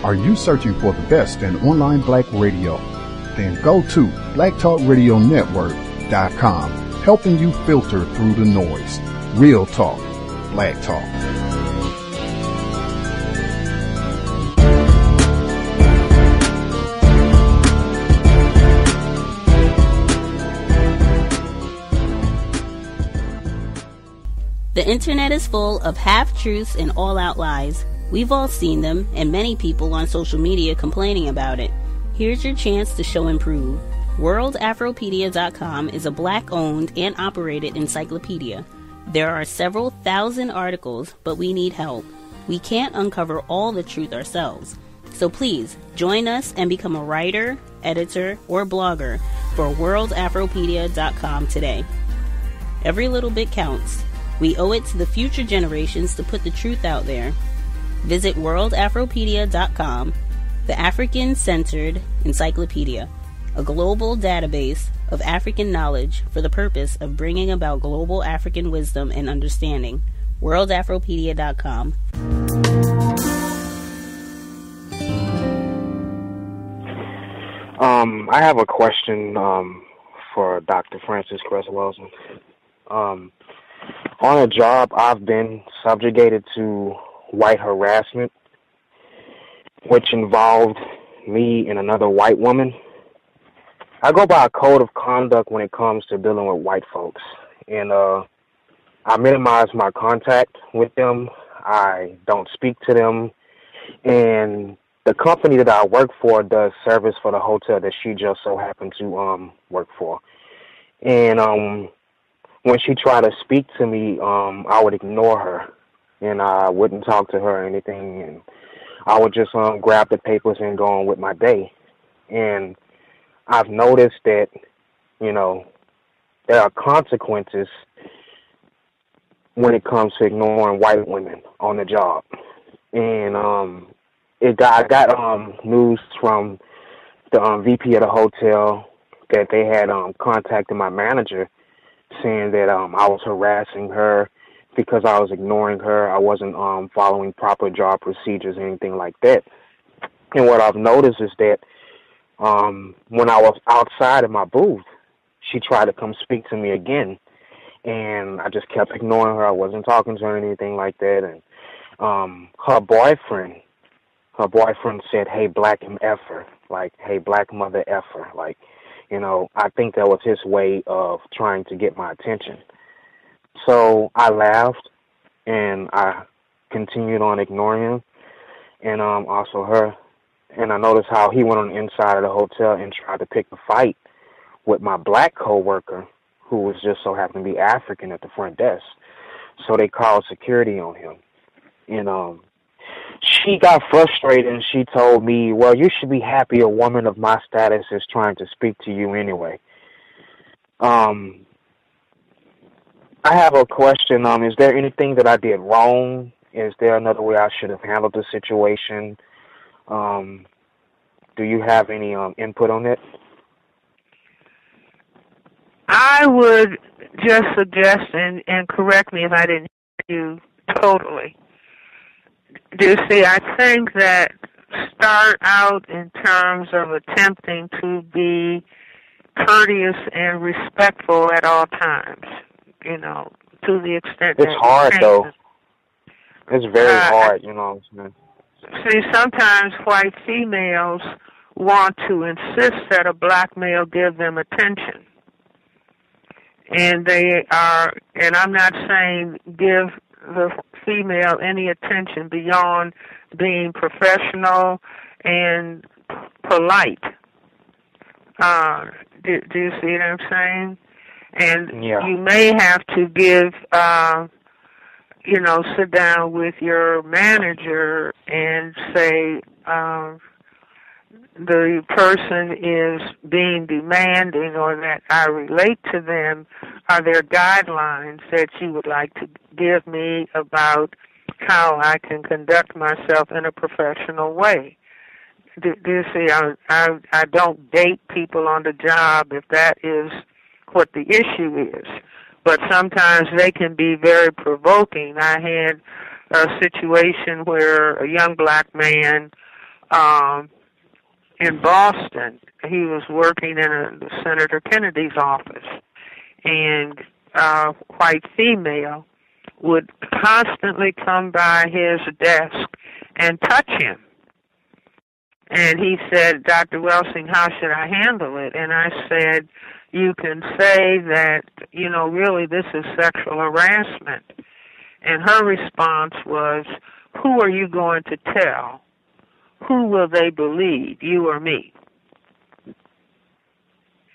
Are you searching for the best in online black radio? Then go to blacktalkradionetwork.com, helping you filter through the noise. Real talk, black talk. The internet is full of half-truths and all-out lies. We've all seen them, and many people on social media complaining about it. Here's your chance to show and prove. WorldAfropedia.com is a black-owned and operated encyclopedia. There are several thousand articles, but we need help. We can't uncover all the truth ourselves. So please, join us and become a writer, editor, or blogger for WorldAfropedia.com today. Every little bit counts. We owe it to the future generations to put the truth out there. Visit WorldAfropedia.com, the African-centered encyclopedia, a global database of African knowledge for the purpose of bringing about global African wisdom and understanding. WorldAfropedia.com. I have a question for Dr. Francis Cress-Wilson. On a job, I've been subjugated to white harassment, which involved me and another white woman. I go by a code of conduct when it comes to dealing with white folks, and I minimize my contact with them. I don't speak to them, and the company that I work for does service for the hotel that she just so happened to work for. And when she tried to speak to me, I would ignore her, and I wouldn't talk to her or anything, and I would just grab the papers and go on with my day. And I've noticed that, you know, there are consequences when it comes to ignoring white women on the job. And I got news from the VP of the hotel that they had contacted my manager, saying that I was harassing her because I was ignoring her. I wasn't following proper job procedures or anything like that. And what I've noticed is that when I was outside of my booth, she tried to come speak to me again, and I just kept ignoring her. I wasn't talking to her or anything like that. And her boyfriend said, "Hey, black effer," like, "Hey, black mother effer," like, you know, I think that was his way of trying to get my attention. So I laughed, and I continued on ignoring him, and also her. And I noticed how he went on the inside of the hotel and tried to pick a fight with my black coworker, who was just so happened to be African, at the front desk. So they called security on him. And she got frustrated, and she told me, "Well, you should be happy a woman of my status is trying to speak to you anyway." I have a question. Is there anything that I did wrong? Is there another way I should have handled the situation? Do you have any input on it? I would just suggest, and correct me if I didn't hear you totally. Do you see, I think that start out in terms of attempting to be courteous and respectful at all times, you know, to the extent it's hard, though. It's very hard, you know. See, sometimes white females want to insist that a black male give them attention. And they are, and I'm not saying give the female any attention beyond being professional and polite. Do you see what I'm saying? And you may have to give, sit down with your manager and say, the person is being demanding, or that I relate to them. Are there guidelines that you would like to give me about how I can conduct myself in a professional way? Do you see, I don't date people on the job if that is what the issue is. But sometimes they can be very provoking. I had a situation where a young black man in Boston. He was working in Senator Kennedy's office, and a white female would constantly come by his desk and touch him. And he said, Dr. Welsing, how should I handle it? And I said, you can say that, really this is sexual harassment. And her response was, who are you going to tell? Who will they believe, you or me?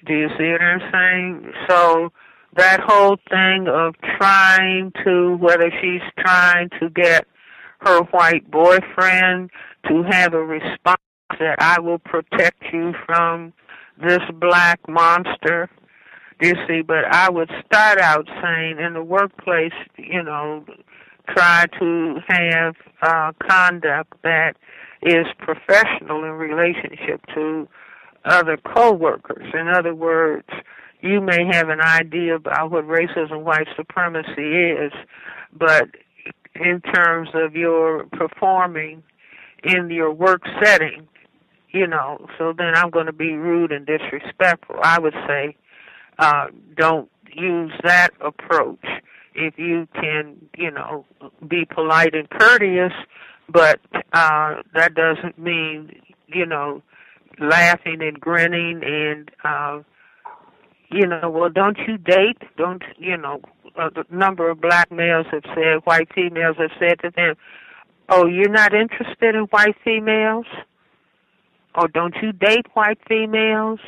Do you see what I'm saying? So that whole thing of whether she's trying to get her white boyfriend to have a response that I will protect you from this black monster, you see, but I would start out saying in the workplace, try to have conduct that is professional in relationship to other co-workers. In other words, you may have an idea about what racism, white supremacy is, but in terms of your performing in your work setting, so then I'm going to be rude and disrespectful. I would say don't use that approach. If you can, be polite and courteous, but that doesn't mean, laughing and grinning and, well, don't you date? Don't, a number of black males have said, white females have said to them, oh, you're not interested in white females? Or don't you date white females?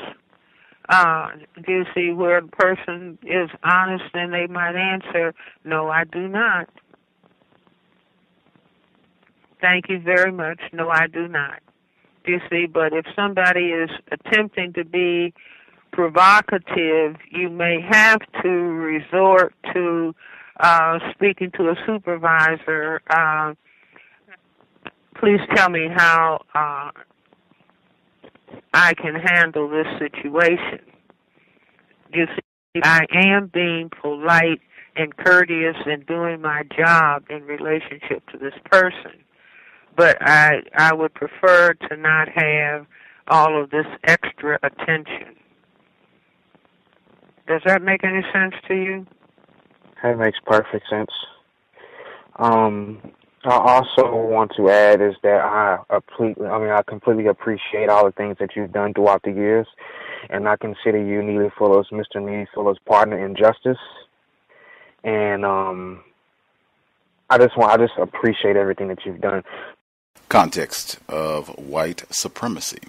Do you see where the person is honest and they might answer, no, I do not. Thank you very much. No, I do not. Do you see? But if somebody is attempting to be provocative, you may have to resort to speaking to a supervisor. Please tell me how I can handle this situation. You see, I am being polite and courteous and doing my job in relationship to this person, but I would prefer to not have all of this extra attention. Does that make any sense to you? That makes perfect sense. I also want to add is that I completely appreciate all the things that you've done throughout the years, and I consider you Neely Fuller's, Mr. Neely Fuller's partner in justice. And I just appreciate everything that you've done. Context of White Supremacy.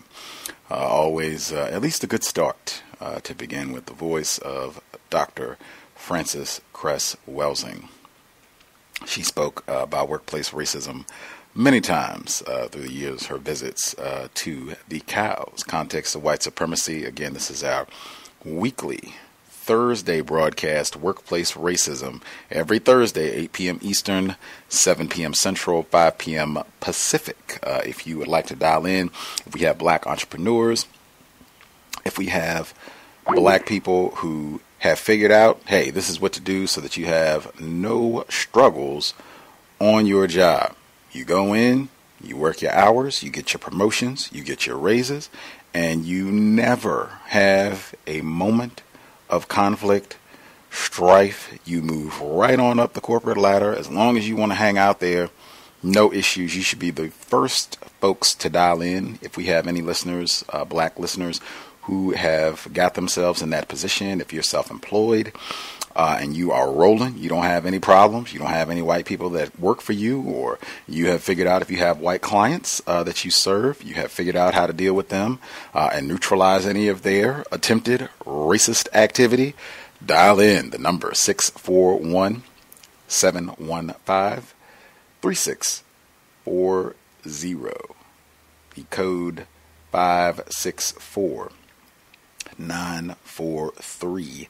Always at least a good start to begin with the voice of Dr. Frances Cress Welsing. She spoke about workplace racism many times through the years, her visits to the C.O.W.S, Context of White Supremacy. Again, this is our weekly Thursday broadcast, Workplace Racism, every Thursday, 8 p.m. Eastern, 7 p.m. Central, 5 p.m. Pacific. If you would like to dial in, if we have black entrepreneurs, if we have black people who have figured out, hey, this is what to do so that you have no struggles on your job. You go in, you work your hours, you get your promotions, you get your raises, and you never have a moment of conflict, strife. You move right on up the corporate ladder. As long as you want to hang out there, no issues. You should be the first folks to dial in if we have any listeners, black listeners, who have got themselves in that position. If you're self-employed and you are rolling, you don't have any problems, you don't have any white people that work for you, or you have figured out if you have white clients that you serve, you have figured out how to deal with them and neutralize any of their attempted racist activity, dial in the number 641-715-3640. The code 564-943#.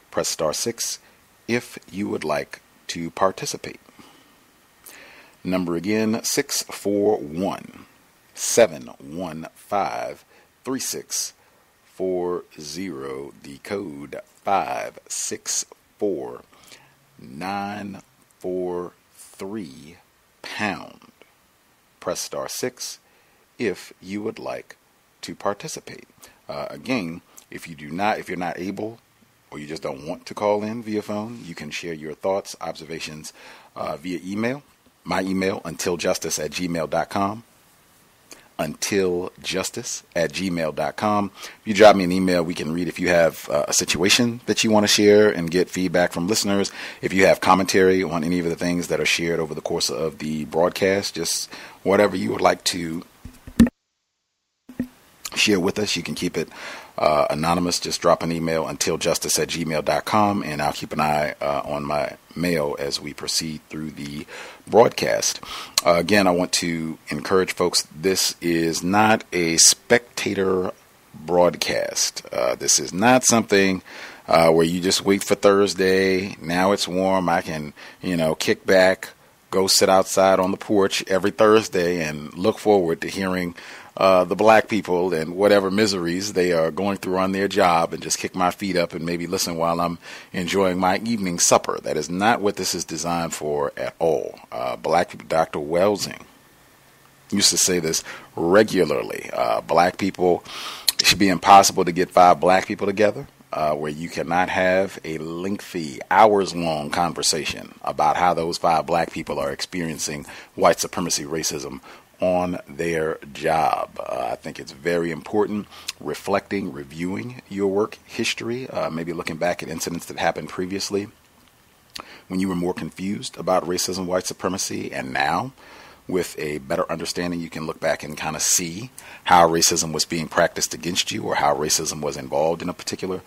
Press *6 if you would like to participate. Number again, 641-715-3640. The code 564-943#. press star 6 if you would like to participate. Again, if you're not able or you just don't want to call in via phone, you can share your thoughts, observations via email. My email, untiljustice@gmail.com. untiljustice@gmail.com. If you drop me an email, we can read if you have a situation that you want to share and get feedback from listeners. If you have commentary on any of the things that are shared over the course of the broadcast, just whatever you would like to share with us, you can keep it anonymous. Just drop an email, untiljustice@gmail.com, and I'll keep an eye on my mail as we proceed through the broadcast. Again, I want to encourage folks, this is not a spectator broadcast. This is not something where you just wait for Thursday. Now it's warm. I can, kick back, go sit outside on the porch every Thursday and look forward to hearing the black people and whatever miseries they are going through on their job, and just kick my feet up and maybe listen while I'm enjoying my evening supper. That is not what this is designed for at all. Black people, Dr. Welsing used to say this regularly. Black people, it should be impossible to get 5 black people together where you cannot have a lengthy, hours-long conversation about how those 5 black people are experiencing white supremacy racism on their job. I think it's very important reflecting, reviewing your work history, maybe looking back at incidents that happened previously when you were more confused about racism, white supremacy, and now with a better understanding, you can look back and kind of see how racism was being practiced against you or how racism was involved in a particular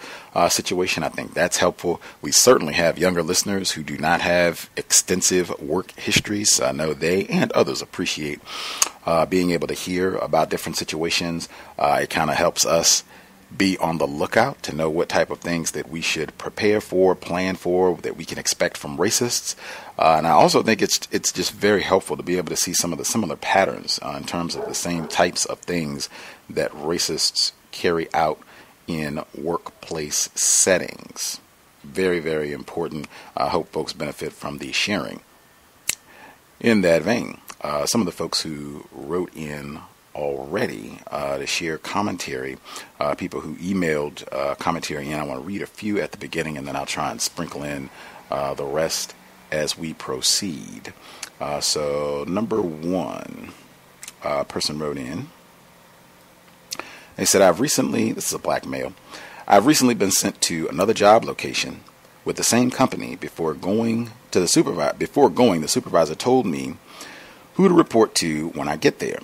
situation. I think that's helpful. We certainly have younger listeners who do not have extensive work histories. I know they and others appreciate being able to hear about different situations. It kind of helps us be on the lookout to know what type of things that we should prepare for, plan for, that we can expect from racists. And I also think it's just very helpful to be able to see some of the similar patterns in terms of the same types of things that racists carry out in workplace settings. Very, very important. I hope folks benefit from the sharing. In that vein, some of the folks who wrote in already to share commentary, people who emailed commentary in. I want to read a few at the beginning, and then I'll try and sprinkle in the rest as we proceed. So number 1, person wrote in. They said, this is a black male, I've recently been sent to another job location with the same company. Before going, the supervisor told me who to report to when I get there.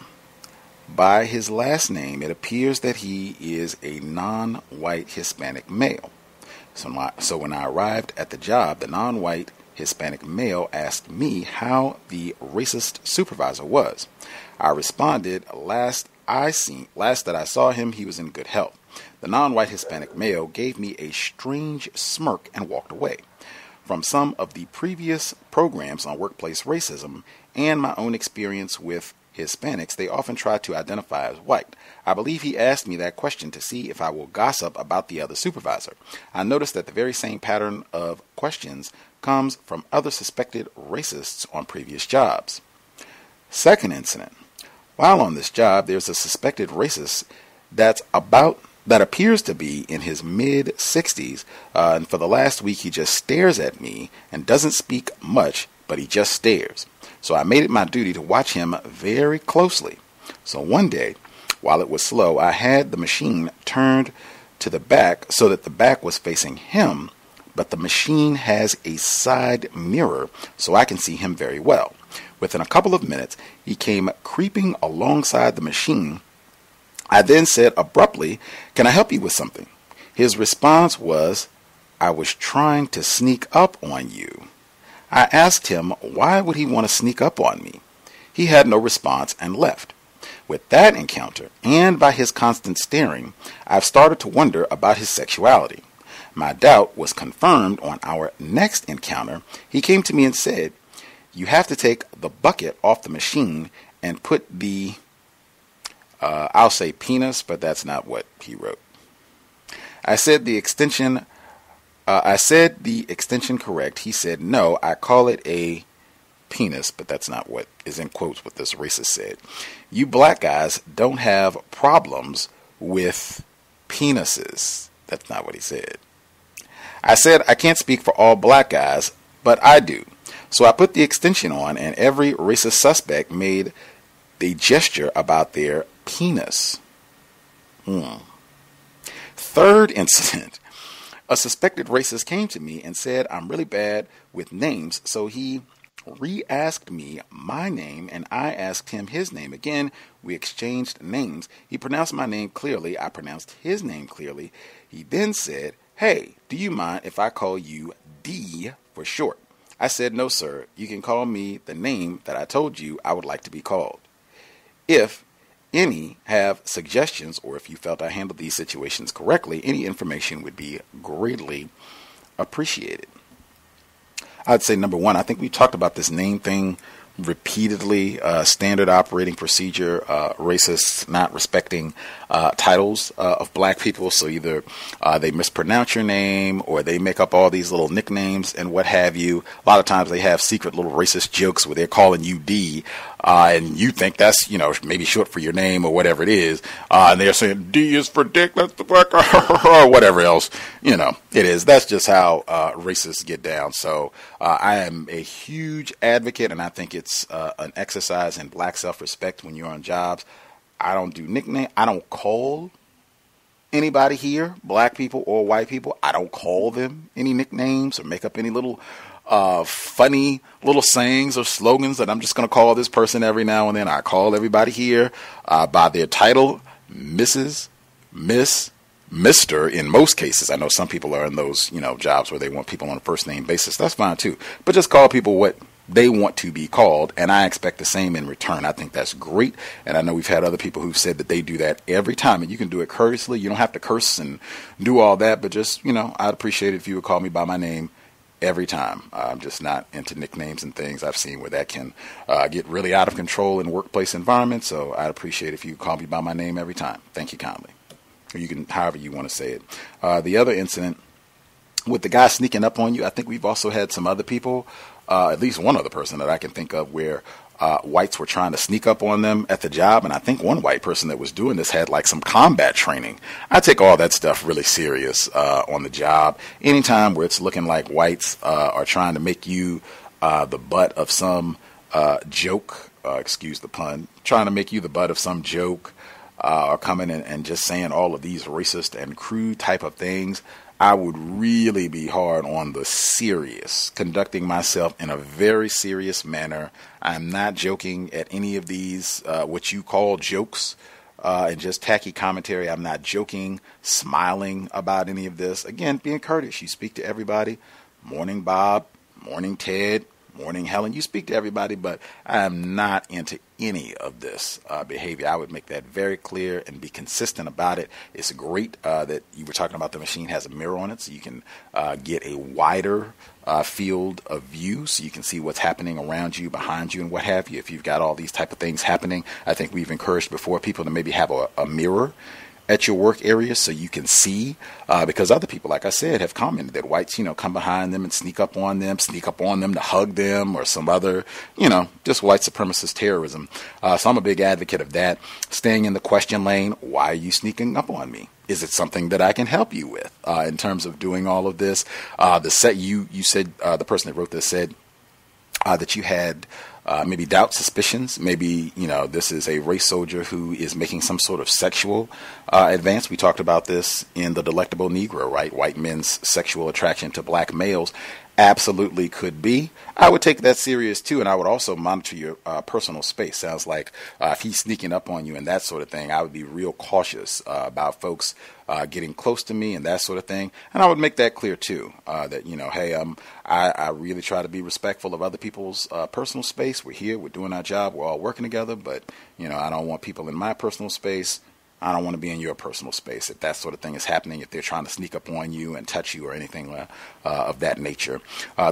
By his last name, it appears that he is a non-white Hispanic male. So when I arrived at the job, the non-white Hispanic male asked me how the racist supervisor was. I responded, last that I saw him, he was in good health. The non-white Hispanic male gave me a strange smirk and walked away. From some of the previous programs on workplace racism and my own experience with Hispanics, they often try to identify as white. I believe he asked me that question to see if I will gossip about the other supervisor. I noticed that the very same pattern of questions comes from other suspected racists on previous jobs. Second incident. While on this job, there's a suspected racist that appears to be in his mid-60s, and for the last week he just stares at me and doesn't speak much, but he just stares. So I made it my duty to watch him very closely. So one day, while it was slow, I had the machine turned to the back so that the back was facing him, but the machine has a side mirror so I can see him very well. Within a couple of minutes, he came creeping alongside the machine. I then said abruptly, "Can I help you with something?" His response was, "I was trying to sneak up on you." I asked him why would he want to sneak up on me. He had no response and left. With that encounter, and by his constant staring, I've started to wonder about his sexuality. My doubt was confirmed on our next encounter. He came to me and said, "You have to take the bucket off the machine and put the," I'll say penis, but that's not what he wrote. I said the extension correct. He said, "No, I call it a penis, but that's not what is in quotes what this racist said. You black guys don't have problems with penises. That's not what he said. I said I can't speak for all black guys, but I do. So I put the extension on, and every racist suspect made the gesture about their penis. Third incident. A suspected racist came to me and said I'm really bad with names, so he re-asked me my name, and I asked him his name. Again, we exchanged names. He pronounced my name clearly. I pronounced his name clearly. He then said, "Hey, do you mind if I call you D for short?" I said, "No, sir. You can call me the name that I told you I would like to be called. If any have suggestions, or if you felt I handled these situations correctly, any information would be greatly appreciated." I'd say number one, I think we talked about this name thing repeatedly. Standard operating procedure, racists not respecting titles of black people. So either they mispronounce your name, or they make up all these little nicknames and what have you. A lot of times they have secret little racist jokes where they're calling you D, and you think that's, maybe short for your name or whatever it is. And they're saying D is for dick, that's the black, or whatever else, it is. That's just how racists get down. So I am a huge advocate, and I think it's an exercise in black self-respect when you're on jobs. I don't do nickname. I don't call anybody here, black people or white people. I don't call them any nicknames or make up any little funny little sayings or slogans that I'm just going to call this person every now and then. I call everybody here by their title, Mrs., Miss, Mr. in most cases. I know some people are in those, jobs where they want people on a first name basis. That's fine too. But just call people what they want to be called, and I expect the same in return. I think that's great, and I know we've had other people who've said that they do that every time, and you can do it courteously. You don't have to curse and do all that, but just, I'd appreciate it if you would call me by my name every time. I'm just not into nicknames and things. I've seen where that can get really out of control in workplace environments, so I'd appreciate if you call me by my name every time. Thank you kindly. Or you can, however you want to say it. The other incident with the guy sneaking up on you, I think we've also had some other people, at least one other person that I can think of, where whites were trying to sneak up on them at the job. And I think one white person that was doing this had like some combat training. I take all that stuff really serious on the job. Anytime where it's looking like whites are trying to make you the butt of some joke, excuse the pun, trying to make you the butt of some joke, or coming in and just saying all of these racist and crude type of things, I would really be hard on the serious, conducting myself in a very serious manner. I'm not joking at any of these, what you call jokes, and just tacky commentary. I'm not joking, smiling about any of this. Again, being courteous. You speak to everybody. Morning, Bob. Morning, Ted. Morning, Helen. You speak to everybody, but I am not into any of this behavior. I would make that very clear and be consistent about it. It's great that you were talking about the machine has a mirror on it, so you can get a wider field of view, so you can see what's happening around you, behind you, and what have you. If you've got all these type of things happening, I think we've encouraged before people to maybe have a mirror at your work area so you can see, because other people, like I said, have commented that whites, come behind them and sneak up on them to hug them, or some other, just white supremacist terrorism. So I'm a big advocate of that. Staying in the question lane. Why are you sneaking up on me? Is it something that I can help you with in terms of doing all of this? You said, the person that wrote this said that you had maybe doubt, suspicions. Maybe, this is a race soldier who is making some sort of sexual advance. We talked about this in The Delectable Negro, right? White men's sexual attraction to black males. Absolutely could be. I would take that serious too, and I would also monitor your personal space. Sounds like if he's sneaking up on you and that sort of thing, I would be real cautious about folks getting close to me and that sort of thing. And I would make that clear too, that, hey, I really try to be respectful of other people's personal space. We're here, we're doing our job, we're all working together, but, I don't want people in my personal space. I don't want to be in your personal space. If that sort of thing is happening, if they're trying to sneak up on you and touch you or anything of that nature.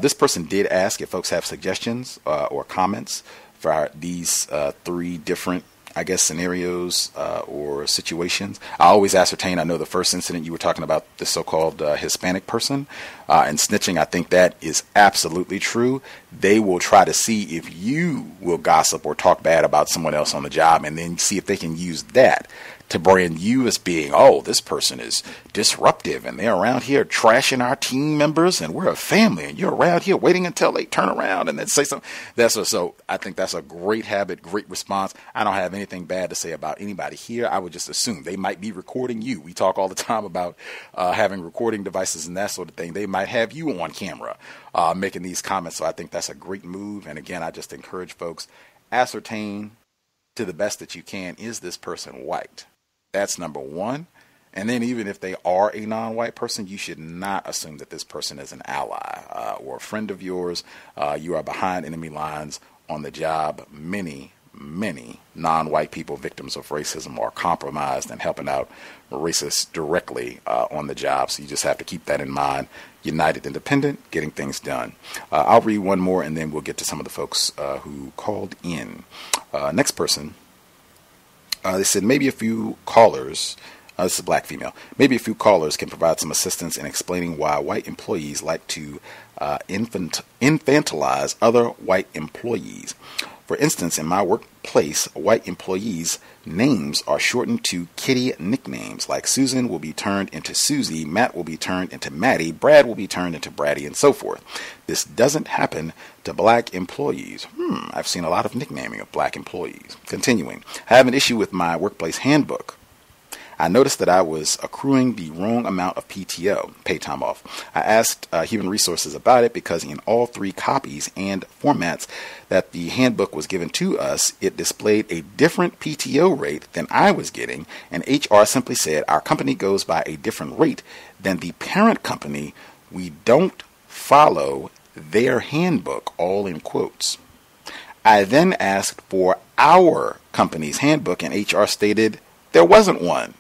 This person did ask if folks have suggestions or comments for these three different I guess, scenarios or situations. I always ascertain. I know the first incident you were talking about, the so-called Hispanic person and snitching. I think that is absolutely true. They will try to see if you will gossip or talk bad about someone else on the job, and then see if they can use that to brand you as being, oh, this person is disruptive and they're around here trashing our team members and we're a family and you're around here waiting until they turn around and then say something. So I think that's a great habit, great response. I don't have anything bad to say about anybody here. I would just assume they might be recording you. We talk all the time about having recording devices and that sort of thing. They might have you on camera making these comments. So I think that's a great move. And again, I just encourage folks, ascertain to the best that you can, is this person white? That's number one. And then even if they are a non-white person, you should not assume that this person is an ally or a friend of yours. You are behind enemy lines on the job. Many non-white people, victims of racism, are compromised and helping out racists directly on the job. So you just have to keep that in mind. United, independent, getting things done. I'll read one more and then we'll get to some of the folks who called in. Next person. They said maybe a few callers, this is a black female, maybe a few callers can provide some assistance in explaining why white employees like to infantilize other white employees. For instance, in my workplace, white employees' names are shortened to kitty nicknames, like Susan will be turned into Susie, Matt will be turned into Matty, Brad will be turned into Braddy, and so forth. This doesn't happen to black employees. I've seen a lot of nicknaming of black employees. Continuing, I have an issue with my workplace handbook. I noticed that I was accruing the wrong amount of PTO, paid time off. I asked Human Resources about it because in all three copies and formats that the handbook was given to us, it displayed a different PTO rate than I was getting, and HR simply said our company goes by a different rate than the parent company. We don't follow their handbook, all in quotes. I then asked for our company's handbook, and HR stated there wasn't one.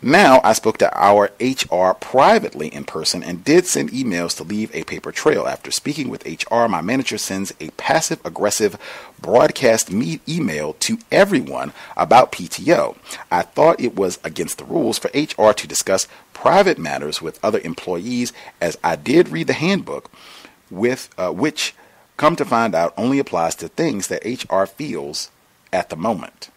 Now, I spoke to our HR privately in person and did send emails to leave a paper trail. After speaking with HR, my manager sends a passive-aggressive broadcast email to everyone about PTO. I thought it was against the rules for HR to discuss private matters with other employees, as I did read the handbook, with which, come to find out, only applies to things that HR feels at the moment.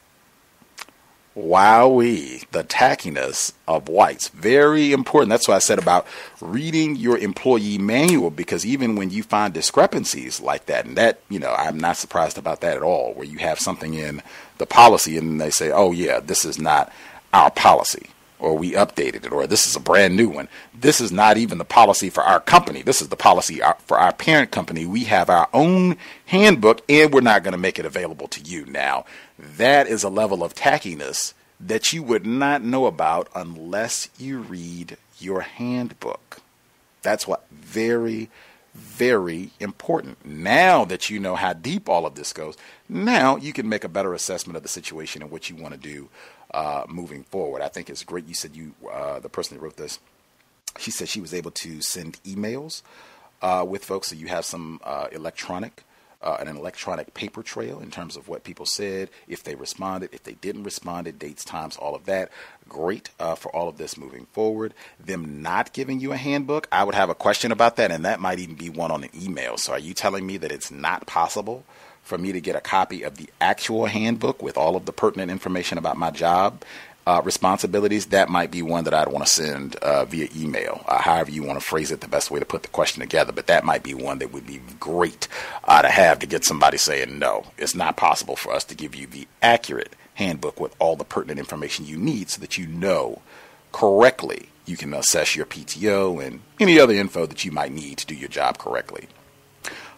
Wowee, the tackiness of whites. Very important. That's what I said about reading your employee manual, because even when you find discrepancies like that, and that, I'm not surprised about that at all, where you have something in the policy and they say, oh yeah, this is not our policy, or we updated it, or this is a brand new one. This is not even the policy for our company. This is the policy for our parent company. We have our own handbook and we're not going to make it available to you. Now, that is a level of tackiness that you would not know about unless you read your handbook. That's what very, very important. Now that you know how deep all of this goes, now you can make a better assessment of the situation and what you want to do moving forward. I think it's great. You said the person that wrote this, she said she was able to send emails with folks, so you have some an electronic paper trail in terms of what people said, if they responded, if they didn't respond, dates, times, all of that. Great for all of this moving forward. Them not giving you a handbook, I would have a question about that, and that might even be one on an email. So are you telling me that it's not possible for me to get a copy of the actual handbook with all of the pertinent information about my job responsibilities? That might be one that I'd want to send via email, however you want to phrase it, the best way to put the question together. But that might be one that would be great to have, to get somebody saying, no, it's not possible for us to give you the accurate handbook with all the pertinent information you need so that you know correctly you can assess your PTO and any other info that you might need to do your job correctly.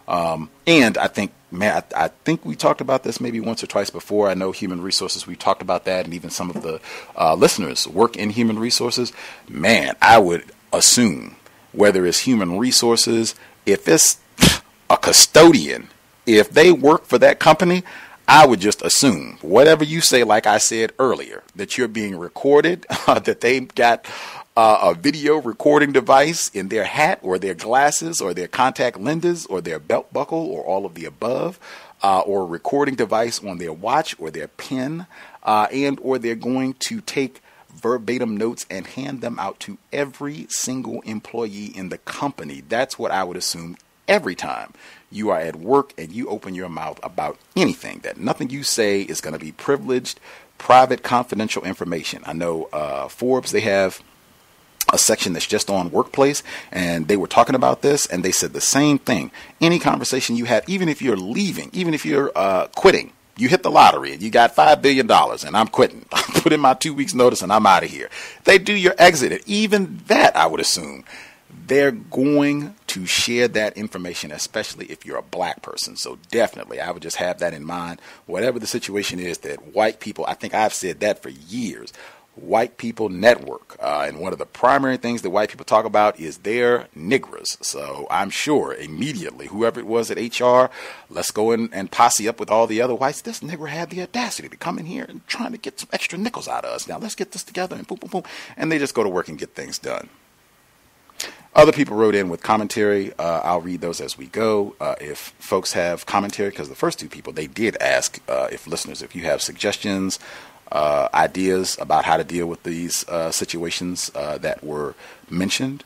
And I think, I think we talked about this maybe once or twice before. I know Human Resources, we talked about that, and even some of the listeners work in Human Resources. Man, I would assume, whether it's Human Resources, if it's a custodian, if they work for that company, I would just assume whatever you say, like I said earlier, that you're being recorded, that they've got a video recording device in their hat or their glasses or their contact lenses or their belt buckle or all of the above, or a recording device on their watch or their pen, and or they're going to take verbatim notes and hand them out to every single employee in the company. That's what I would assume every time you are at work and you open your mouth about anything, that nothing you say is going to be privileged, private, confidential information. I know Forbes, they have a section that's just on workplace, and they were talking about this, and they said the same thing. Any conversation you have, even if you're leaving, even if you're quitting, you hit the lottery and you got $5 billion and I'm quitting. I put in my 2 weeks notice and I'm out of here. They do your exit. And even that, I would assume, they're going to share that information, especially if you're a black person. So definitely, I would just have that in mind. Whatever the situation is, that white people, I think I've said that for years, white people network. And one of the primary things that white people talk about is their niggers. So I'm sure immediately, whoever it was at HR, let's go in and posse up with all the other whites. This nigger had the audacity to come in here and trying to get some extra nickels out of us. Now let's get this together and boom, boom, boom. And they just go to work and get things done. Other people wrote in with commentary. I'll read those as we go. If folks have commentary, because the first two people, they did ask if listeners, if you have suggestions, ideas about how to deal with these situations that were mentioned,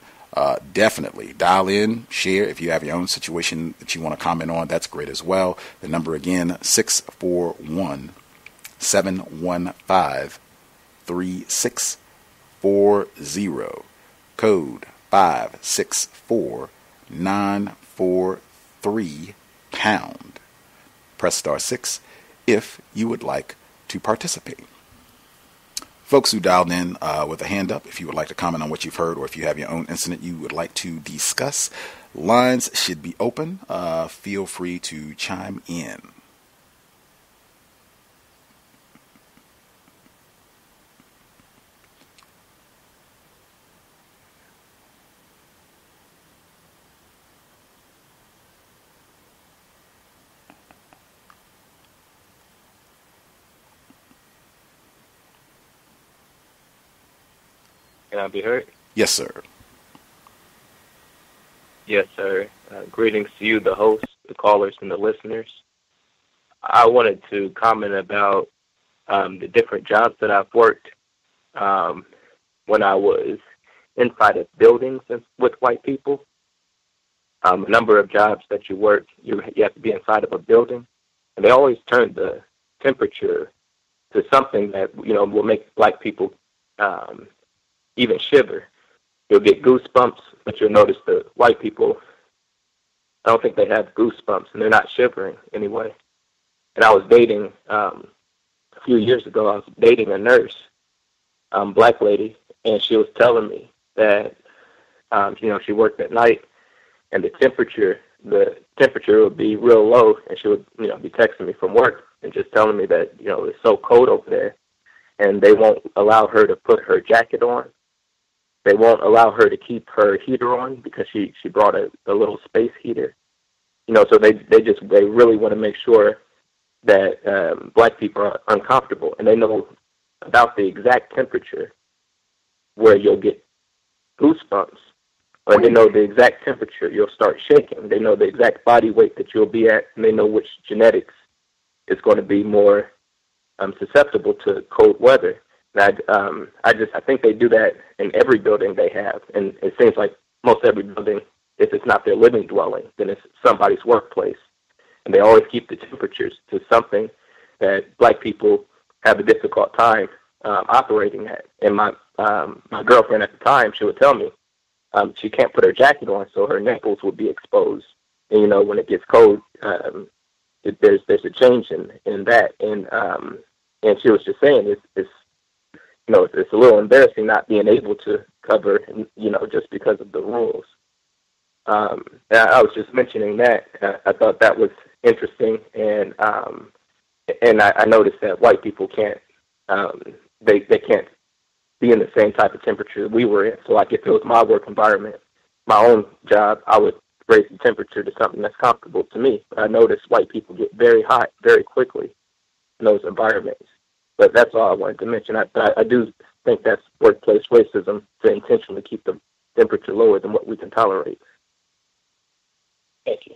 definitely dial in, share. If you have your own situation that you want to comment on, that's great as well. The number again, 641-715-3640, code 564943 pound. Press *6 if you would like to participate. Folks who dialed in with a hand up, if you would like to comment on what you've heard, or if you have your own incident you would like to discuss, lines should be open. Feel free to chime in. Can I be heard? Yes, sir. Yes, sir. Greetings to you, the host, the callers, and the listeners. I wanted to comment about the different jobs that I've worked when I was inside of buildings with white people. A number of jobs that you work, you have to be inside of a building, and they always turn the temperature to something that, will make black people even shiver. You'll get goosebumps, but you'll notice the white people, I don't think they have goosebumps, and they're not shivering anyway. And I was dating, a few years ago, I was dating a nurse, black lady, and she was telling me that, she worked at night, and the temperature would be real low, and she would, be texting me from work and just telling me that, it's so cold over there, and they won't allow her to put her jacket on. They won't allow her to keep her heater on because she brought a little space heater. So they really want to make sure that black people are uncomfortable, and they know about the exact temperature where you'll get goosebumps, or they know the exact temperature you'll start shaking. They know the exact body weight that you'll be at, and they know which genetics is going to be more susceptible to cold weather. And I think they do that in every building they have, and it seems like most every building, if it's not their living dwelling, then it's somebody's workplace, and they always keep the temperatures to something that black people have a difficult time operating at. And my girlfriend at the time, she would tell me she can't put her jacket on, so her nipples would be exposed. And when it gets cold, there's a change in that, and she was just saying it's a little embarrassing not being able to cover, just because of the rules. I was just mentioning that. I thought that was interesting, and I noticed that white people can't, they can't be in the same type of temperature we were in. So like if it was my work environment, my own job, I would raise the temperature to something that's comfortable to me. I noticed white people get very hot very quickly in those environments. But that's all I wanted to mention. I do think that's workplace racism, to intentionally keep the temperature lower than what we can tolerate. Thank you.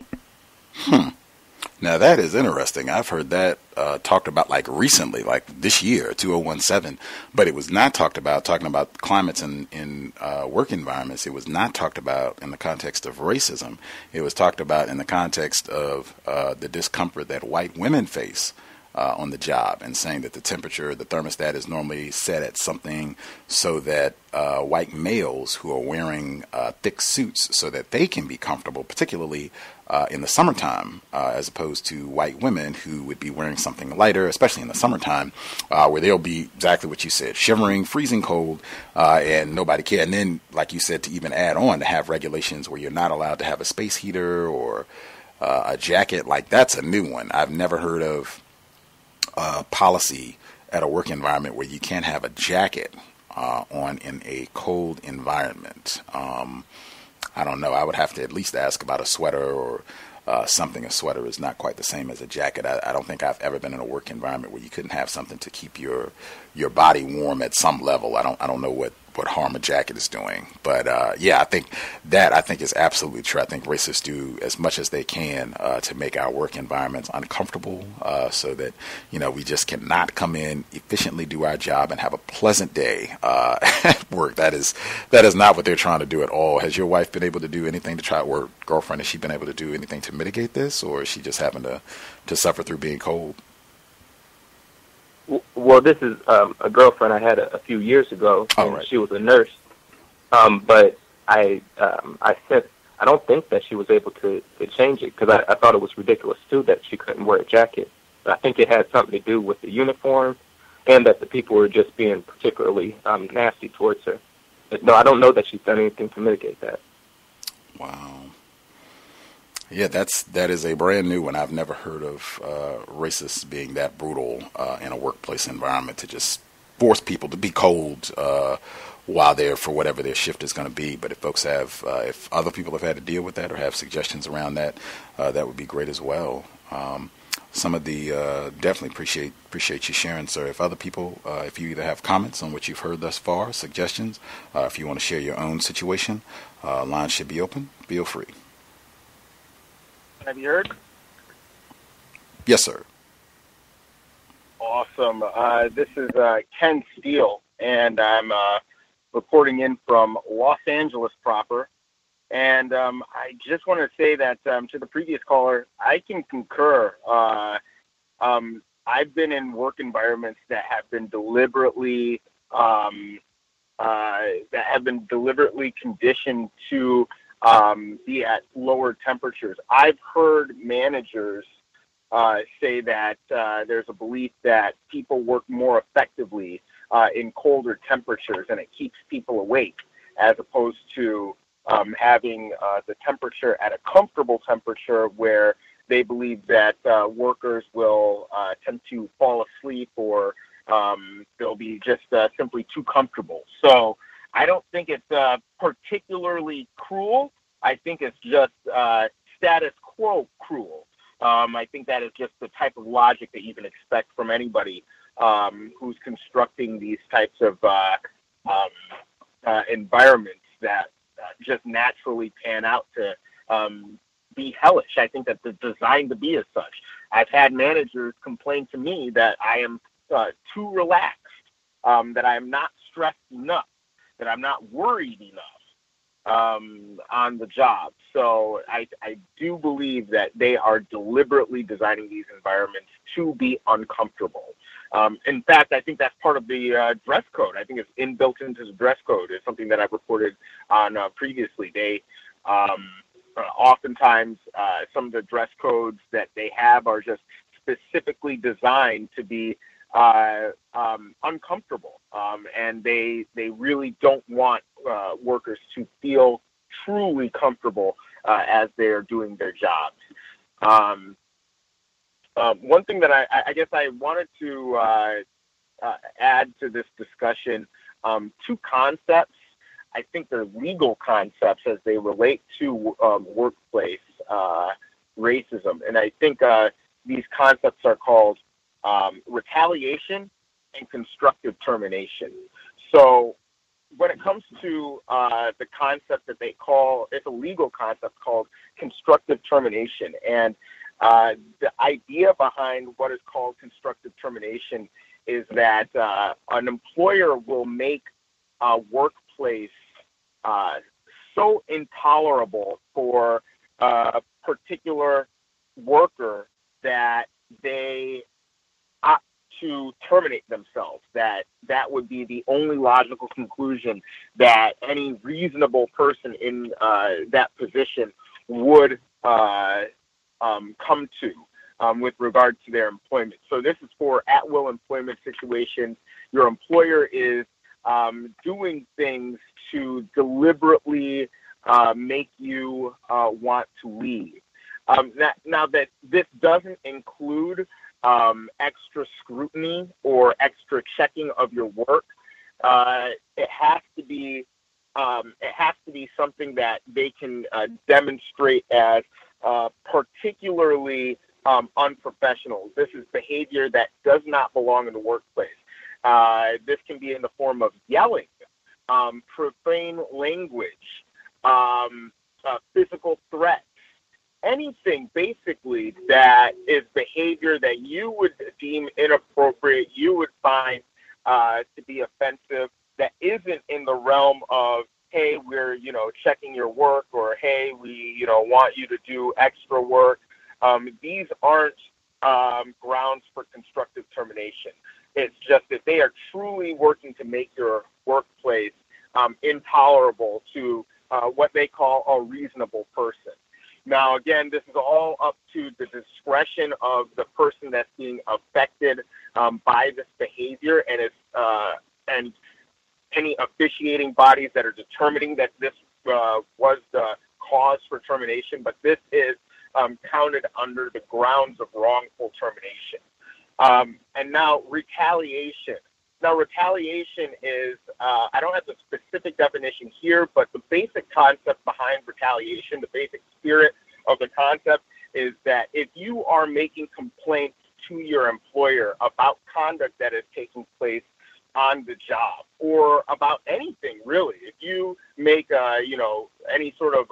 Now that is interesting. I've heard that talked about like recently, like this year, 2017, but it was not talked about, talking about climates in work environments. It was not talked about in the context of racism. It was talked about in the context of the discomfort that white women face on the job, and saying that the temperature, the thermostat is normally set at something so that white males who are wearing thick suits so that they can be comfortable, particularly in the summertime, as opposed to white women who would be wearing something lighter, especially in the summertime, where they'll be exactly what you said, shivering, freezing cold, and nobody care. And then, like you said, to even add on, to have regulations where you're not allowed to have a space heater or a jacket, like that's a new one. I've never heard of policy at a work environment where you can't have a jacket on in a cold environment. I don't know. I would have to at least ask about a sweater or something. A sweater is not quite the same as a jacket. I don't think I've ever been in a work environment where you couldn't have something to keep your body warm at some level. I don't know what harm a jacket is doing. But yeah, I think is absolutely true. I think racists do as much as they can to make our work environments uncomfortable, so that, you know, we just cannot come in, efficiently do our job, and have a pleasant day at work. That is not what they're trying to do at all. Has your wife been able to do anything to try, or girlfriend, has she been able to do anything to mitigate this, or is she just having to suffer through being cold? Well, this is a girlfriend I had a few years ago, and right. She was a nurse. But I don't think that she was able to change it, because I thought it was ridiculous too that she couldn't wear a jacket. But I think it had something to do with the uniform, and that the people were just being particularly nasty towards her. But no, I don't know that she's done anything to mitigate that. Wow. Yeah, that is a brand new one. I've never heard of racists being that brutal in a workplace environment, to just force people to be cold while they're, for whatever their shift is going to be. But if folks have, if other people have had to deal with that or have suggestions around that, that would be great as well. Some of the definitely appreciate you sharing, sir. If other people, if you either have comments on what you've heard thus far, suggestions, if you want to share your own situation, lines should be open. Feel free. Have you heard? Yes, sir. Awesome. This is Ken Steele, and I'm reporting in from Los Angeles proper. And I just want to say that to the previous caller, I can concur. I've been in work environments that have been deliberately conditioned to be at lower temperatures. I've heard managers say that there's a belief that people work more effectively in colder temperatures, and it keeps people awake, as opposed to having the temperature at a comfortable temperature, where they believe that workers will tend to fall asleep, or they'll be just simply too comfortable. So I don't think it's particularly cruel. I think it's just status quo cruel. I think that is just the type of logic that you can expect from anybody who's constructing these types of environments that just naturally pan out to be hellish. I think that they're designed to be as such. I've had managers complain to me that I am too relaxed, that I am not stressed enough, that I'm not worried enough on the job. So I do believe that they are deliberately designing these environments to be uncomfortable. In fact, I think that's part of the dress code. I think it's inbuilt into the dress code. It's something that I've reported on previously. They oftentimes, some of the dress codes that they have are just specifically designed to be uncomfortable, and they really don't want workers to feel truly comfortable as they're doing their jobs. One thing that I guess I wanted to add to this discussion, two concepts. I think they're legal concepts as they relate to workplace racism, and I think these concepts are called retaliation and constructive termination. So when it comes to the concept that they call, it's a legal concept called constructive termination. And the idea behind what is called constructive termination is that an employer will make a workplace so intolerable for a particular worker that they opt to terminate themselves. That would be the only logical conclusion that any reasonable person in that position would come to with regard to their employment. So this is for at-will employment situations. Your employer is doing things to deliberately make you want to leave. Now that this doesn't include extra scrutiny or extra checking of your work, it has to be something that they can demonstrate as particularly unprofessional. This is behavior that does not belong in the workplace. This can be in the form of yelling, profane language, physical threats, anything basically that is behavior that you would deem inappropriate, you would find to be offensive, that isn't in the realm of, hey, we're, checking your work, or hey, we, want you to do extra work. These aren't grounds for constructive termination. It's just that they are truly working to make your workplace intolerable to what they call a reasonable person. Now, again, this is all up to the discretion of the person that's being affected by this behavior, and it's and any officiating bodies that are determining that this was the cause for termination. But this is counted under the grounds of wrongful termination. And now retaliation. Now, retaliation is, I don't have the specific definition here, but the basic concept behind retaliation, the basic spirit of the concept, is that if you are making complaints to your employer about conduct that is taking place on the job, or about anything really, if you make, any sort of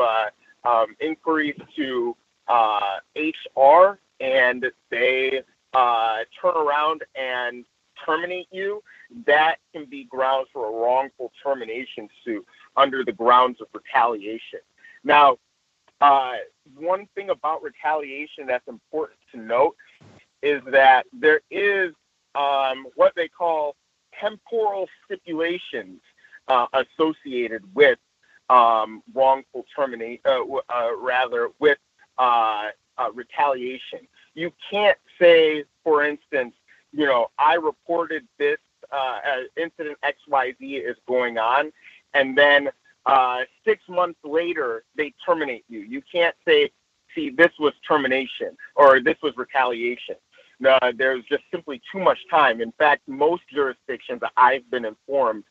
inquiries to HR and they turn around and terminate you, that can be grounds for a wrongful termination suit under the grounds of retaliation. Now, one thing about retaliation that's important to note is that there is what they call temporal stipulations associated with wrongful termination, with retaliation. You can't say, for instance, I reported this incident XYZ is going on, and then 6 months later they terminate you. You can't say, see, this was termination or this was retaliation. No, there's just simply too much time. In fact, most jurisdictions that I've been informed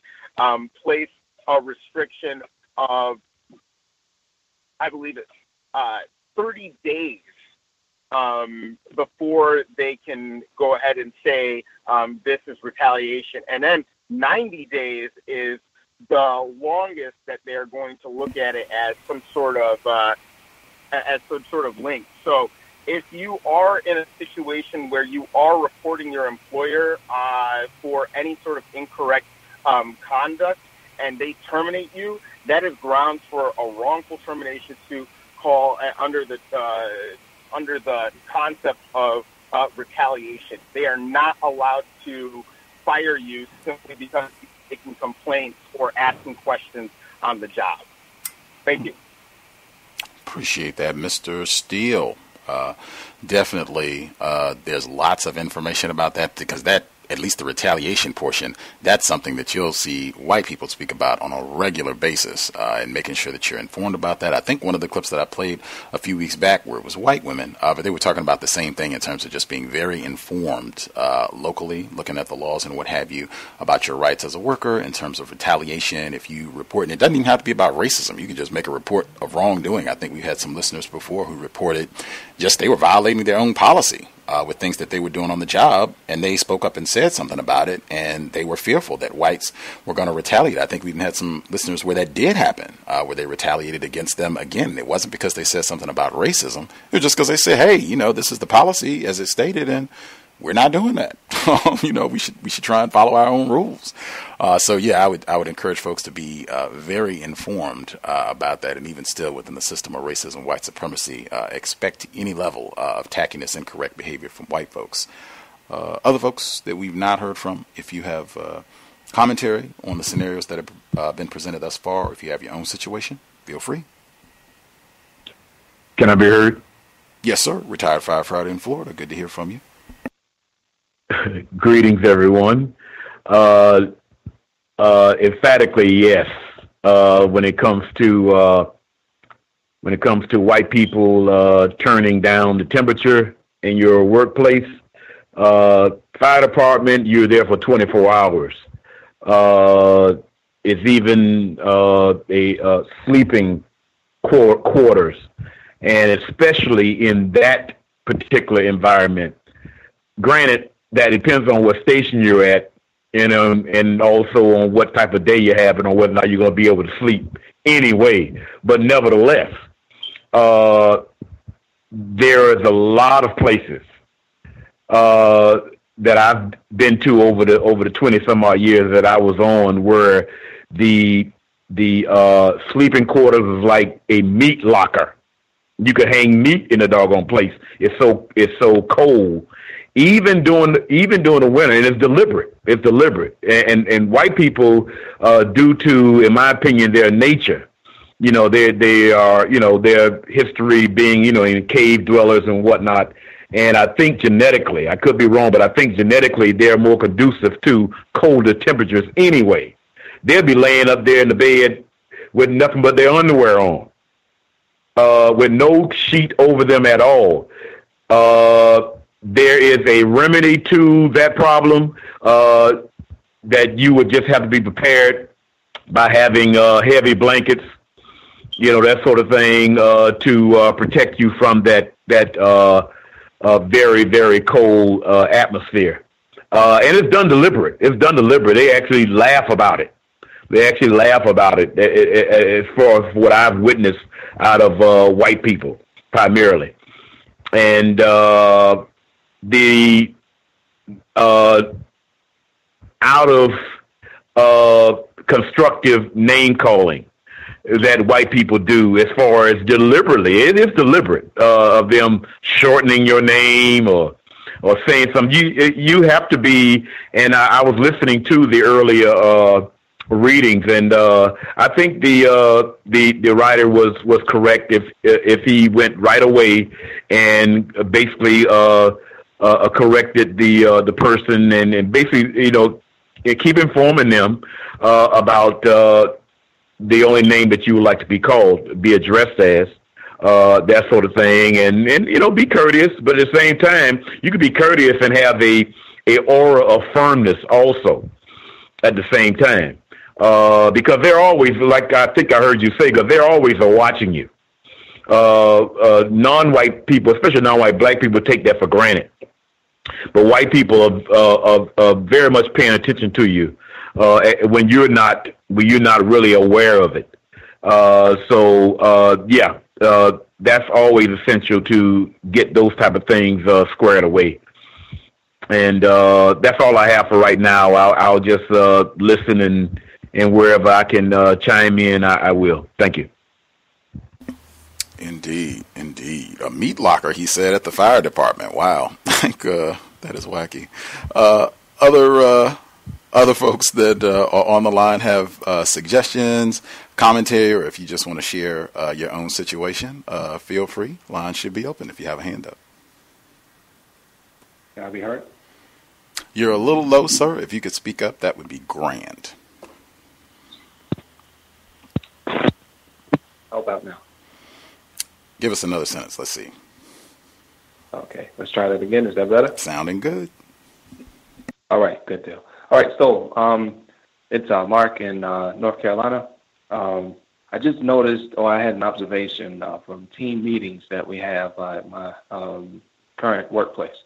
place a restriction of, I believe it's 30 days before they can go ahead and say this is retaliation. And then 90 days is the longest that they're going to look at it as some sort of link. So if you are in a situation where you are reporting your employer for any sort of incorrect conduct and they terminate you, that is grounds for a wrongful termination suit call under the concept of retaliation. They are not allowed to fire you simply because you're making complaints or asking questions on the job. Thank you. Appreciate that, Mr. Steele. Definitely, there's lots of information about that, because that, at least the retaliation portion, that's something that you'll see white people speak about on a regular basis, and making sure that you're informed about that. I think one of the clips that I played a few weeks back where it was white women, but they were talking about the same thing in terms of just being very informed locally, looking at the laws and what have you about your rights as a worker in terms of retaliation. If you report, and it doesn't even have to be about racism, you can just make a report of wrongdoing. I think we had some listeners before who reported just they were violating their own policy with things that they were doing on the job, and they spoke up and said something about it, and they were fearful that whites were going to retaliate. I think we even had some listeners where that did happen, where they retaliated against them again. It wasn't because they said something about racism. It was just because they said, hey, this is the policy as it stated, and we're not doing that. We should try and follow our own rules. So I would encourage folks to be very informed about that, and even still within the system of racism, white supremacy, expect any level of tackiness, incorrect behavior from white folks. Other folks that we've not heard from, if you have commentary on the scenarios that have been presented thus far, or if you have your own situation, feel free. Can I be heard? Yes, sir. Retired firefighter in Florida. Good to hear from you. Greetings, everyone. Emphatically, yes. When it comes to white people turning down the temperature in your workplace, fire department, you're there for 24 hours. It's even a sleeping quarters, and especially in that particular environment. Granted, that depends on what station you're at, and also on what type of day you have, and on whether or not you're going to be able to sleep anyway. But nevertheless, there is a lot of places that I've been to over the 20 some odd years that I was on, where the sleeping quarters is like a meat locker. You could hang meat in the doggone place. It's so cold. Even during the winter, and it's deliberate. It's deliberate, and white people, due to, in my opinion, their nature, they are, their history being, in cave dwellers and whatnot. And I think genetically, I could be wrong, but I think genetically they're more conducive to colder temperatures anyway. They'll be laying up there in the bed with nothing but their underwear on, with no sheet over them at all. There is a remedy to that problem, that you would just have to be prepared by having heavy blankets, that sort of thing, to protect you from that very, very cold atmosphere. And it's done deliberate. They actually laugh about it. As far as what I've witnessed out of white people, primarily. And the out of constructive name calling that white people do, as far as deliberately, it is deliberate, of them shortening your name or saying something. You have to be, and I was listening to the earlier readings, and I think the writer was correct if he went right away and basically corrected the person, and basically keep informing them about the only name that you would like to be called, be addressed as, that sort of thing, and be courteous, but at the same time you could be courteous and have a aura of firmness also at the same time. Because they're always, like I think I heard you say, because they're always watching you. Non-white people, especially non-white black people, take that for granted. But white people are very much paying attention to you when you're not really aware of it. That's always essential to get those type of things squared away. And that's all I have for right now. I'll just listen, and wherever I can chime in, I will. Thank you. Indeed. A meat locker, he said, at the fire department. Wow. I think that is wacky. Other folks that are on the line have suggestions, commentary, or if you just want to share your own situation, feel free. Line should be open if you have a hand up. Can I be heard? You're a little low, sir. If you could speak up, that would be grand. How about now? Give us another sentence. Let's see. Okay, let's try that again. Is that better? Sounding good. All right, good deal. All right, so it's Mark in North Carolina. I just noticed, or I had an observation from team meetings that we have at my current workplace.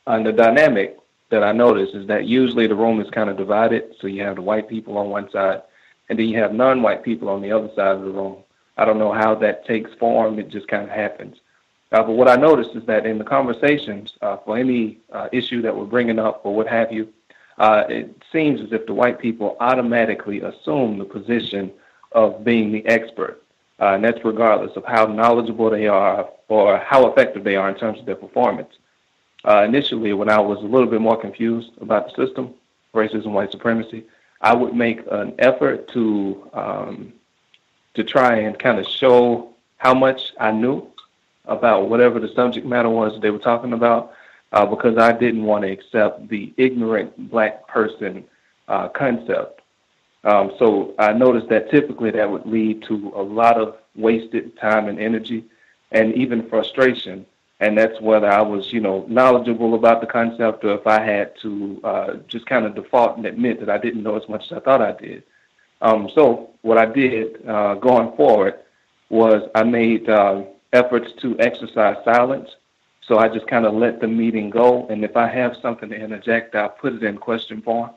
And the dynamic that I notice is that usually the room is kind of divided. So you have the white people on one side, and then you have non-white people on the other side of the room. I don't know how that takes form. It just kind of happens. But what I noticed is that in the conversations for any issue that we're bringing up or what have you, it seems as if the white people automatically assume the position of being the expert. And that's regardless of how knowledgeable they are or how effective they are in terms of their performance. Initially, when I was a little bit more confused about the system, racism, white supremacy, I would make an effort to try and kind of show how much I knew about whatever the subject matter was they were talking about, because I didn't want to accept the ignorant black person concept. So I noticed that typically that would lead to a lot of wasted time and energy and even frustration. And that's whether I was, knowledgeable about the concept or if I had to just kind of default and admit that I didn't know as much as I thought I did. So what I did going forward was I made efforts to exercise silence. So I just kind of let the meeting go. And if I have something to interject, I'll put it in question form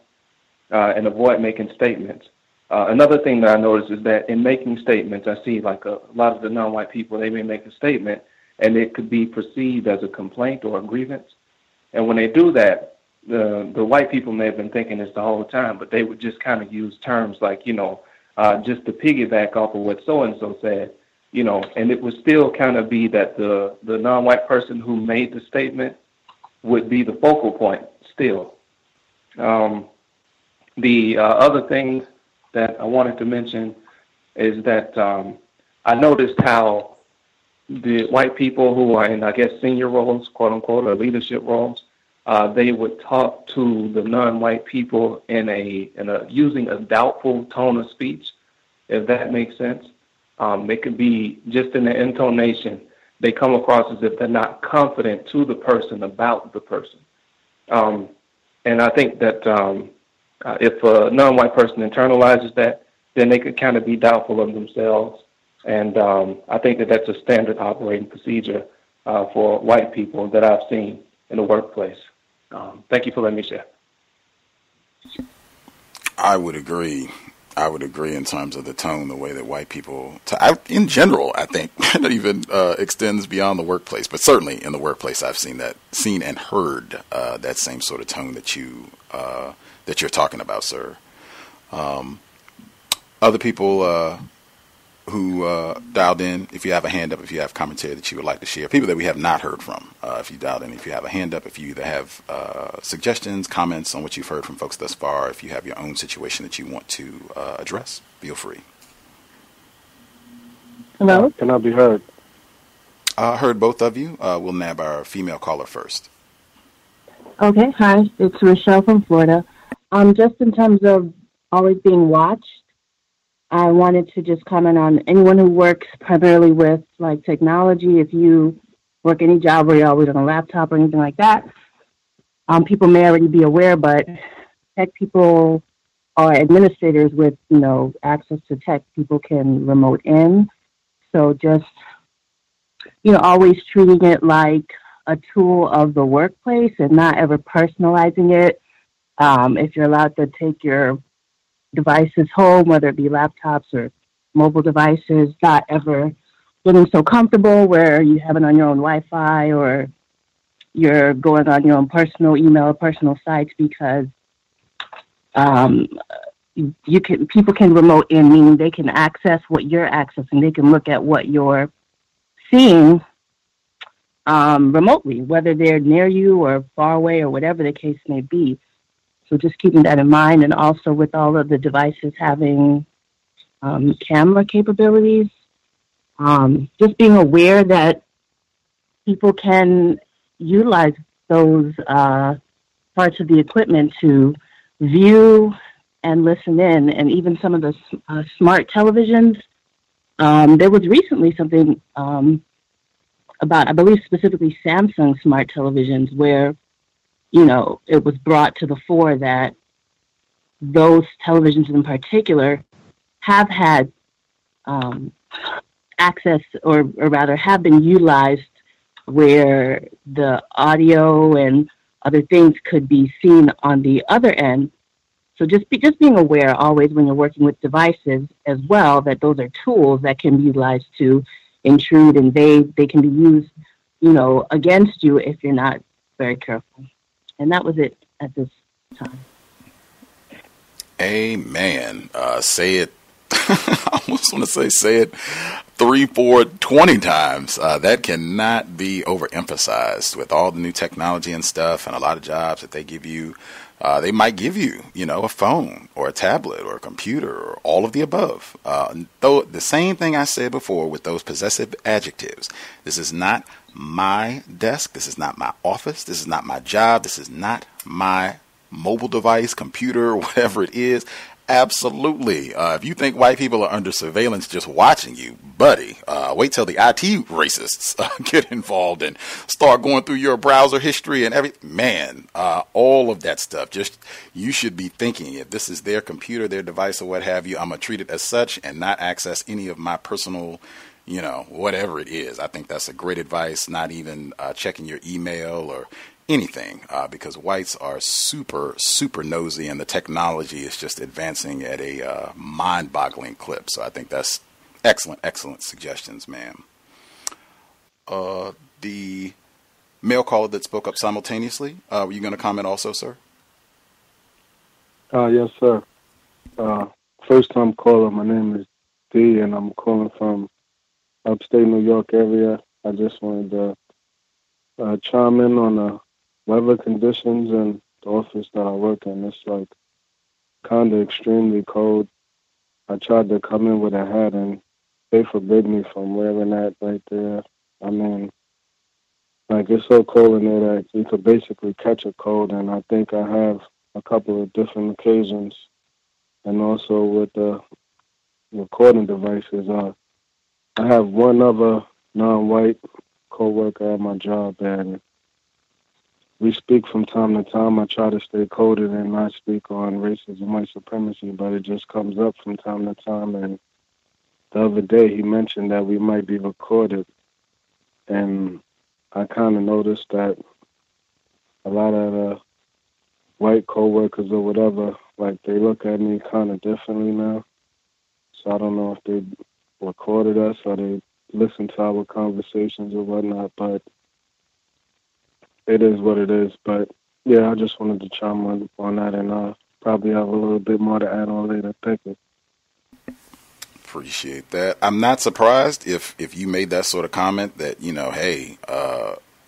and avoid making statements. Another thing that I noticed is that in making statements, I see like a lot of the non-white people, they may make a statement and it could be perceived as a complaint or a grievance. And when they do that, the white people may have been thinking this the whole time, but they would just kind of use terms like, just to piggyback off of what so-and-so said, and it would still kind of be that the non-white person who made the statement would be the focal point still. The other thing that I wanted to mention is that I noticed how the white people who are in, I guess, senior roles, quote unquote, or leadership roles, they would talk to the non-white people in a using a doubtful tone of speech, if that makes sense. It could be just in the intonation. They come across as if they're not confident to the person about the person. And I think that if a non-white person internalizes that, then they could kind of be doubtful of themselves. And I think that that's a standard operating procedure for white people that I've seen in the workplace. Thank you for letting me share. I would agree. In terms of the tone, the way that white people, in general, I think that even extends beyond the workplace. But certainly in the workplace, I've seen and heard that same sort of tone that you're talking about, sir. Other people who dialed in, if you have a hand up, if you have commentary that you would like to share, people that we have not heard from, if you dialed in, if you have a hand up, if you either have suggestions, comments on what you've heard from folks thus far, if you have your own situation that you want to address, feel free. Hello? Can I be heard? Heard both of you. We'll nab our female caller first. Okay, hi, it's Rochelle from Florida. Just in terms of always being watched, I wanted to just comment on anyone who works primarily with like technology. If you work any job where you're always on a laptop or anything like that, people may already be aware, but tech people or administrators with, access to tech, people can remote in. So just, always treating it like a tool of the workplace and not ever personalizing it. If you're allowed to take your devices home, whether it be laptops or mobile devices, not ever getting so comfortable where you have it on your own Wi-Fi or you're going on your own personal email, personal sites, because people can remote in, meaning they can access what you're accessing. They can look at what you're seeing remotely, whether they're near you or far away or whatever the case may be. So just keeping that in mind, and also with all of the devices having camera capabilities, just being aware that people can utilize those parts of the equipment to view and listen in, and even some of the smart televisions. There was recently something about, I believe specifically Samsung smart televisions, where it was brought to the fore that those televisions in particular have had access, or rather have been utilized where the audio and other things could be seen on the other end. So just being aware always when you're working with devices as well, that those are tools that can be utilized to intrude, and they can be used, against you if you're not very careful. And that was it at this time. Amen. Say it. I almost want to say it 3, 4, 20 times. That cannot be overemphasized with all the new technology and stuff, and a lot of jobs that they give you. They might give you, a phone or a tablet or a computer or all of the above. Though the same thing I said before with those possessive adjectives. This is not my desk. This is not my office. This is not my job. This is not my mobile device, computer, whatever it is. Absolutely. If you think white people are under surveillance just watching you, buddy, wait till the IT racists get involved and start going through your browser history and everything. Man, all of that stuff. Just, you should be thinking, if this is their computer, their device, or what have you, I'm going to treat it as such and not access any of my personal, whatever it is. I think that's a great advice, not even checking your email or anything, because whites are super, super nosy, and the technology is just advancing at a mind-boggling clip. So I think that's excellent suggestions, ma'am. The male caller that spoke up simultaneously, were you going to comment also, sir? Yes, sir. First time caller, my name is D, and I'm calling from upstate New York area. I just wanted to chime in on the weather conditions and the office that I work in. It's like kind of extremely cold. I tried to come in with a hat and they forbid me from wearing that right there. I mean, like, it's so cold in there that you could basically catch a cold, and I think I have a couple of different occasions. And also with the recording devices, I have one other non-white co-worker at my job, and we speak from time to time. I try to stay coded and not speak on racism, white supremacy, but it just comes up from time to time. And the other day he mentioned that we might be recorded, and I kind of noticed that a lot of the white coworkers or whatever, like, they look at me kind of differently now. So I don't know if they recorded us or they listened to our conversations or whatnot, but it is what it is. But yeah, I just wanted to chime on that, and probably have a little bit more to add on later. Thank you. Appreciate that. I'm not surprised if you made that sort of comment that, hey,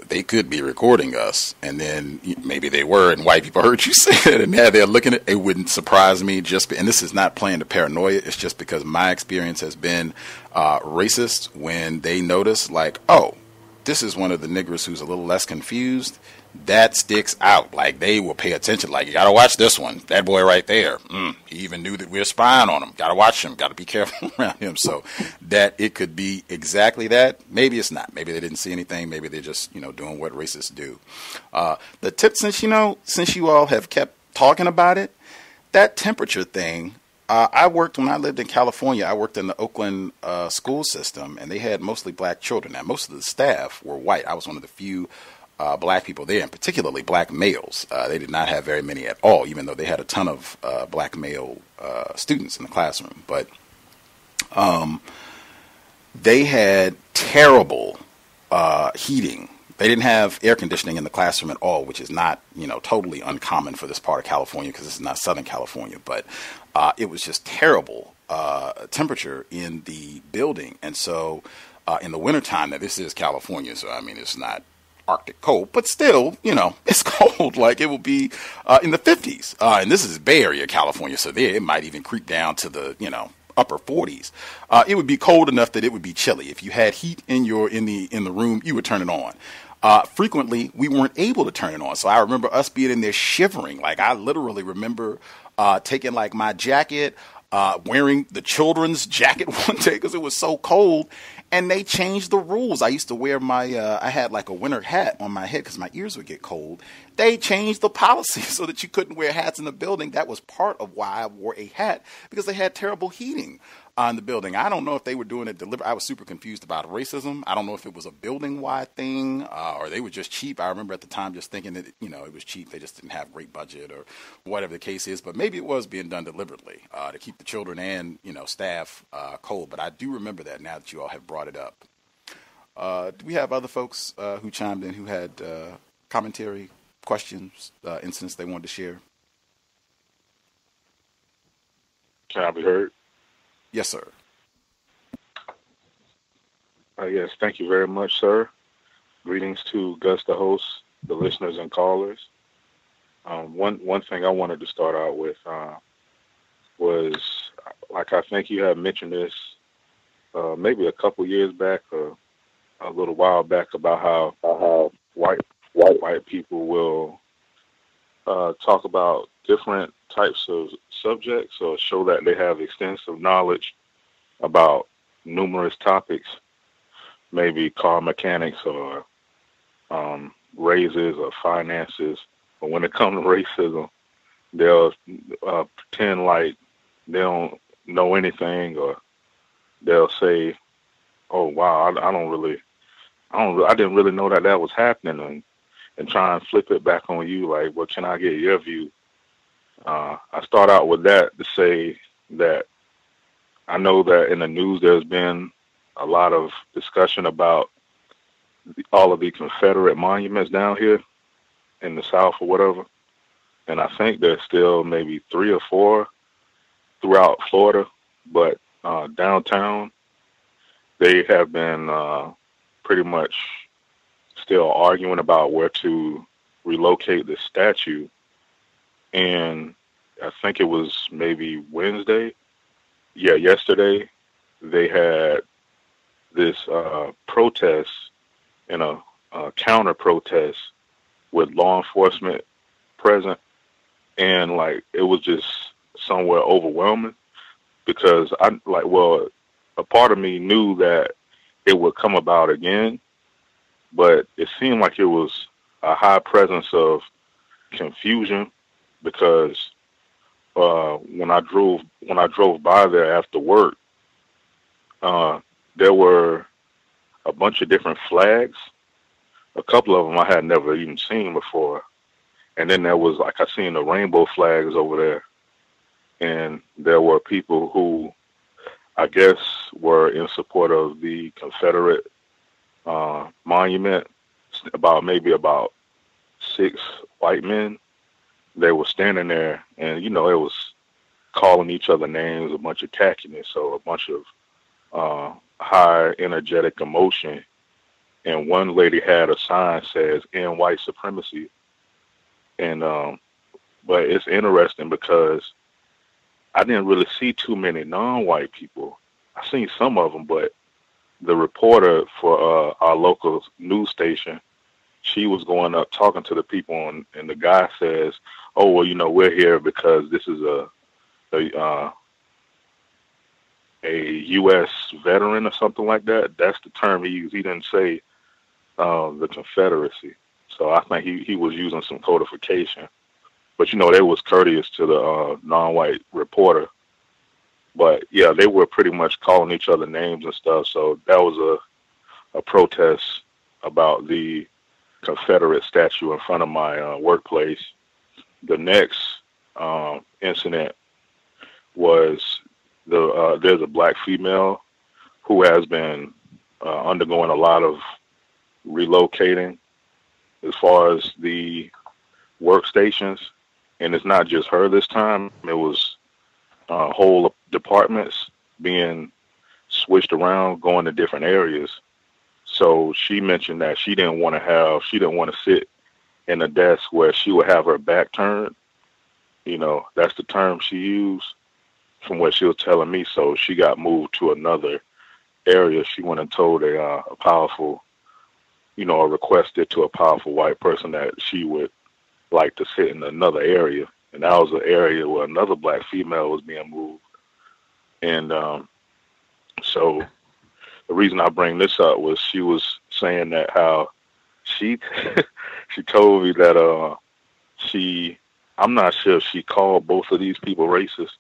they could be recording us, and then maybe they were, and white people heard you say it, and now they're looking at it. It wouldn't surprise me, and this is not playing the paranoia. It's just because my experience has been racist when they notice, like, oh, this is one of the niggers who's a little less confused. That sticks out. Like, they will pay attention. Like, you got to watch this one. That boy right there. He even knew that we were spying on him. Got to watch him. Got to be careful around him. So that it could be exactly that. Maybe it's not. Maybe they didn't see anything. Maybe they're just, doing what racists do. The tip, since you all have kept talking about it, that temperature thing, when I lived in California, I worked in the Oakland school system, and they had mostly black children. Now, most of the staff were white. I was one of the few black people there, and particularly black males. They did not have very many at all, even though they had a ton of black male students in the classroom. But they had terrible heating. They didn't have air conditioning in the classroom at all, which is not, totally uncommon for this part of California, because this is not Southern California. But it was just terrible temperature in the building. And so in the wintertime, now this is California, so I mean, it's not Arctic cold, but still, it's cold. Like, it will be in the 50s. And this is Bay Area, California, so there it might even creep down to the, upper 40s. It would be cold enough that it would be chilly. If you had heat in the room, you would turn it on. Frequently, we weren't able to turn it on. So I remember us being in there shivering. Like, I literally remember taking, like, my jacket, wearing the children's jacket one day because it was so cold. And they changed the rules. I used to wear I had like a winter hat on my head because my ears would get cold. They changed the policy so that you couldn't wear hats in the building. That was part of why I wore a hat, because they had terrible heating in the building. I don't know if they were doing it deliberately. I was super confused about racism. I don't know if it was a building-wide thing or they were just cheap. I remember at the time just thinking that, it was cheap. They just didn't have great budget or whatever the case is. But maybe it was being done deliberately to keep the children and, staff cold. But I do remember that now that you all have brought it up. Do we have other folks who chimed in who had commentary, questions, incidents they wanted to share? Can I be heard? Yes, sir. Yes, thank you very much, sir. Greetings to Gus, the host, the listeners and callers. One thing I wanted to start out with was, like, I think you had mentioned this maybe a couple years back or a little while back about how white people will talk about different types of subjects or show that they have extensive knowledge about numerous topics, maybe car mechanics or raises or finances. But when it comes to racism, they'll pretend like they don't know anything, or they'll say, "Oh wow, I didn't really know that was happening," and try and flip it back on you like, "Well, can I get your view?" I start out with that to say that I know that in the news there's been a lot of discussion about all of the Confederate monuments down here in the South or whatever. And I think there's still maybe 3 or 4 throughout Florida, but downtown they have been pretty much still arguing about where to relocate the statue. And I think it was maybe Wednesday. Yeah, yesterday they had this protest and a counter protest with law enforcement present. And like, it was just somewhat overwhelming because a part of me knew that it would come about again, but it seemed like it was a high presence of confusion because when I drove by there after work, there were a bunch of different flags. A couple of them I had never even seen before. And then there was, like, I seen the rainbow flags over there. And there were people who I guess were in support of the Confederate monument, about 6 white men. They were standing there and, it was calling each other names, a bunch of tackiness, so a bunch of high energetic emotion. And one lady had a sign says "End White Supremacy." And but it's interesting because I didn't really see too many non-white people. I seen some of them, but the reporter for our local news station, she was going up talking to the people, and the guy says, "Oh, well, we're here because this is a U.S. veteran or something like that." That's the term he used. He didn't say the Confederacy. So I think he was using some codification. But, they was courteous to the non-white reporter. But, yeah, they were pretty much calling each other names and stuff. So that was a protest about the Confederate statue in front of my workplace. The next incident was there's a black female who has been undergoing a lot of relocating as far as the workstations. And it's not just her this time. It was whole departments being switched around, going to different areas. So she mentioned that she didn't want to sit in a desk where she would have her back turned. That's the term she used from what she was telling me. So she got moved to another area. She went and told a powerful, or requested to a powerful white person that she would like to sit in another area. And that was an area where another black female was being moved. And so the reason I bring this up was she was saying that how she she told me that I'm not sure if she called both of these people racist.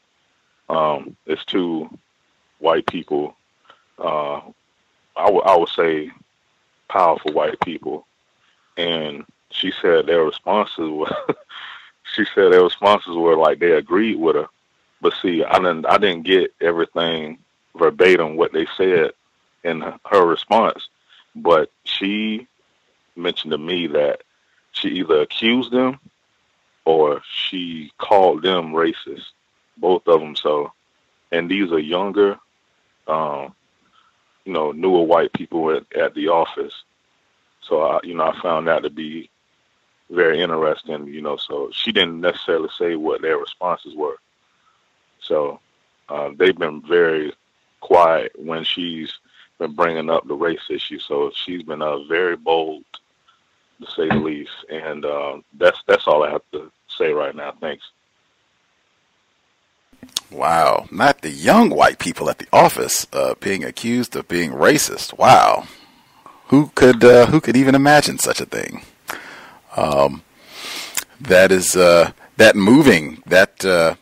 It's two white people. I would say powerful white people, and she said their responses were like they agreed with her. But see, I didn't get everything verbatim what they said in her response. But she mentioned to me that she either accused them or she called them racist, both of them. So, and these are younger, newer white people at the office. So I found that to be very interesting. So she didn't necessarily say what their responses were. So they've been very quiet when she's been bringing up the race issue. So she's been very bold, to say the least. And that's all I have to say right now. Thanks. Wow, not the young white people at the office being accused of being racist. Wow, who could even imagine such a thing? That is that moving. That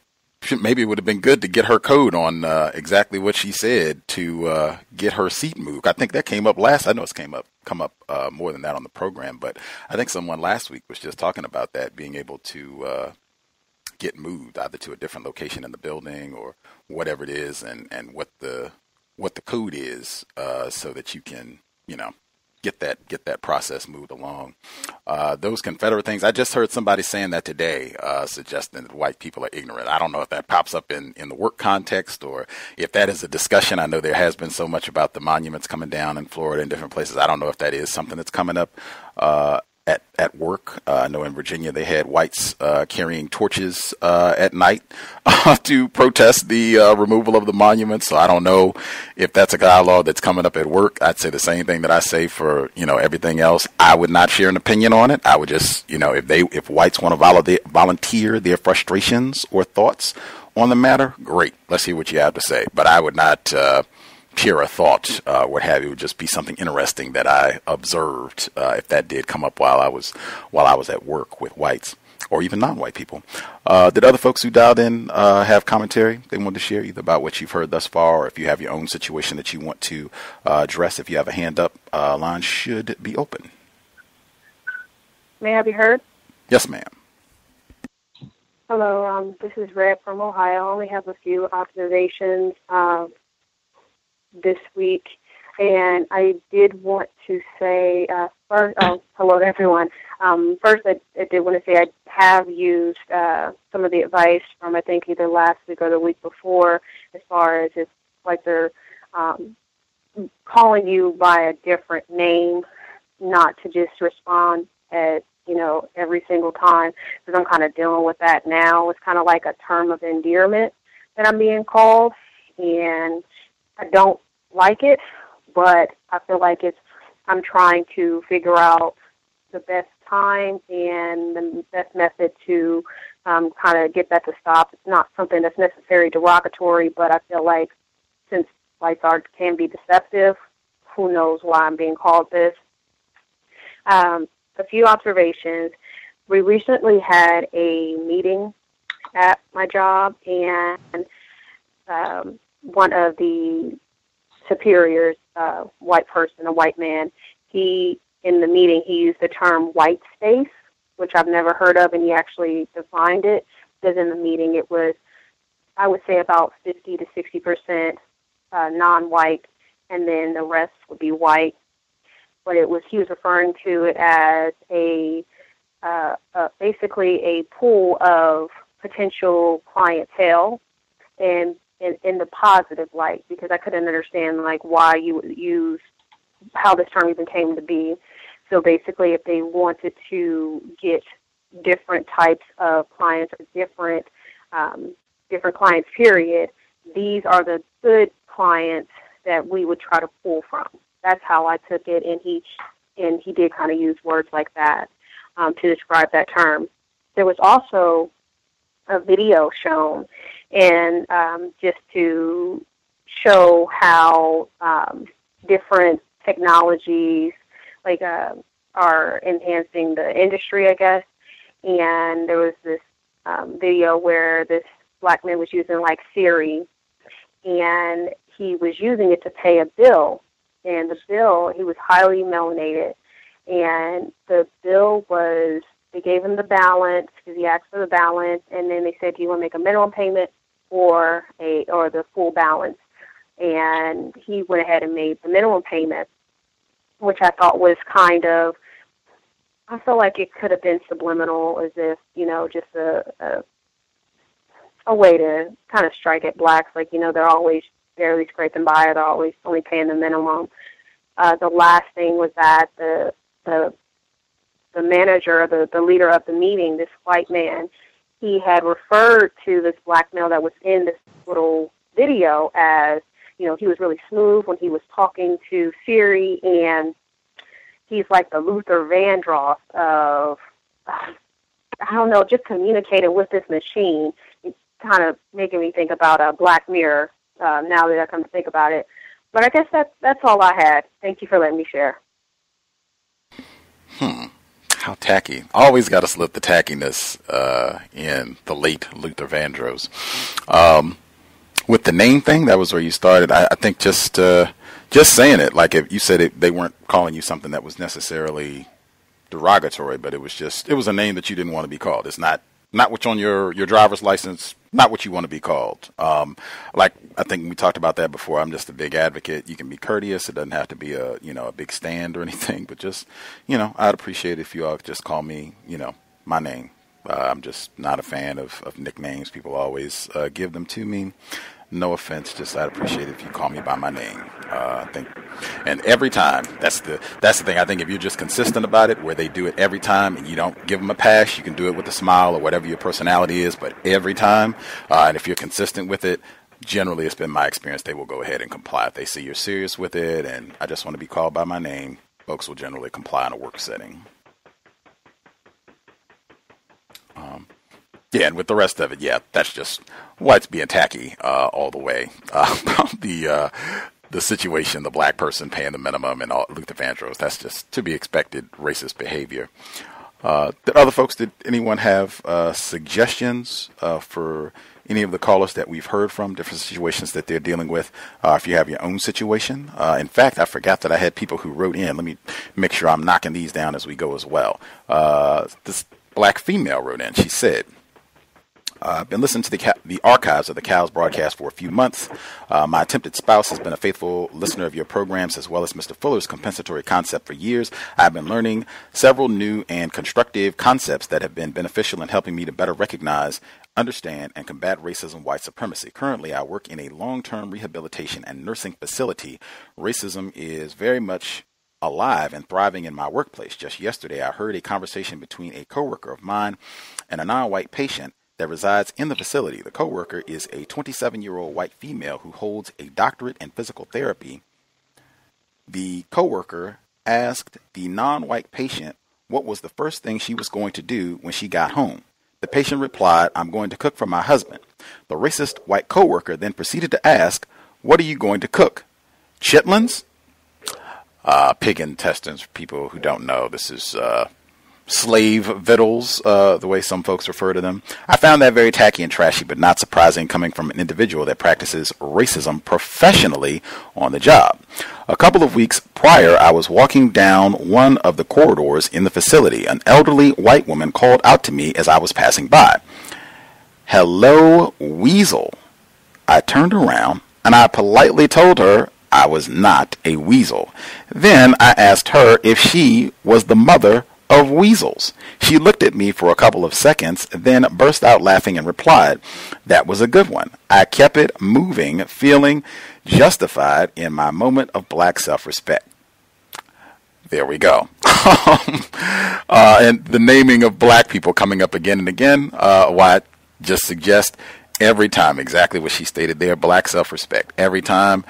maybe it would have been good to get her code on exactly what she said to get her seat moved. I think that came up last. I know it's come up more than that on the program, but I think someone last week was just talking about that, being able to get moved either to a different location in the building or whatever it is, and what the code is, so that you can get that process moved along. Those Confederate things, I just heard somebody saying that today, suggesting that white people are ignorant. I don't know if that pops up in the work context or if that is a discussion. I know there has been so much about the monuments coming down in Florida and different places. I don't know if that is something that's coming up at work. I know in Virginia they had whites carrying torches at night to protest the removal of the monuments. So I don't know if that's a dialogue that's coming up at work. I'd say the same thing that I say for everything else. I would not share an opinion on it. I would just if whites want to volunteer their frustrations or thoughts on the matter, great. Let's hear what you have to say. But I would not share a thought, what have you. It would just be something interesting that I observed if that did come up while I was at work with whites or even non-white people. Did other folks who dialed in have commentary they wanted to share, either about what you've heard thus far, or if you have your own situation that you want to address? If you have a hand up, line should be open. May I be heard? Yes, ma'am. Hello, this is Red from Ohio. I only have a few observations this week, and I did want to say first, hello to everyone. First, I did want to say I have used some of the advice from, I think, either last week or the week before, as far as if like they're calling you by a different name, not to just respond at every single time, because I'm kind of dealing with that now. It's kind of like a term of endearment that I'm being called, and I don't like it, but I feel like I'm trying to figure out the best time and the best method to kind of get that to stop. It's not something that's necessarily derogatory, but I feel like since white art can be deceptive, who knows why I'm being called this. A few observations. We recently had a meeting at my job, and one of the superiors, white person, a white man, in the meeting, he used the term white space, which I've never heard of, and he actually defined it, because in the meeting it was, I would say, about 50 to 60% non-white, and then the rest would be white. But he was referring to it as basically a pool of potential clientele, and in the positive light, because I couldn't understand why you would use how this term even came to be. So basically, if they wanted to get different types of clients or different clients, period, these are the good clients that we would try to pull from. That's how I took it, and he did kind of use words like that to describe that term. There was also a video shown, and just to show how different technologies, like are enhancing the industry, I guess. And there was this video where this black man was using like Siri, and he was using it to pay a bill. And the bill, he was highly melanated, and the bill was, they gave him the balance because he asked for the balance, and then they said, do you want to make a minimum payment or the full balance? And he went ahead and made the minimum payment, which I thought was kind of, I felt like it could have been subliminal, as if, you know, just a way to kind of strike at blacks, like, you know, they're always barely scraping by, or they're always only paying the minimum. The last thing was that the manager, the leader of the meeting, this white man, he had referred to this black male that was in this little video as, you know, he was really smooth when he was talking to Siri, and he's like the Luther Vandross of, I don't know, just communicating with this machine. It's kind of making me think about Black Mirror now that I come to think about it. But I guess that's all I had. Thank you for letting me share. How tacky. Always got to slip the tackiness in the late Luther Vandross. With the name thing, that was where you started. I think just saying it, like if you said it, they weren't calling you something that was necessarily derogatory, but it was a name that you didn't want to be called. It's not what's on your driver's license, not what you want to be called. Like I think we talked about that before. I'm just a big advocate. You can be courteous. It doesn't have to be a big stand or anything, but just, I'd appreciate it if you all could just call me, my name. I'm just not a fan of nicknames. People always give them to me. No offense, just I'd appreciate it if you call me by my name. I think, and every time, that's the thing. I think if you're just consistent about it, where they do it every time, and you don't give them a pass, you can do it with a smile or whatever your personality is. But every time, and if you're consistent with it, generally, it's been my experience, they will go ahead and comply if they see you're serious with it. And I just want to be called by my name. Folks will generally comply in a work setting. Yeah, and with the rest of it, yeah, that's just whites being tacky all the way. The situation, the black person paying the minimum, and all, Luther Vandross, that's just to be expected racist behavior. Did anyone have suggestions for any of the callers that we've heard from, different situations that they're dealing with? If you have your own situation. In fact, I forgot that I had people who wrote in. Let me make sure I'm knocking these down as we go as well. This black female wrote in. She said, I've been listening to the archives of the C.O.W.S broadcast for a few months. My attempted spouse has been a faithful listener of your programs, as well as Mr. Fuller's compensatory concept for years. I've been learning several new and constructive concepts that have been beneficial in helping me to better recognize, understand, and combat racism, white supremacy. Currently, I work in a long-term rehabilitation and nursing facility. Racism is very much alive and thriving in my workplace. Just yesterday, I heard a conversation between a coworker of mine and a non-white patient that resides in the facility. The coworker is a 27-year-old white female who holds a doctorate in physical therapy. The coworker asked the non-white patient what was the first thing she was going to do when she got home. The patient replied, "I'm going to cook for my husband." The racist white coworker then proceeded to ask, "What are you going to cook? Chitlins?" Pig intestines, for people who don't know, this is slave victuals, the way some folks refer to them. I found that very tacky and trashy, but not surprising coming from an individual that practices racism professionally on the job. A couple of weeks prior, I was walking down one of the corridors in the facility. An elderly white woman called out to me as I was passing by. "Hello, weasel." I turned around and I politely told her I was not a weasel. Then I asked her if she was the mother of weasels. She looked at me for a couple of seconds, then burst out laughing and replied, "That was a good one." I kept it moving, feeling justified in my moment of black self-respect. There we go. And the naming of black people coming up again and again, why I just suggest every time, exactly what she stated there, black self-respect. Every time,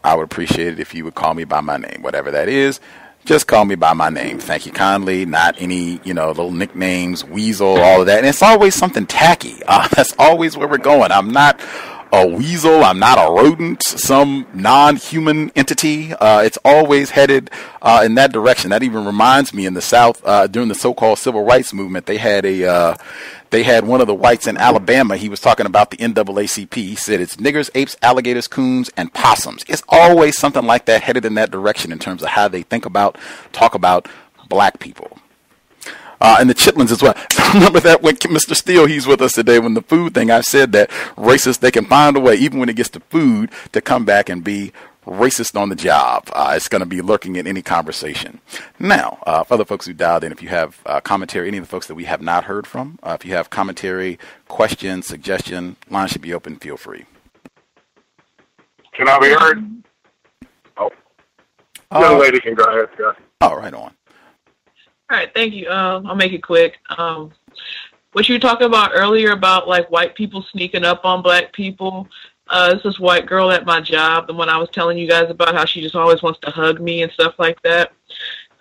I would appreciate it if you would call me by my name, whatever that is. Just call me by my name. Thank you kindly. Not any, little nicknames, weasel, all of that. And it's always something tacky. That's always where we're going. I'm not a weasel. I'm not a rodent, some non-human entity. It's always headed in that direction. That even reminds me, in the South, during the so-called civil rights movement, they had one of the whites in Alabama. He was talking about the NAACP. He said it's niggers, apes, alligators, coons, and possums. It's always something like that headed in that direction in terms of how they talk about black people. And the chitlins as well. Remember that when Mr. Steele, he's with us today, when the food thing, I've said that racists, they can find a way, even when it gets to food, to come back and be racist on the job. It's going to be lurking in any conversation. Now, for other folks who dialed in, if you have commentary, any of the folks that we have not heard from, if you have commentary, question, suggestion, line should be open. Feel free. Can I be heard? Oh. Young lady can go ahead, Gus. Oh, right on. All right, thank you. I'll make it quick. What you were talking about earlier about like white people sneaking up on black people. This white girl at my job, the one I was telling you guys about, how she just always wants to hug me and stuff like that.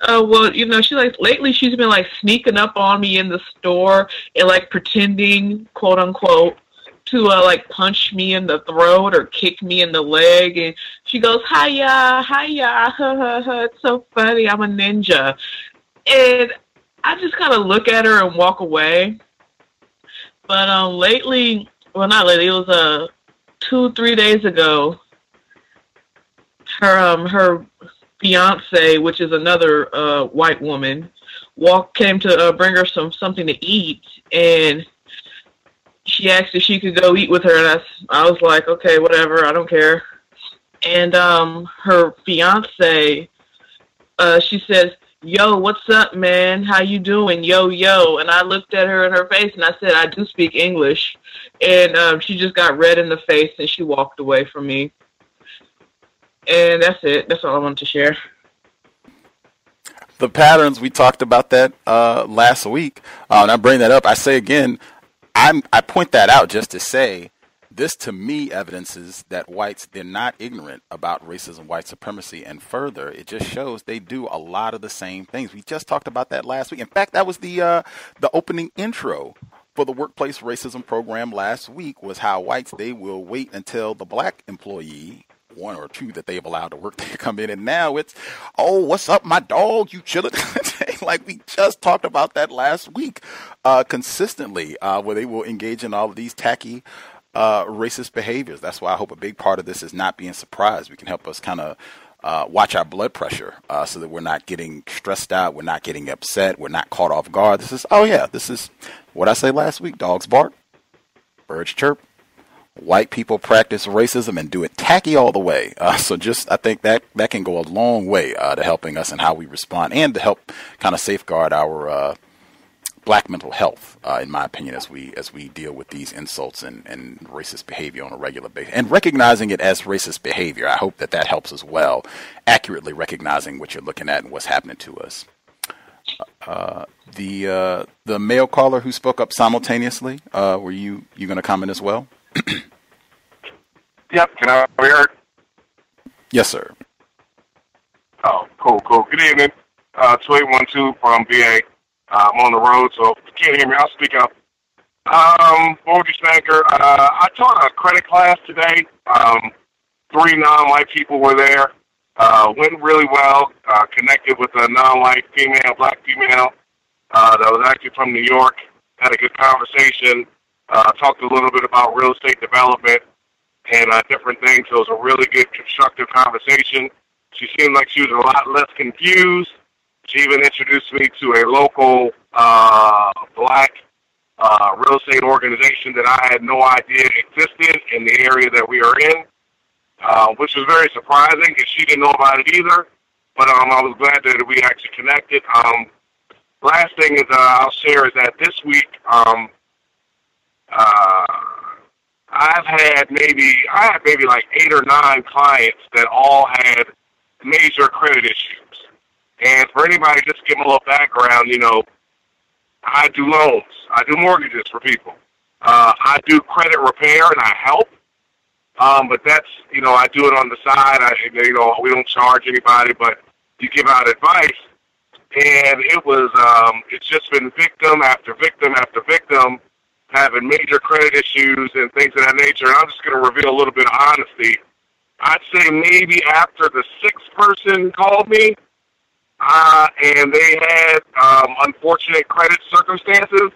Well, you know, lately she's been like sneaking up on me in the store and like pretending, quote unquote, to like punch me in the throat or kick me in the leg, and she goes, hiya, ha ha, it's so funny, I'm a ninja. And I just kind of look at her and walk away. But lately, well, not lately, it was 2-3 days ago, her fiance, which is another white woman, came to bring her something to eat, and she asked if she could go eat with her, and I was like, okay, whatever, I don't care. And her fiance, she says, yo, what's up, man? How you doing? Yo, yo. And I looked at her in her face and I said, I do speak English. And she just got red in the face and she walked away from me. And that's it. That's all I wanted to share. The patterns, we talked about that last week. And I bring that up. I say again, I point that out just to say, this to me evidences that whites, they're not ignorant about racism, white supremacy, and further, it just shows they do a lot of the same things. We just talked about that last week. In fact, that was the opening intro for the workplace racism program last week, was how whites, they will wait until the black employee, one or two that they've allowed to work, they come in, and now it's, oh, what's up, my dog, you chilling? Like we just talked about that last week, consistently, where they will engage in all of these tacky racist behaviors. That's why I hope a big part of this is not being surprised. We can help us kind of watch our blood pressure so that we're not getting stressed out, we're not getting upset, we're not caught off guard. This is what I said last week. Dogs bark, birds chirp. White people practice racism and do it tacky all the way. So I think that can go a long way to helping us in how we respond and to help kind of safeguard our black mental health, in my opinion, as we deal with these insults and racist behavior on a regular basis, and recognizing it as racist behavior. I hope that helps as well, accurately recognizing what you're looking at and what's happening to us. The male caller who spoke up simultaneously, were you going to comment as well? Yep. Can I be heard? Yes, sir. Oh, cool. Good evening. 2812 from VA. I'm on the road, so if you can't hear me, I'll speak up. Poetry Spanker, I taught a credit class today. 3 non-white people were there. Went really well. Connected with a non-white female, black female, that was actually from New York. Had a good conversation. Talked a little bit about real estate development and different things. So it was a really good, constructive conversation. She seemed like she was a lot less confused. She even introduced me to a local black real estate organization that I had no idea existed in the area that we are in, which was very surprising because she didn't know about it either. But I was glad that we actually connected. Last thing is I'll share is that this week I had maybe like 8 or 9 clients that all had major credit issues. And for anybody, just to give them a little background, I do loans. I do mortgages for people. I do credit repair and I help. But that's, I do it on the side. We don't charge anybody, but you give out advice. And it's just been victim after victim after victim having major credit issues and things of that nature. And I'm just going to reveal a little bit of honesty. I'd say maybe after the sixth person called me, and they had unfortunate credit circumstances,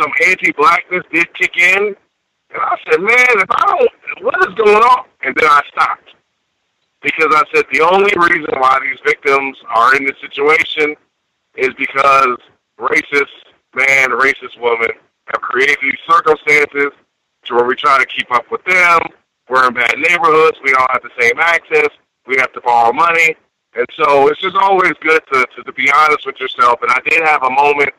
some anti-blackness did kick in. And I said, man, what is going on? And then I stopped. Because I said the only reason why these victims are in this situation is because racist man, racist woman have created these circumstances to where we try to keep up with them. We're in bad neighborhoods. We don't have the same access. We have to borrow money. And so it's just always good to be honest with yourself. And I did have a moment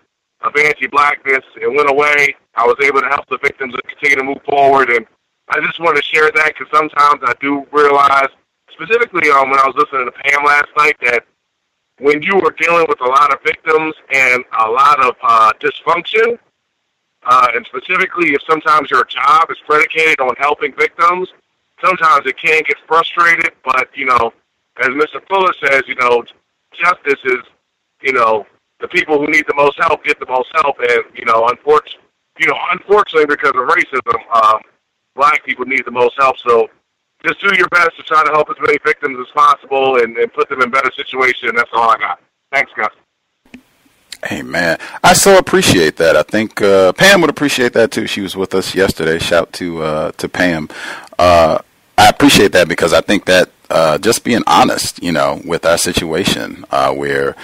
of anti-blackness. It went away. I was able to help the victims continue to move forward. And I just want to share that because sometimes I do realize, specifically when I was listening to Pam last night, that when you are dealing with a lot of victims and a lot of dysfunction, and specifically if sometimes your job is predicated on helping victims, sometimes it can get frustrated. But, as Mr. Fuller says, justice is, the people who need the most help get the most help. And, unfortunately, because of racism, black people need the most help. So just do your best to try to help as many victims as possible and put them in better situation. That's all I got. Thanks, Gus. Hey, man, I so appreciate that. I think Pam would appreciate that, too. She was with us yesterday. Shout to Pam. I appreciate that because I think that just being honest, with our situation where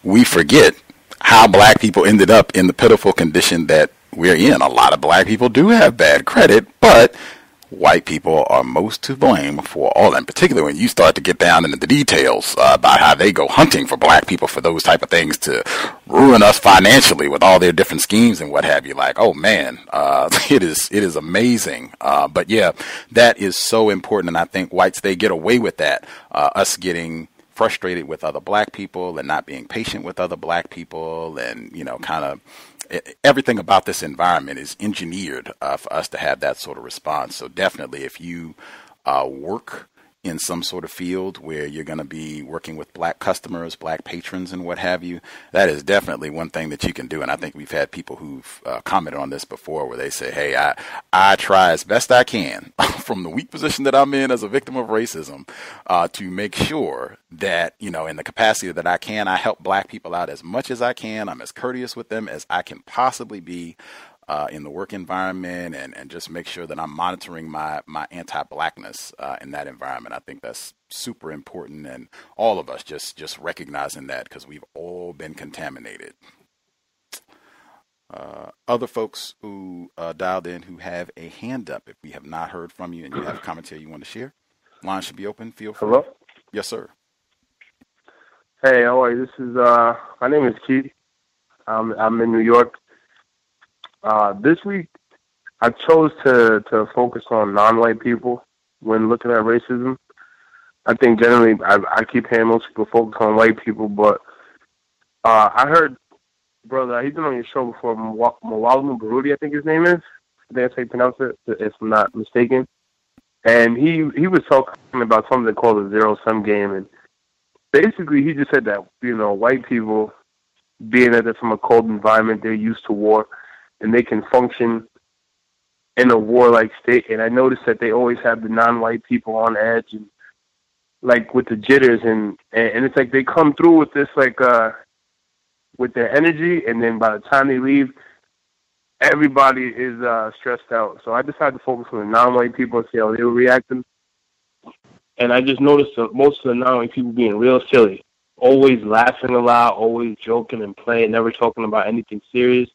we forget how black people ended up in the pitiful condition that we're in. A lot of black people do have bad credit, but white people are most to blame for all, and particularly when you start to get down into the details about how they go hunting for black people for those type of things to ruin us financially with all their different schemes and what have you. Like, oh man, it is amazing. But yeah, that is so important, and I think whites, they get away with that. Us getting frustrated with other black people and not being patient with other black people, and kind of everything about this environment is engineered for us to have that sort of response. So definitely, if you work in some sort of field where you're going to be working with black customers, black patrons, and what have you, that is definitely one thing that you can do. And I think we've had people who've commented on this before where they say, hey, I try as best I can from the weak position that I'm in as a victim of racism to make sure that, in the capacity that I can, I help black people out as much as I can. I'm as courteous with them as I can possibly be in the work environment, and just make sure that I'm monitoring my anti-blackness in that environment. I think that's super important, and all of us just recognizing that because we've all been contaminated. Other folks who dialed in who have a hand up, if we have not heard from you and you have a commentary you want to share, line should be open. Feel free. Hello? Yes, sir. Hey, how are you? This is my name is Keith. I'm in New York. This week, I chose to focus on non-white people when looking at racism. I think generally I keep hearing most people focus on white people, but I heard, brother, he's been on your show before, Mwalamu Barudi, I think his name is. I think that's how you pronounce it, if I'm not mistaken. And he was talking about something they call the zero-sum game, and basically he just said that, white people, being that they're from a cold environment, they're used to war, and they can function in a warlike state. And I noticed that they always have the non-white people on edge, and like with the jitters, and it's like they come through with this, like, with their energy, and then by the time they leave, everybody is stressed out. So I decided to focus on the non-white people and see how they were reacting. And I just noticed that most of the non-white people being real silly, always laughing a lot, always joking and playing, never talking about anything serious,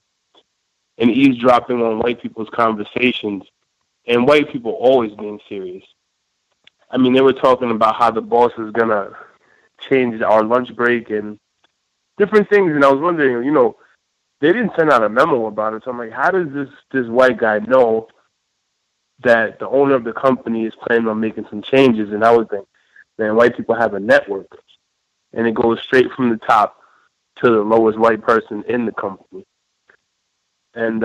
and eavesdropping on white people's conversations, and white people always being serious. I mean, they were talking about how the boss is going to change our lunch break and different things, and I was wondering, they didn't send out a memo about it, so I'm like, how does this white guy know that the owner of the company is planning on making some changes? And I would think, man, white people have a network, and it goes straight from the top to the lowest white person in the company. And,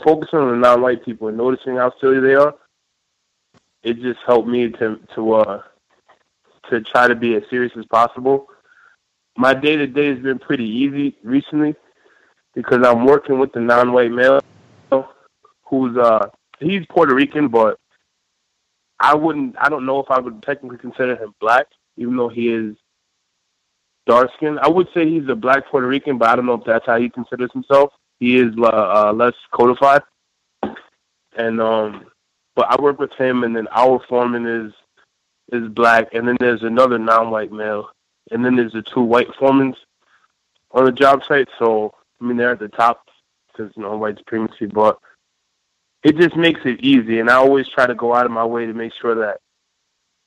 focusing on the non-white people and noticing how silly they are, it just helped me to try to be as serious as possible. My day-to-day has been pretty easy recently, because I'm working with the non-white male who's he's Puerto Rican, but I don't know if I would technically consider him black, even though he is dark skinned. I would say he's a black Puerto Rican, but I don't know if that's how he considers himself. He is less codified. And but I work with him, and then our foreman is black, and then there's another non-white male, and then there's the two white foremans on the job site. So I mean, they're at the top because white supremacy, but it just makes it easy. And I always try to go out of my way to make sure that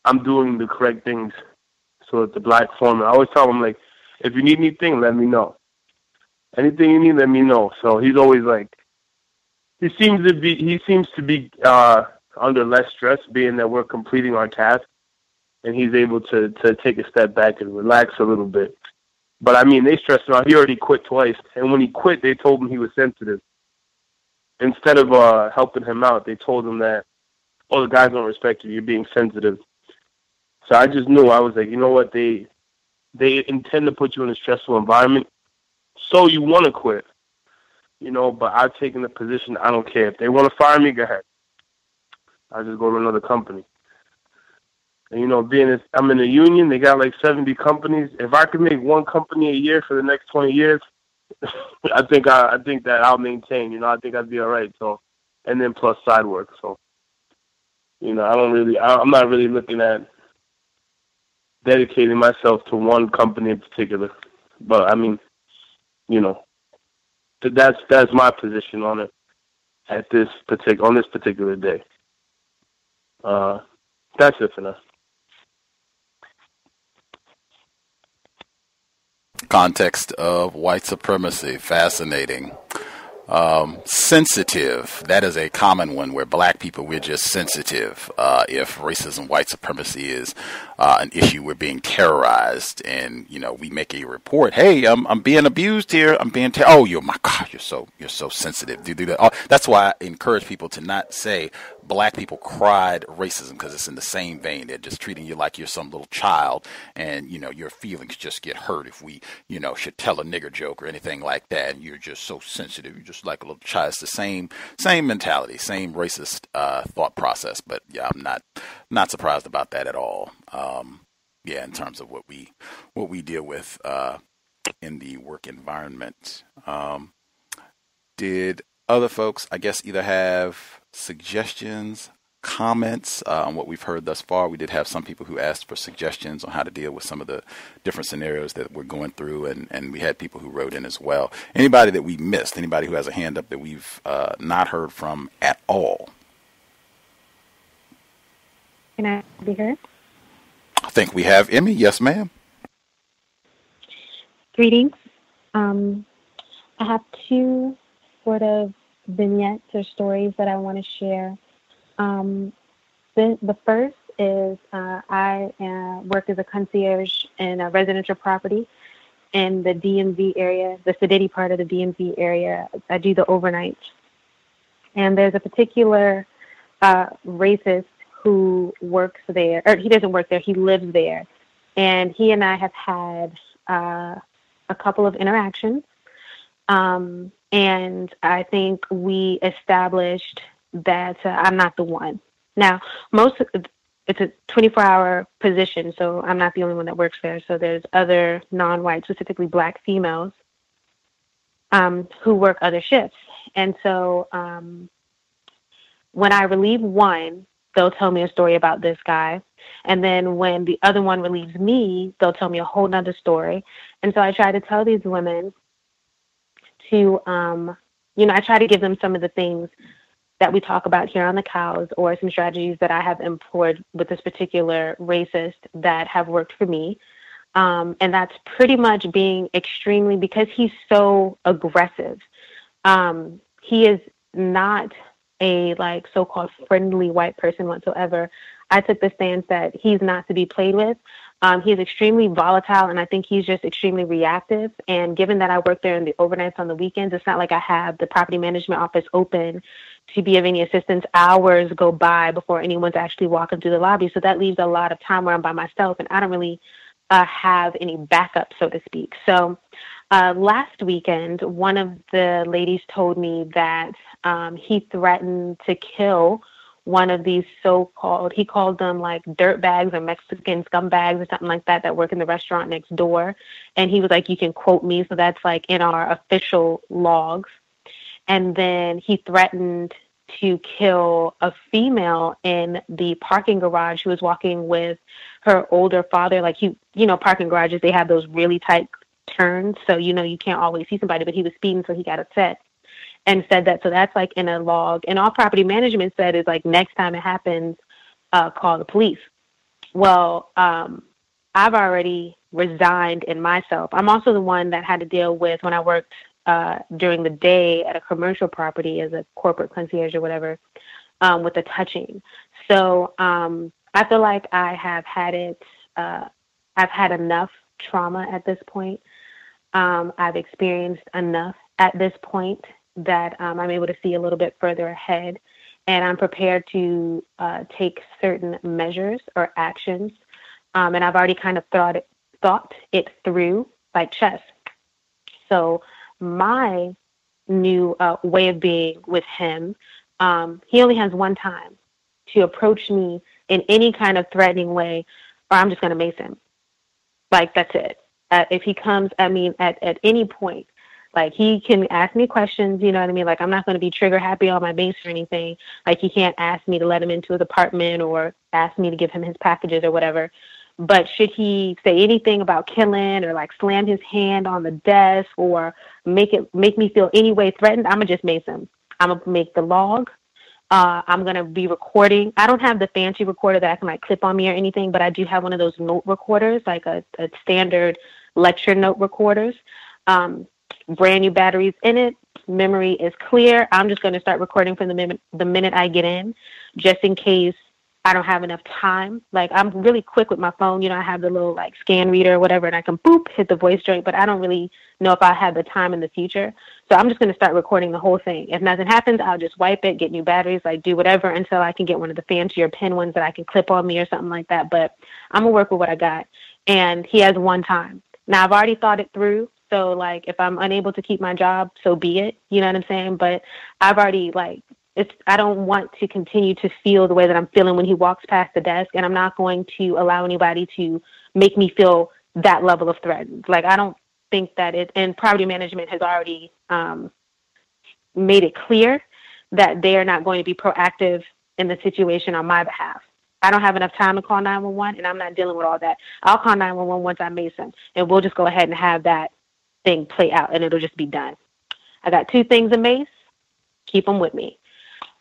I'm doing the correct things. So that the black foreman, I always tell him, like, if you need anything, let me know. Anything you need, let me know. So he's always like, he seems to be under less stress, being that we're completing our task, and he's able to take a step back and relax a little bit. But I mean, they stressed him out. He already quit twice, and when he quit, they told him he was sensitive. Instead of helping him out, they told him that, oh, the guys don't respect you. You're being sensitive. So I just knew. I was like, you know what? They intend to put you in a stressful environment, so you want to quit. But I've taken the position, I don't care. If they want to fire me, go ahead. I'll just go to another company. And, I'm in a union. They got like 70 companies. If I could make one company a year for the next 20 years, I think that I'll maintain. I think I'd be all right. So, and then plus side work. So, I'm not really looking at dedicating myself to one company in particular. But I mean, that's my position on it on this particular day. That's it for now. Context of white supremacy. Fascinating. Sensitive. That is a common one where black people, we're just sensitive. If racism, white supremacy is an issue, we're being terrorized, and we make a report. Hey, I'm being abused here. I'm being oh, my God, you're so sensitive. Do that. Oh, that's why I encourage people to not say black people cried racism, because it's in the same vein. They're just treating you like you're some little child, and your feelings just get hurt if we should tell a nigger joke or anything like that, and you're just so sensitive. You're just like a little child. It's the same mentality, same racist thought process. But yeah, I'm not surprised about that at all. In terms of what we deal with in the work environment. Did other folks, I guess, either have suggestions, comments on what we've heard thus far? We did have some people who asked for suggestions on how to deal with some of the different scenarios that we're going through, and we had people who wrote in as well. Anybody that we missed, anybody who has a hand up that we've not heard from at all? Can I be heard? I think we have Emmy. Yes, ma'am. Greetings. I have two sort of vignettes or stories that I want to share. The first is I work as a concierge in a residential property in the DMV area, the Sedity part of the DMV area. I do the overnight. And there's a particular racist who works there, or he doesn't work there, he lives there. And he and I have had a couple of interactions. And I think we established that I'm not the one. Now, it's a 24-hour position, so I'm not the only one that works there. So there's other non-white, specifically black females, who work other shifts. And so when I relieve one, they'll tell me a story about this guy. And then when the other one relieves me, they'll tell me a whole nother story. And so I try to tell these women to, I try to give them some of the things that we talk about here on the cows, or some strategies that I have employed with this particular racist that have worked for me. And that's pretty much being extremely, because he's so aggressive. He is not a so-called friendly white person whatsoever. I took the stance that he's not to be played with. He is extremely volatile, and I think he's just extremely reactive. And given that I work there in the overnights on the weekends, it's not like I have the property management office open to be of any assistance. Hours go by before anyone's actually walking through the lobby. So that leaves a lot of time where I'm by myself, and I don't really have any backup, so to speak. So Last weekend, one of the ladies told me that he threatened to kill one of these so-called, he called them like dirt bags or Mexican scumbags or something like that that work in the restaurant next door. And he was like, you can quote me. So that's like in our official logs. And then he threatened to kill a female in the parking garage who was walking with her older father. Like, parking garages, they have those really tight turns. So, you can't always see somebody, but he was speeding, so he got upset and said that. So that's like in a log. And all property management said is like, next time it happens, call the police. Well, I've already resigned in myself. I'm also the one that had to deal with when I worked during the day at a commercial property as a corporate concierge or whatever, with the touching. So I feel like I have had it, I've had enough trauma at this point. I've experienced enough at this point that I'm able to see a little bit further ahead, and I'm prepared to take certain measures or actions. And I've already kind of thought it through like chess. So my new way of being with him, he only has one time to approach me in any kind of threatening way, or I'm just going to mace him. Like, that's it. If he comes at me at any point, like, he can ask me questions, you know what I mean? Like, I'm not going to be trigger happy on my base or anything. Like, he can't ask me to let him into his apartment or ask me to give him his packages or whatever. But should he say anything about killing or like slam his hand on the desk or make me feel any way threatened, I'm going to just mace him. I'm going to make the log. I'm going to be recording. I don't have the fancy recorder that I can like clip on me or anything, but I do have one of those note recorders, like a standard lecture note recorders. Brand new batteries in it. Memory is clear. I'm just going to start recording from the minute I get in, just in case I don't have enough time. Like, I'm really quick with my phone. I have the little like scan reader or whatever, and I can hit the voice joint, but I don't really know if I have the time in the future. So I'm just going to start recording the whole thing. If nothing happens, I'll just wipe it, get new batteries, like do whatever until I can get one of the fancier pen ones that I can clip on me or something like that. But I'm going to work with what I got. And he has one time. Now, I've already thought it through. So like, if I'm unable to keep my job, so be it. You know what I'm saying? But I've already I don't want to continue to feel the way that I'm feeling when he walks past the desk, and I'm not going to allow anybody to make me feel that level of threatened. Like, I don't think that and property management has already made it clear that they are not going to be proactive in the situation on my behalf. I don't have enough time to call 911, and I'm not dealing with all that. I'll call 911 once I mace him, and we'll just go ahead and have that thing play out, and it'll just be done. I got 2 things of mace. Keep them with me.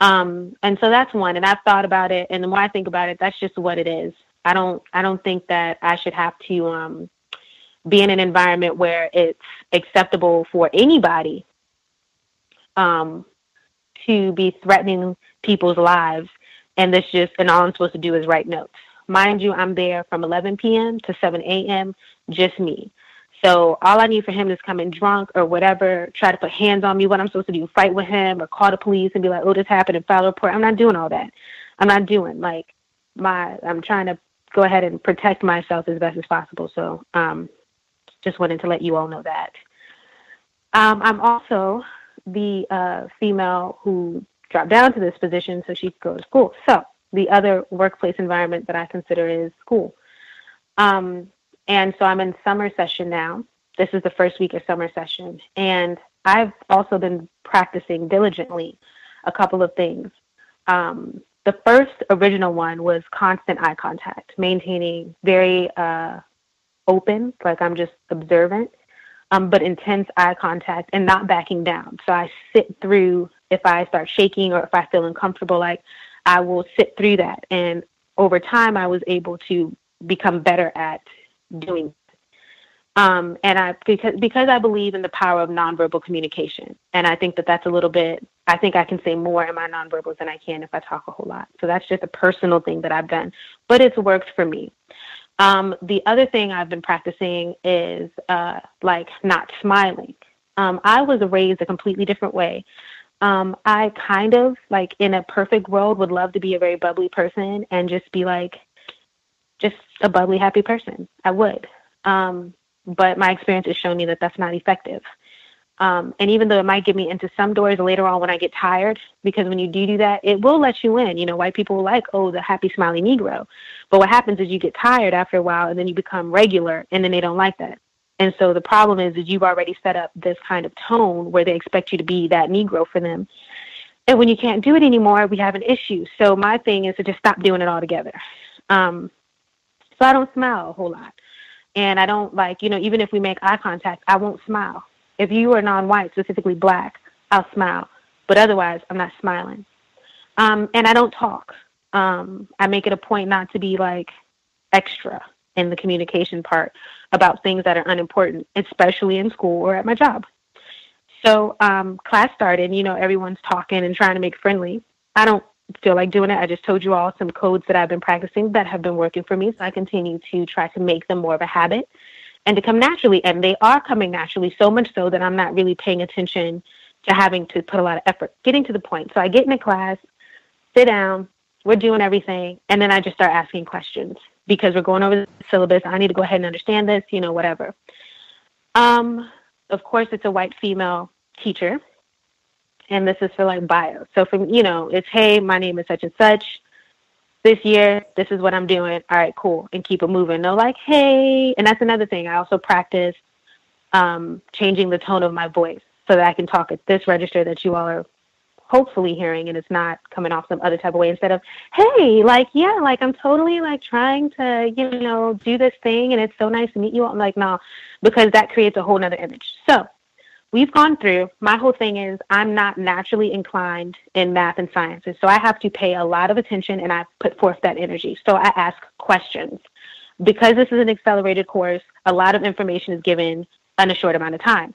And so that's one, and I've thought about it, and the more I think about it, that's just what it is. I don't think that I should have to be in an environment where it's acceptable for anybody to be threatening people's lives, and all I'm supposed to do is write notes. Mind you, I'm there from 11 p.m. to 7 a.m., just me. So all I need for him is come in drunk or whatever, try to put hands on me, what I'm supposed to do, fight with him or call the police and be like, oh, this happened and file a report. I'm not doing all that. I'm not doing I'm trying to go ahead and protect myself as best as possible. So just wanted to let you all know that. I'm also the female who dropped down to this position so she could go to school. So the other workplace environment that I consider is school. And so I'm in summer session now. This is the first week of summer session. And I've also been practicing diligently a couple of things. The first original one was constant eye contact, maintaining very open, like I'm just observant, but intense eye contact and not backing down. So I sit through, if I start shaking or if I feel uncomfortable, like I will sit through that. And over time, I was able to become better at doing and because I believe in the power of nonverbal communication, and I think that that's a little bit, I think I can say more in my nonverbals than I can if I talk a whole lot. So that's just a personal thing that I've done, but it's worked for me. The other thing I've been practicing is like not smiling. I was raised a completely different way. I kind of, like, in a perfect world, would love to be a very bubbly person and just be like just a bubbly, happy person. I would. but my experience has shown me that that's not effective. And even though it might get me into some doors later on when I get tired, because when you do that, it will let you in. You know, white people will like, oh, the happy, smiley Negro. But what happens is you get tired after a while, and then you become regular, and then they don't like that. And so the problem is you've already set up this kind of tone where they expect you to be that Negro for them. And when you can't do it anymore, we have an issue. So my thing is to just stop doing it altogether. So I don't smile a whole lot. And I don't like, you know, even if we make eye contact, I won't smile. If you are non-white, specifically black, I'll smile. But otherwise, I'm not smiling. And I don't talk. I make it a point not to be like extra in the communication part about things that are unimportant, especially in school or at my job. So class started, you know, everyone's talking and trying to make friendly. I don't feel like doing it. I just told you all some codes that I've been practicing that have been working for me. So I continue to try to make them more of a habit and to come naturally. And they are coming naturally, so much so that I'm not really paying attention to having to put a lot of effort, getting to the point. So I get in a class, sit down, we're doing everything, and then I just start asking questions because we're going over the syllabus. I need to go ahead and understand this, you know, whatever. Of course, it's a white female teacher, and this is for like bio. So from, you know, it's, hey, my name is such and such. This year, this is what I'm doing. All right, cool. And keep it moving. No, like, hey. And that's another thing. I also practice changing the tone of my voice so that I can talk at this register that you all are hopefully hearing, and it's not coming off some other type of way instead of, hey, like, yeah, like I'm totally like trying to, you know, do this thing and it's so nice to meet you. I'm like, no, because that creates a whole nother image. So we've gone through, my whole thing is I'm not naturally inclined in math and sciences. So I have to pay a lot of attention and I put forth that energy. So I ask questions. Because this is an accelerated course, a lot of information is given in a short amount of time.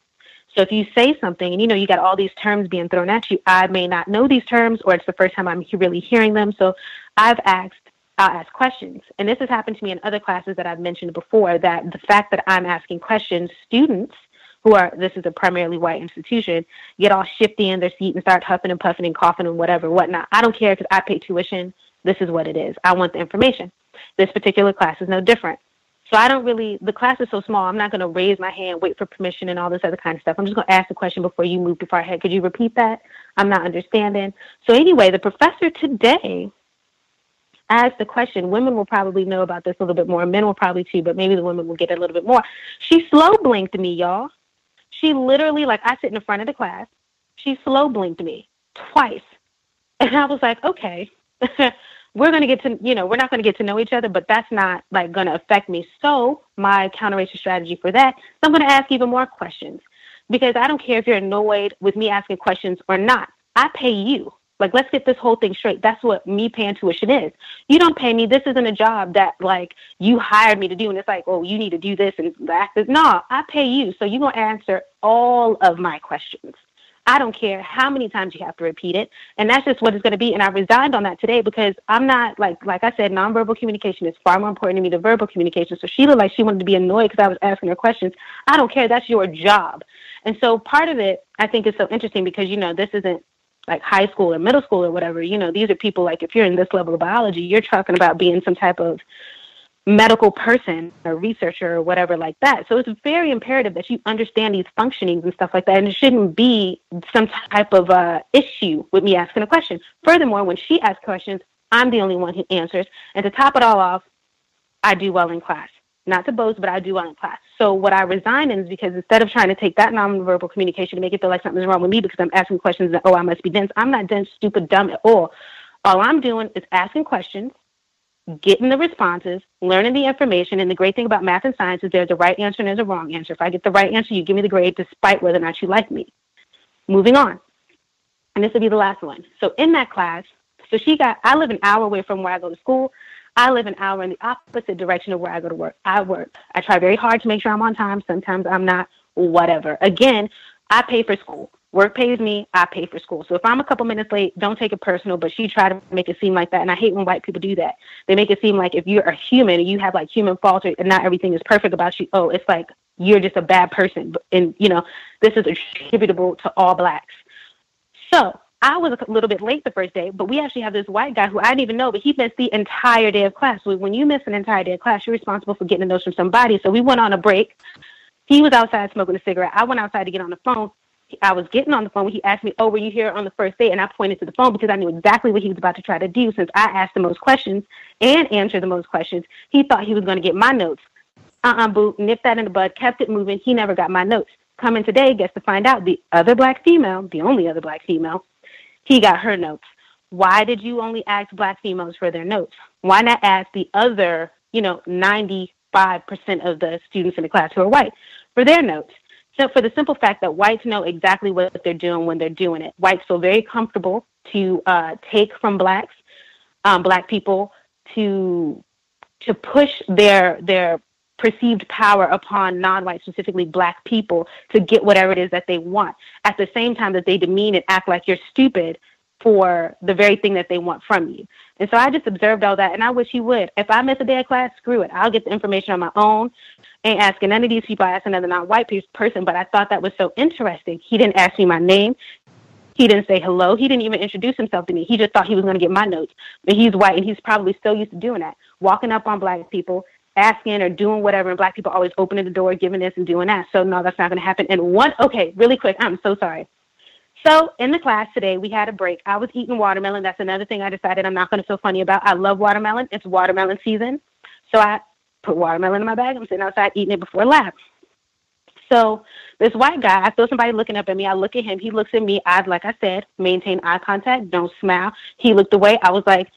So if you say something and, you know, you got all these terms being thrown at you, I may not know these terms or it's the first time I'm really hearing them. So I'll ask questions. And this has happened to me in other classes that I've mentioned before, that the fact that I'm asking questions, students who are, this is a primarily white institution, get all shifty in their seat and start huffing and puffing and coughing and whatnot. I don't care because I pay tuition. This is what it is. I want the information. This particular class is no different. So I don't really, the class is so small, I'm not going to raise my hand, wait for permission and all this other kind of stuff. I'm just going to ask the question before you move too far ahead. Could you repeat that? I'm not understanding. So anyway, the professor today asked the question. Women will probably know about this a little bit more. Men will probably too, but maybe the women will get a little bit more. She slow blinked me, y'all. She literally, like, I sit in the front of the class. She slow blinked me twice. And I was like, okay. We're going to get to, you know, we're not going to get to know each other, but that's not like going to affect me. So my counterration strategy for that, I'm going to ask even more questions because I don't care if you're annoyed with me asking questions or not. I pay you. Like, let's get this whole thing straight. That's what me paying tuition is. You don't pay me. This isn't a job that like you hired me to do. And it's like, oh, you need to do this and that. No, I pay you. So you're going to answer all of my questions. I don't care how many times you have to repeat it. And that's just what it's going to be. And I resigned on that today because I'm not, like I said, nonverbal communication is far more important to me than verbal communication. So she looked like she wanted to be annoyed because I was asking her questions. I don't care. That's your job. And so part of it, I think, is so interesting because, you know, this isn't like high school or middle school or whatever. You know, these are people, like, if you're in this level of biology, you're talking about being some type of medical person or researcher or whatever like that. So it's very imperative that you understand these functionings and stuff like that. And it shouldn't be some type of issue with me asking a question. Furthermore, when she asks questions, I'm the only one who answers. And to top it all off, I do well in class. Not to boast, but I do well in class. So what I resign in is because instead of trying to take that nonverbal communication to make it feel like something's wrong with me because I'm asking questions that, oh, I must be dense. I'm not dense, stupid, dumb at all. All I'm doing is asking questions, getting the responses, learning the information. And the great thing about math and science is there's a right answer and there's a wrong answer. If I get the right answer, you give me the grade despite whether or not you like me. Moving on. And this will be the last one. So in that class, I live an hour away from where I go to school. I live an hour in the opposite direction of where I go to work. I work. I try very hard to make sure I'm on time. Sometimes I'm not, whatever. Again, I pay for school. Work pays me, I pay for school. So if I'm a couple minutes late, don't take it personal, but she tried to make it seem like that. And I hate when white people do that. They make it seem like if you're a human and you have like human faults and not everything is perfect about you, oh, it's like you're just a bad person. And, you know, this is attributable to all blacks. So I was a little bit late the first day, but we actually have this white guy who I didn't even know, but he missed the entire day of class. So when you miss an entire day of class, you're responsible for getting those from somebody. So we went on a break. He was outside smoking a cigarette. I went outside to get on the phone. I was getting on the phone when he asked me, "Oh, were you here on the first day?" And I pointed to the phone because I knew exactly what he was about to try to do. Since I asked the most questions and answered the most questions, he thought he was going to get my notes. Boo, nipped that in the bud, kept it moving. He never got my notes. Coming today, gets to find out the other black female, the only other black female, he got her notes. Why did you only ask black females for their notes? Why not ask the other, 95% of the students in the class who are white for their notes? So for the simple fact that whites know exactly what they're doing when they're doing it. Whites feel very comfortable to take from blacks, black people, to push their perceived power upon non-white, specifically black people, to get whatever it is that they want, at the same time that they demean and act like you're stupid for the very thing that they want from you. And so I just observed all that, and I wish he would. If I miss a day of class, screw it. I'll get the information on my own. Ain't asking none of these people. I asked another non-white person, but I thought that was so interesting. He didn't ask me my name. He didn't say hello. He didn't even introduce himself to me. He just thought he was going to get my notes. But he's white, and he's probably still used to doing that, walking up on black people, asking or doing whatever, and black people always opening the door, giving this and doing that. So no, that's not going to happen. And okay, really quick, I'm so sorry. So in the class today, we had a break. I was eating watermelon. That's another thing I decided I'm not going to feel funny about. I love watermelon. It's watermelon season. So I put watermelon in my bag. I'm sitting outside eating it before lab. So this white guy, I feel somebody looking up at me. I look at him. He looks at me. I, like I said, maintain eye contact. Don't smile. He looked away. I was like,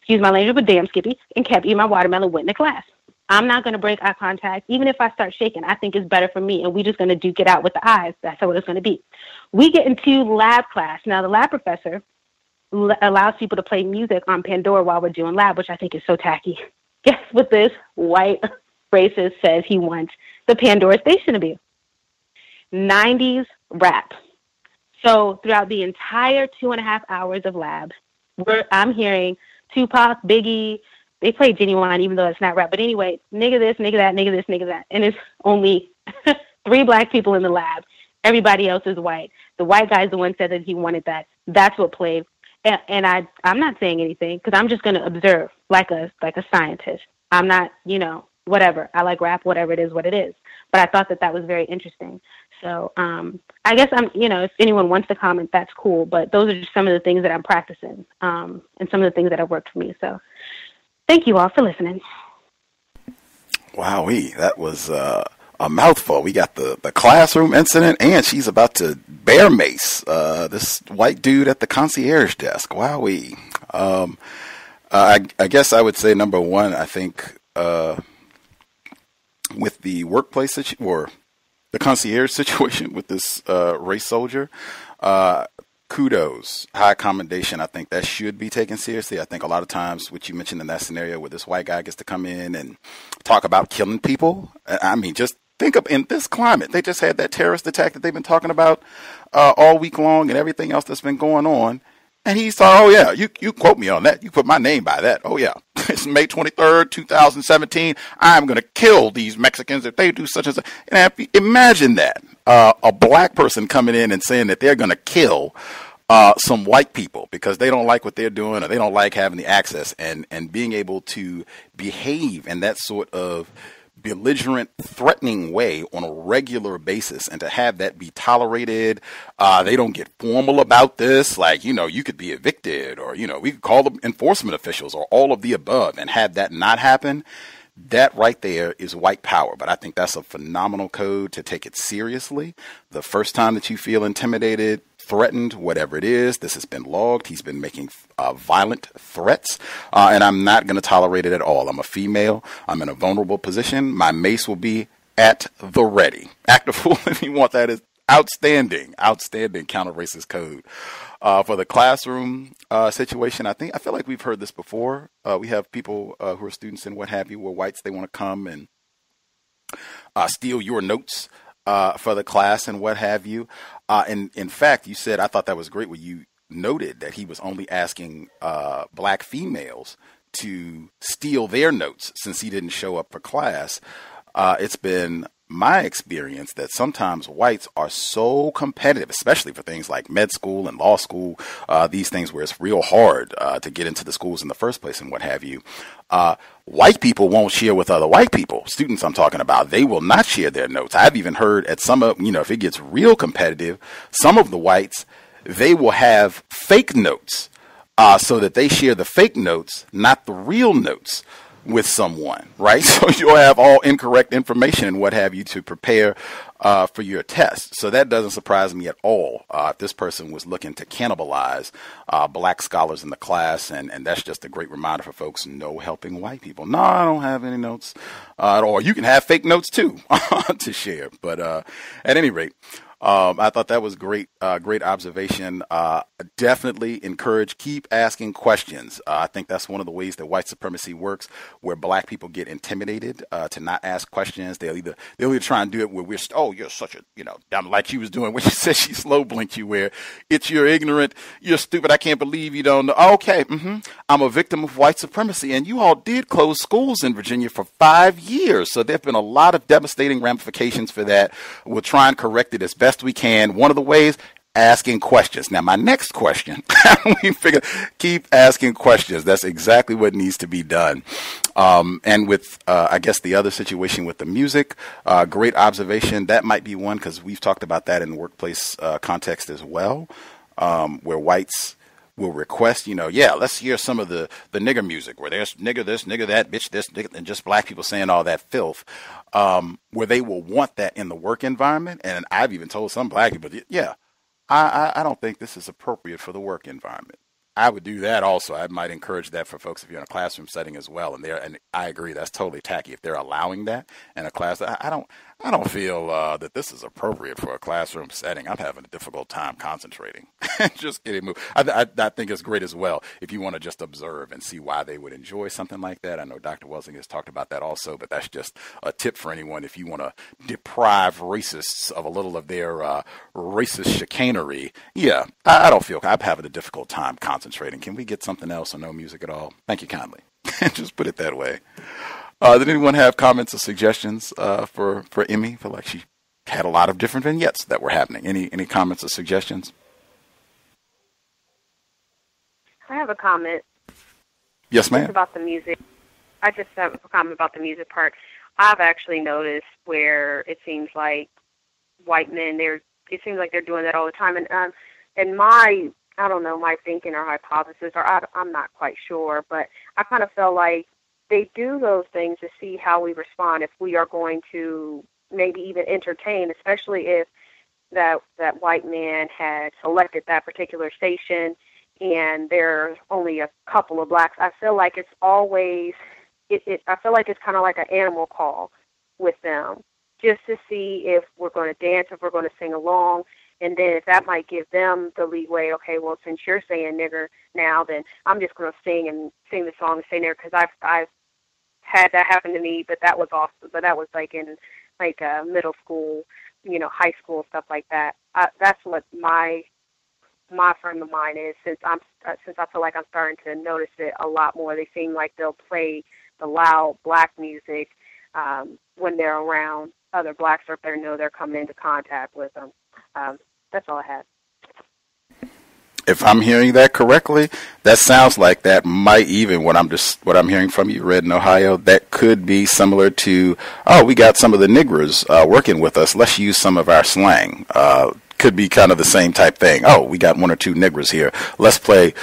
excuse my language, but damn, Skippy, and kept eating my watermelon, went in the class. I'm not going to break eye contact. Even if I start shaking, I think it's better for me, and we're just going to duke it out with the eyes. That's how it's going to be. We get into lab class. Now, the lab professor allows people to play music on Pandora while we're doing lab, which I think is so tacky. Guess what this white racist says he wants the Pandora station to be? 90s rap. So throughout the entire 2.5 hours of lab, I'm hearing Tupac, Biggie. They play Genuine, even though it's not rap. But anyway, nigga this, nigga that, nigga this, nigga that. And it's only 3 black people in the lab. Everybody else is white. The white guy's the one said that he wanted that. That's what played. And I'm not saying anything because I'm just going to observe like a scientist. I'm not, whatever. I like rap, whatever it is, what it is. But I thought that was very interesting. So I guess if anyone wants to comment, that's cool. But those are just some of the things that I'm practicing and some of the things that have worked for me. So thank you all for listening. Wowee, that was a mouthful. We got the classroom incident, and she's about to bear mace this white dude at the concierge desk. Wowee. I guess I would say number one, I think with the workplace or the concierge situation with this race soldier, kudos, high commendation. I think that should be taken seriously. I think a lot of times what you mentioned in that scenario where this white guy gets to come in and talk about killing people. I mean, just think of in this climate, they just had that terrorist attack that they've been talking about all week long and everything else that's been going on. And he thought, oh, yeah, you quote me on that. You put my name by that. Oh, yeah. It's May 23rd, 2017. I'm going to kill these Mexicans if they do such and such. And imagine that. A black person coming in and saying that they're going to kill some white people because they don't like what they're doing or they don't like having the access and being able to behave in that sort of belligerent, threatening way on a regular basis, and to have that be tolerated. They don't get formal about this, like, you could be evicted, or, we could call the enforcement officials, or all of the above, and have that not happen. That right there is white power. But I think that's a phenomenal code to take it seriously. The first time that you feel intimidated, threatened, whatever it is, this has been logged. He's been making violent threats, and I'm not going to tolerate it at all. I'm a female. I'm in a vulnerable position. My mace will be at the ready. Act a fool if you want. That is outstanding counter-racist code. For the classroom situation, I feel like we've heard this before. We have people who are students and what have you, who are whites. They want to come and steal your notes for the class and what have you. And in fact, you said, I thought that was great when you noted that he was only asking black females to steal their notes since he didn't show up for class. It's been my experience that sometimes whites are so competitive, especially for things like med school and law school, these things where it's real hard to get into the schools in the first place and what have you. White people won't share with other white people. Students I'm talking about, they will not share their notes. I've even heard at some of, if it gets real competitive, some of the whites, they will have fake notes so that they share the fake notes, not the real notes with someone, right? So you'll have all incorrect information and what have you to prepare for your test. So that doesn't surprise me at all if this person was looking to cannibalize black scholars in the class, and that's just a great reminder for folks, no helping white people. No, I don't have any notes at all. You can have fake notes too to share. But at any rate, I thought that was great observation. Definitely keep asking questions. I think that's one of the ways that white supremacy works, where black people get intimidated to not ask questions. They'll either try and do it where you're such a, dumb, like she was doing when she said she slow blinked you, where you're ignorant, you're stupid, I can't believe you don't know. Okay, I'm a victim of white supremacy, and you all did close schools in Virginia for 5 years. So there have been a lot of devastating ramifications for that. We'll try and correct it as best we can. One of the ways, asking questions. Now, my next question, keep asking questions. That's exactly what needs to be done. And with, I guess, the other situation with the music, great observation. That might be one, because we've talked about that in the workplace context as well, where whites will request, let's hear some of the nigger music, where there's nigger this, nigger that, bitch this, nigger, and just black people saying all that filth, where they will want that in the work environment. And I've even told some black people, I don't think this is appropriate for the work environment. I would do that also. I might encourage that for folks if you're in a classroom setting as well. And I agree, that's totally tacky. If they're allowing that in a class, I don't feel that this is appropriate for a classroom setting. I'm having a difficult time concentrating. Just getting moved. I think it's great as well if you want to just observe and see why they would enjoy something like that. I know Dr. Welsing has talked about that also, but that's just a tip for anyone if you want to deprive racists of a little of their racist chicanery. Yeah, I don't feel I'm having a difficult time concentrating. Can we get something else or no music at all? Thank you kindly. Just put it that way. Did anyone have comments or suggestions for Emmy? I feel like she had a lot of different vignettes that were happening. Any comments or suggestions? I have a comment. Yes, ma'am. Just about the music. I just have a comment about the music part. I've actually noticed where it seems like white men, it seems like they're doing that all the time. And my, I don't know, my thinking or hypothesis, or I'm not quite sure, but I kind of feel like they do those things to see how we respond, if we are going to maybe even entertain, especially if that white man had selected that particular station and there's only a couple of blacks. I feel like it's always, I feel like it's kind of like an animal call with them, just to see if we're going to dance, if we're going to sing along. And then if that might give them the leeway, okay, well, since you're saying nigger now, then I'm just going to sing the song and say nigger, because I've had that happen to me, but that was awesome. But that was like in middle school, high school, stuff like that. That's what my frame of mind is. Since I feel like I'm starting to notice it a lot more. They seem like they'll play the loud black music when they're around other blacks, or if they know they're coming into contact with them. That's all I had. If I'm hearing that correctly, that sounds like that might even, what I'm hearing from you, Red in Ohio, that could be similar to, we got some of the niggers working with us. Let's use some of our slang. Could be kind of the same type thing. We got one or two niggers here. Let's play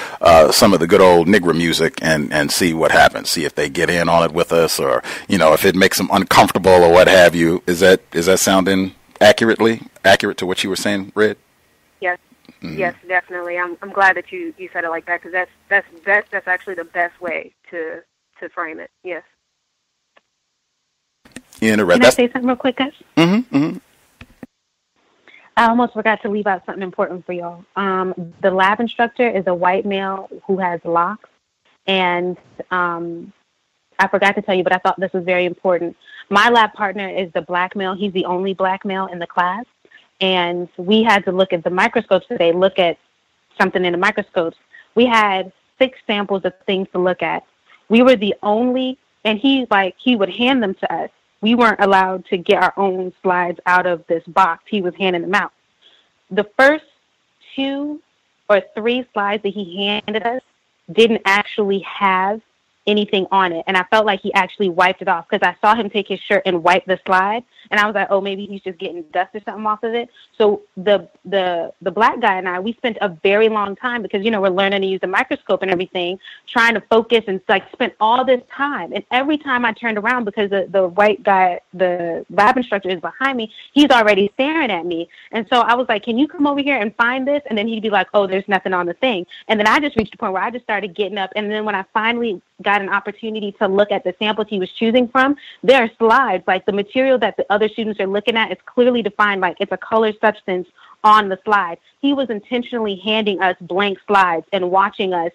some of the good old nigger music and see what happens. See if they get in on it with us, or if it makes them uncomfortable or what have you. Is that sounding accurate to what you were saying, Red? Yes. Mm-hmm. Yes, definitely. I'm glad that you said it like that, because that's actually the best way to frame it. Yes. Can I say something real quick, guys? Mm-hmm. Mm-hmm. I almost forgot to leave out something important for y'all. The lab instructor is a white male who has locks, and I forgot to tell you, but I thought this was very important. My lab partner is the black male. He's the only black male in the class. And we had to look at the microscopes today, look at something in the microscopes. We had 6 samples of things to look at. We were the only, and he would hand them to us. we weren't allowed to get our own slides out of this box. He was handing them out. The first 2 or 3 slides that he handed us didn't actually have anything on it. And I felt like he actually wiped it off because I saw him take his shirt and wipe the slide. And I was like, oh, maybe he's just getting dust or something off of it. So the black guy and I, we spent a very long time because, we're learning to use the microscope and everything, trying to focus and spent all this time. And every time I turned around, because the white guy, the lab instructor is behind me, he's already staring at me. And so I was like, can you come over here and find this? And then he'd be like, oh, there's nothing on the thing. And then I just reached a point where I just started getting up. And then when I finally got an opportunity to look at the samples he was choosing from, there are slides, like the material that the other students are looking at is clearly defined, like it's a colored substance on the slide. He was intentionally handing us blank slides and watching us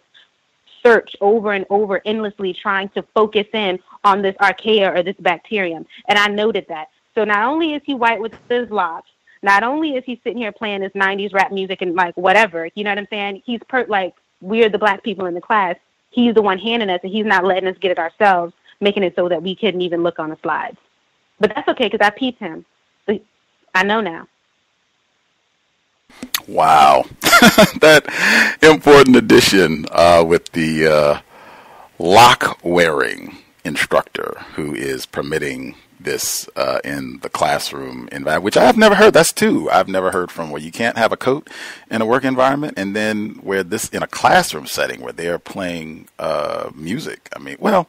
search over and over endlessly, trying to focus in on this archaea or this bacterium. And I noted that. So not only is he white with his locks, not only is he sitting here playing this 90s rap music and whatever, you know what I'm saying? He's we're the black people in the class. He's the one handing us, and he's not letting us get it ourselves, making it so that we couldn't even look on the slides. But that's okay, because I peeped him. I know now. Wow. That important addition with the lock-wearing instructor who is permitting this in the classroom environment, which I've never heard. That's two I've never heard from, where you can't have a coat in a work environment, and then where this in a classroom setting where they're playing music. I mean, well,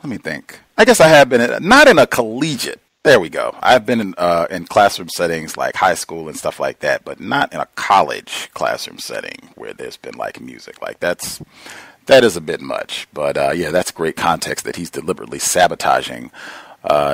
let me think. I guess I have been not in a collegiate. There we go. I've been in classroom settings like high school and stuff like that, but not in a college classroom setting where there's been music. That is a bit much. But yeah, that's great context that he's deliberately sabotaging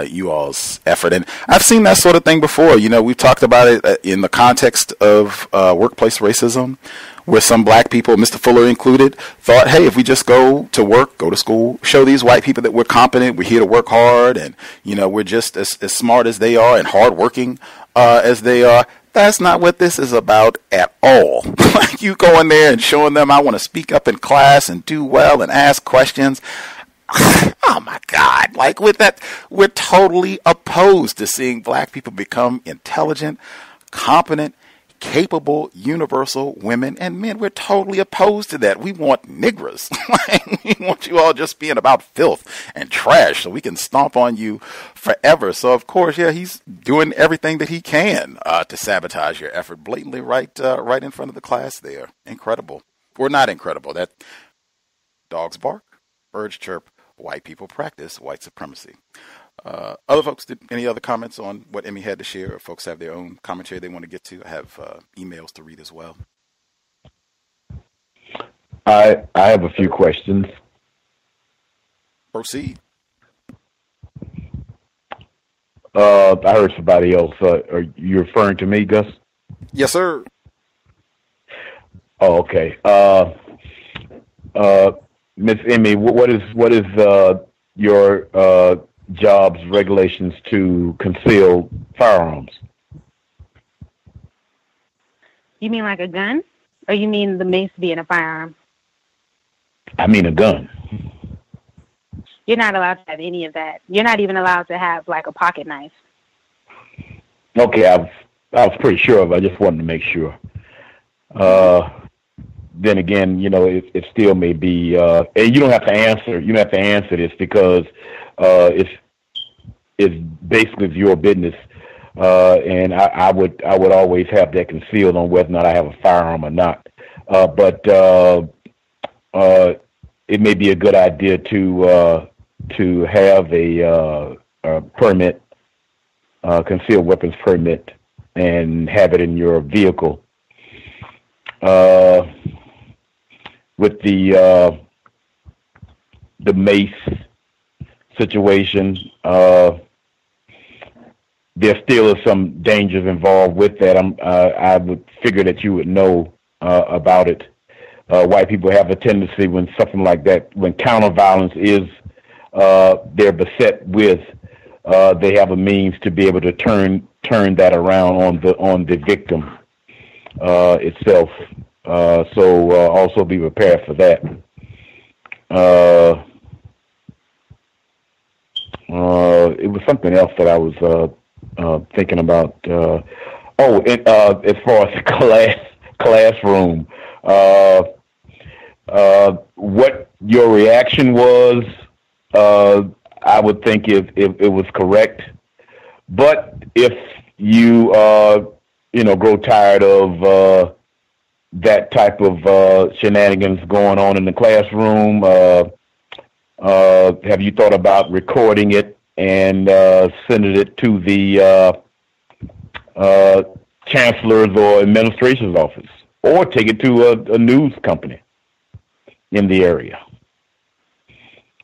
you all's effort. And I've seen that sort of thing before. We've talked about it in the context of workplace racism, where some black people, Mr. Fuller included, thought, hey, if we just go to work, go to school, show these white people that we're competent, we're here to work hard, and, we're just as smart as they are and hardworking as they are. That's not what this is about at all. You going there and showing them I want to speak up in class and do well and ask questions. Oh my God. With that, we're totally opposed to seeing black people become intelligent, competent, capable, universal women and men. We're totally opposed to that. We want niggers. We want you all just being about filth and trash so we can stomp on you forever. So of course, yeah, he's doing everything that he can to sabotage your effort blatantly right in front of the class there. Incredible. Or not incredible. That dogs bark, birds chirp, white people practice white supremacy. Other folks, any other comments on what Emmy had to share, or folks have their own commentary they want to get to? I have emails to read as well. I have a few questions. Proceed. I heard somebody else. Are you referring to me, Gus? Yes, sir. Oh, okay. Miss Emmy, what is your job's regulations to conceal firearms? You mean like a gun? Or you mean the mace being a firearm? I mean a gun. You're not allowed to have any of that. You're not even allowed to have a pocket knife. Okay, I was pretty sure of it. I just wanted to make sure. Then again, it still may be, and you don't have to answer. You don't have to answer this because it's basically your business, and I would always have that concealed on whether or not I have a firearm or not. But it may be a good idea to have a permit, concealed weapons permit, and have it in your vehicle. With the mace situation, there still is some dangers involved with that. I would figure that you would know about it. White people have a tendency when something like that, when counter violence is they're beset with, they have a means to be able to turn that around on the victim itself. So also be prepared for that. it was something else that I was thinking about. As far as the classroom, what your reaction was, I would think if it was correct. But if you grow tired of that type of shenanigans going on in the classroom, have you thought about recording it and sending it to the chancellor's or administration's office, or take it to a news company in the area?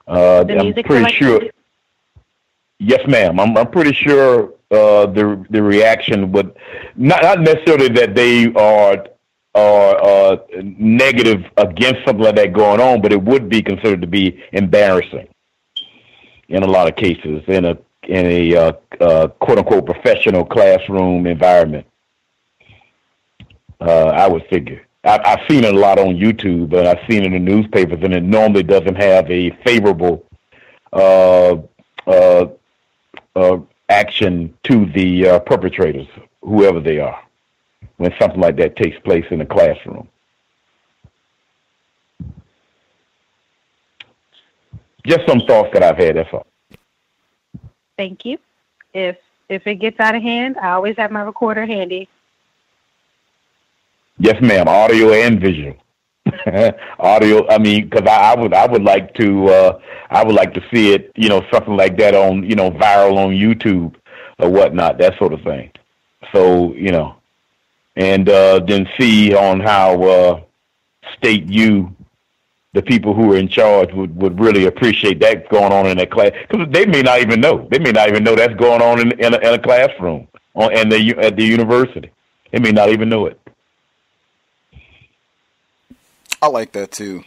I'm pretty sure. Yes, ma'am. I'm pretty sure the reaction would not necessarily that they are negative against something like that going on, but it would be considered to be embarrassing in a lot of cases in a quote unquote professional classroom environment. I would figure. I've seen it a lot on YouTube, and I've seen it in the newspapers, and it normally doesn't have a favorable action to the perpetrators, whoever they are, when something like that takes place in a classroom. Just some thoughts that I've had, that's all. Thank you. If it gets out of hand, I always have my recorder handy. Yes, ma'am. Audio and visual. Audio. I mean, because I would like to see it. Something like that on viral on YouTube or whatnot, that sort of thing. So and then see on how the people who are in charge would really appreciate that going on in that class, because they may not even know. They may not even know that's going on in a classroom at the university. They may not even know it. I like that too.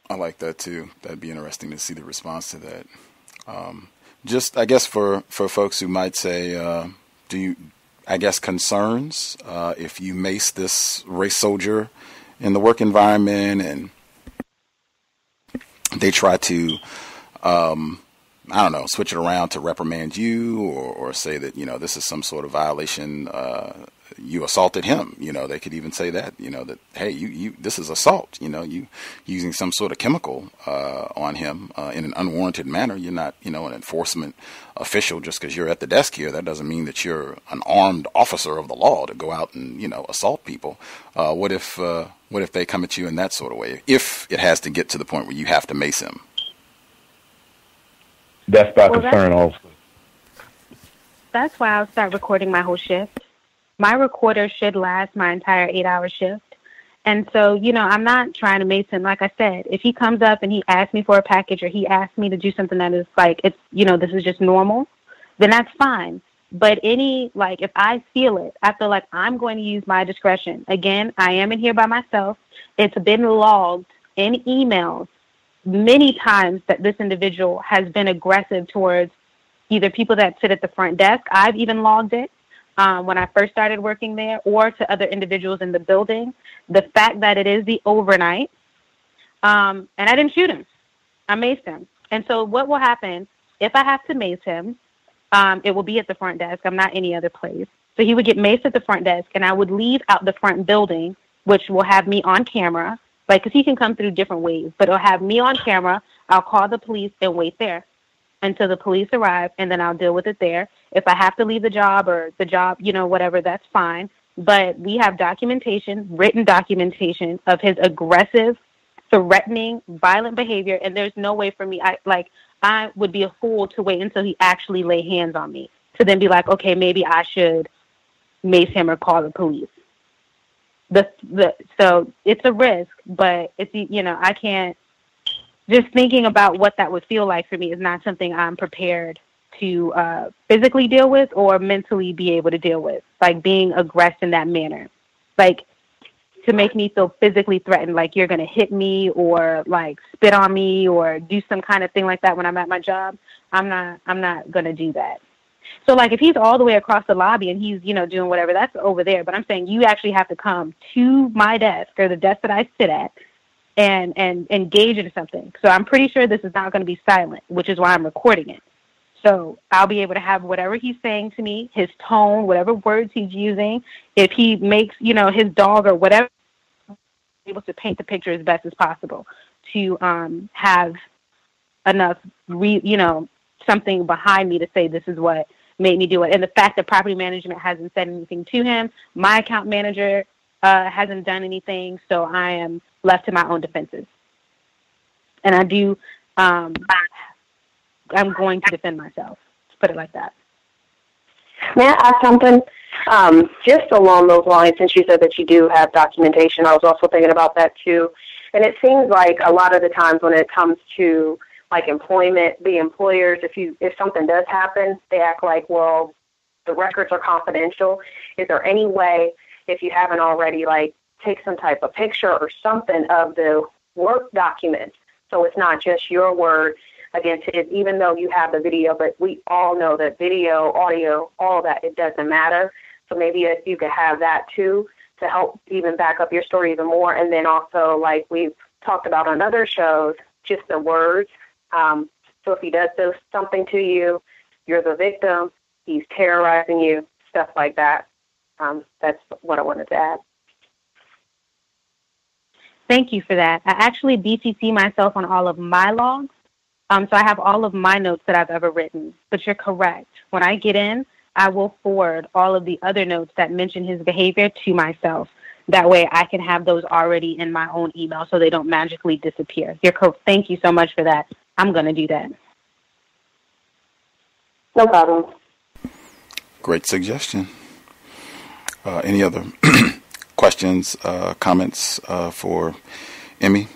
That'd be interesting to see the response to that. Just, I guess, for folks who might say, concerns if you mace this race soldier in the work environment and they try to, switch it around to reprimand you or say that, this is some sort of violation. You assaulted him. They could even say that, that, hey, you this is assault. You using some sort of chemical on him in an unwarranted manner. You're not, an enforcement official just because you're at the desk here. That doesn't mean that you're an armed officer of the law to go out and, assault people. What if they come at you in that sort of way? If it has to get to the point where you have to mace him. That's my concern also. That's why I'll start recording my whole shift. My recorder should last my entire 8-hour shift. And so, I'm not trying to mace him. Like I said, if he comes up and he asks me for a package or he asks me to do something that is like, this is just normal, then that's fine. But if I feel it, I feel like I'm going to use my discretion. Again, I am in here by myself. It's been logged in emails many times that this individual has been aggressive towards either people that sit at the front desk. I've even logged it. When I first started working there, or to other individuals in the building. The fact that it is the overnight, and I didn't shoot him. I maced him. And so what will happen if I have to mace him, it will be at the front desk. I'm not any other place. So he would get maced at the front desk, and I would leave out the front building, which will have me on camera, because he can come through different ways, but it'll have me on camera. I'll call the police and wait there until the police arrive, and then I'll deal with it there. If I have to leave the job whatever, that's fine. But we have written documentation of his aggressive, threatening, violent behavior, and there's no way for me. I would be a fool to wait until he actually lay hands on me to then be like, okay, maybe I should mace him or call the police. So it's a risk, but it's, I can't. Just thinking about what that would feel like for me is not something I'm prepared to physically deal with or mentally be able to deal with, like being aggressed in that manner. Like, to make me feel physically threatened, like you're going to hit me or like spit on me or do some kind of thing like that when I'm at my job. I'm not going to do that. So like if he's all the way across the lobby and he's, doing whatever, that's over there. But I'm saying you actually have to come to my desk or the desk that I sit at and engage in something. So I'm pretty sure this is not going to be silent, which is why I'm recording it. So I'll be able to have whatever he's saying to me, his tone, whatever words he's using. If he makes, his dog or whatever, able to paint the picture as best as possible to have enough, something behind me to say this is what made me do it. And the fact that property management hasn't said anything to him, my account manager hasn't done anything, so I am left to my own defenses. And I do, I'm going to defend myself, to put it like that. May I ask something? Just along those lines, since you said that you do have documentation, I was also thinking about that too. And it seems like a lot of the times when it comes to like employment, the employers, if something does happen, they act like, well, the records are confidential. Is there any way, if you haven't already, like take some type of picture or something of the work documents, so it's not just your word against it, even though you have the video, but we all know that video, audio, all that, it doesn't matter. So maybe if you could have that too to help even back up your story even more. And then also, like we've talked about on other shows, just the words. So if he does something to you, you're the victim, he's terrorizing you, stuff like that. That's what I wanted to add. Thank you for that. I actually BCC myself on all of my logs. So I have all of my notes that I've ever written. But you're correct. When I get in, I will forward all of the other notes that mention his behavior to myself. That way I can have those already in my own email so they don't magically disappear. Thank you so much for that. I'm going to do that. No problem. Great suggestion. Any other questions, comments for Emmy?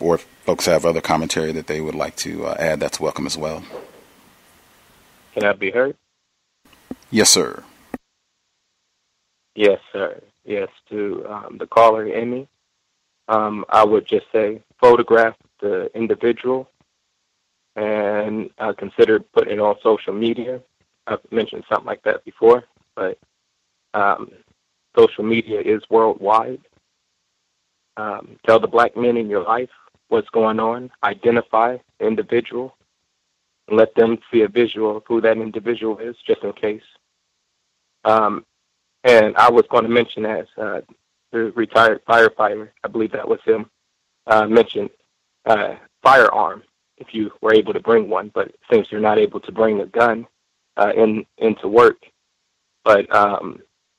Or if folks have other commentary that they would like to add, that's welcome as well. Can I be heard? Yes, sir. Yes, sir. Yes, to the caller, Emmy. I would just say photograph the individual and consider putting it on social media. I've mentioned something like that before, but social media is worldwide. Tell the black men in your life what's going on. Identify the individual and let them see a visual of who that individual is, just in case. And I was going to mention, as the retired firefighter, I believe that was him, mentioned firearm, if you were able to bring one. But since you're not able to bring a gun into work, but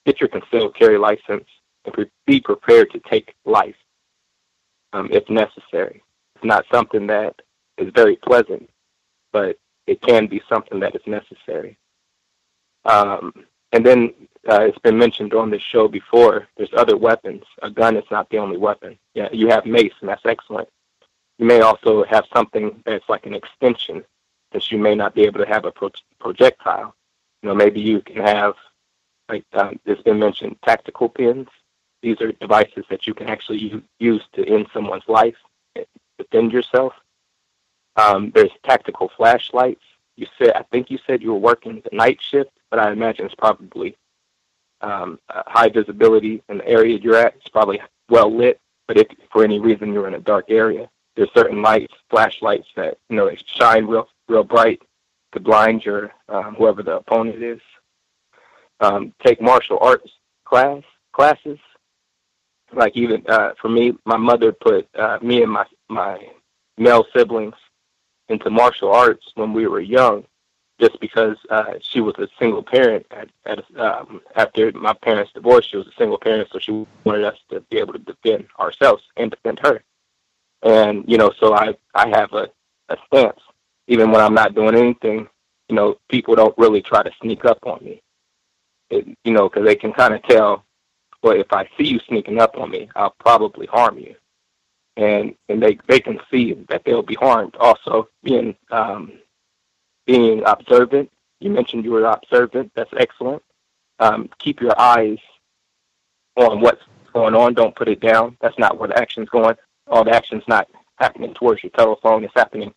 get your concealed carry license and be prepared to take life if necessary. It's not something that is very pleasant, but it can be something that is necessary. And then it's been mentioned on this show before, there's other weapons. A gun is not the only weapon. Yeah, you have mace, and that's excellent. You may also have something that's like an extension, since you may not be able to have a projectile. Maybe you can have, like it's been mentioned, tactical pins. These are devices that you can actually use to end someone's life, defend yourself. There's tactical flashlights. I think you said you were working the night shift, but I imagine it's probably high visibility in the area you're at. It's probably well lit, but if for any reason you're in a dark area, there's certain lights, flashlights that they shine real bright to blind your whoever the opponent is. Take martial arts classes. Like even for me, my mother put me and my male siblings into martial arts when we were young, just because she was a single parent. After my parents divorced, she was a single parent, so she wanted us to be able to defend ourselves and defend her. And so I have a stance. Even when I'm not doing anything, people don't really try to sneak up on me. Because they can kind of tell, well, if I see you sneaking up on me, I'll probably harm you. And they can see that they'll be harmed. Also, being observant. You mentioned you were observant. That's excellent. Keep your eyes on what's going on. Don't put it down. That's not where the action's going. All the action's not happening towards your telephone. It's happening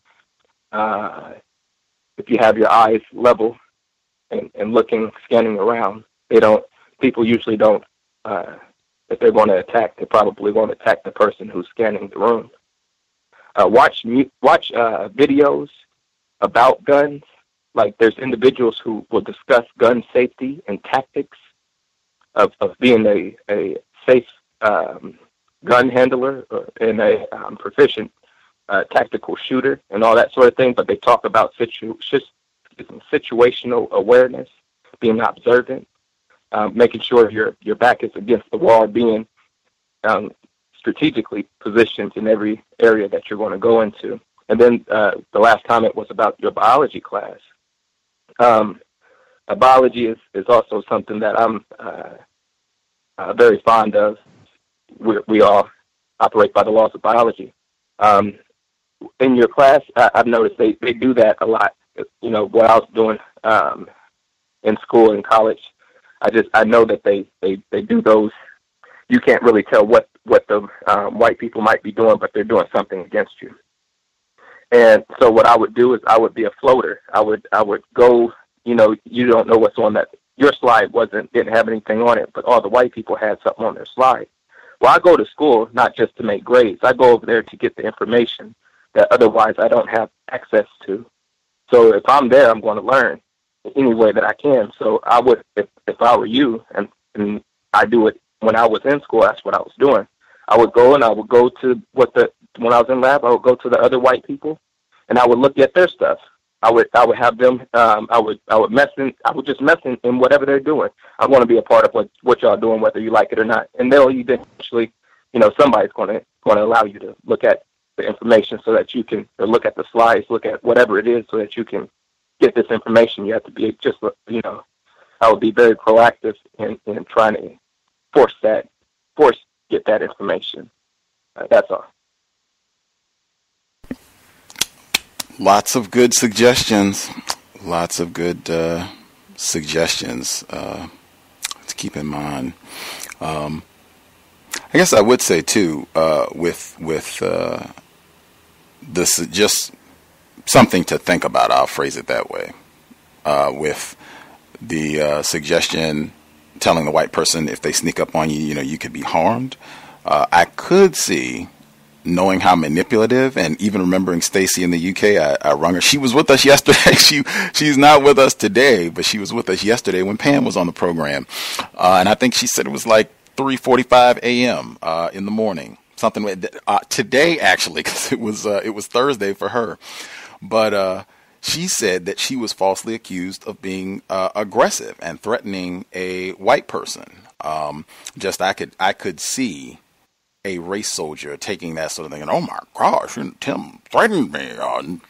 if you have your eyes level and looking, scanning around. People usually don't, if they're going to attack, they probably won't attack the person who's scanning the room. Watch videos about guns like there's individuals who will discuss gun safety and tactics of being a safe gun handler and a proficient tactical shooter and all that sort of thing, but they talk about situational awareness, being observant, making sure your back is against the wall, being strategically positioned in every area that you're going to go into. And then the last comment was about your biology class. Biology is also something that I'm very fond of. We all operate by the laws of biology. In your class, I've noticed they do that a lot. You know, what I was doing in school and college, I know that they do those. You can't really tell what the white people might be doing, but they're doing something against you. And so what I would do is I would be a floater. I would go, you know, you don't know what's on that. Your slide didn't have anything on it, but all the white people had something on their slide. Well, I go to school not just to make grades. I go over there to get the information that otherwise I don't have access to. So if I'm there, I'm going to learn any way that I can. So I would, if I were you, and I do it when I was in school, that's what I was doing. I would go and I would go to when I was in lab, I would go to the other white people and I would look at their stuff. I would have them, I would just mess in whatever they're doing. I want to be a part of what y'all doing, whether you like it or not. And they'll eventually, you know, somebody's going to allow you to look at the information so that you can, or look at the slides, look at whatever it is so that you can get this information. You have to be just, you know, I would be very proactive in trying to get that information. That's all. Lots of good suggestions. Lots of good suggestions to keep in mind. I guess I would say too, with this, just something to think about. I'll phrase it that way. With the suggestion, telling the white person if they sneak up on you, you know, you could be harmed. I could see, knowing how manipulative, and even remembering Stacy in the UK, I rung her. She was with us yesterday. She's not with us today, but she was with us yesterday when Pam was on the program. And I think she said it was like 3:45 a.m. In the morning. Something today, actually, because it was Thursday for her. But she said that she was falsely accused of being aggressive and threatening a white person. I could see a race soldier taking that sort of thing, and oh my gosh, Tim threatened me,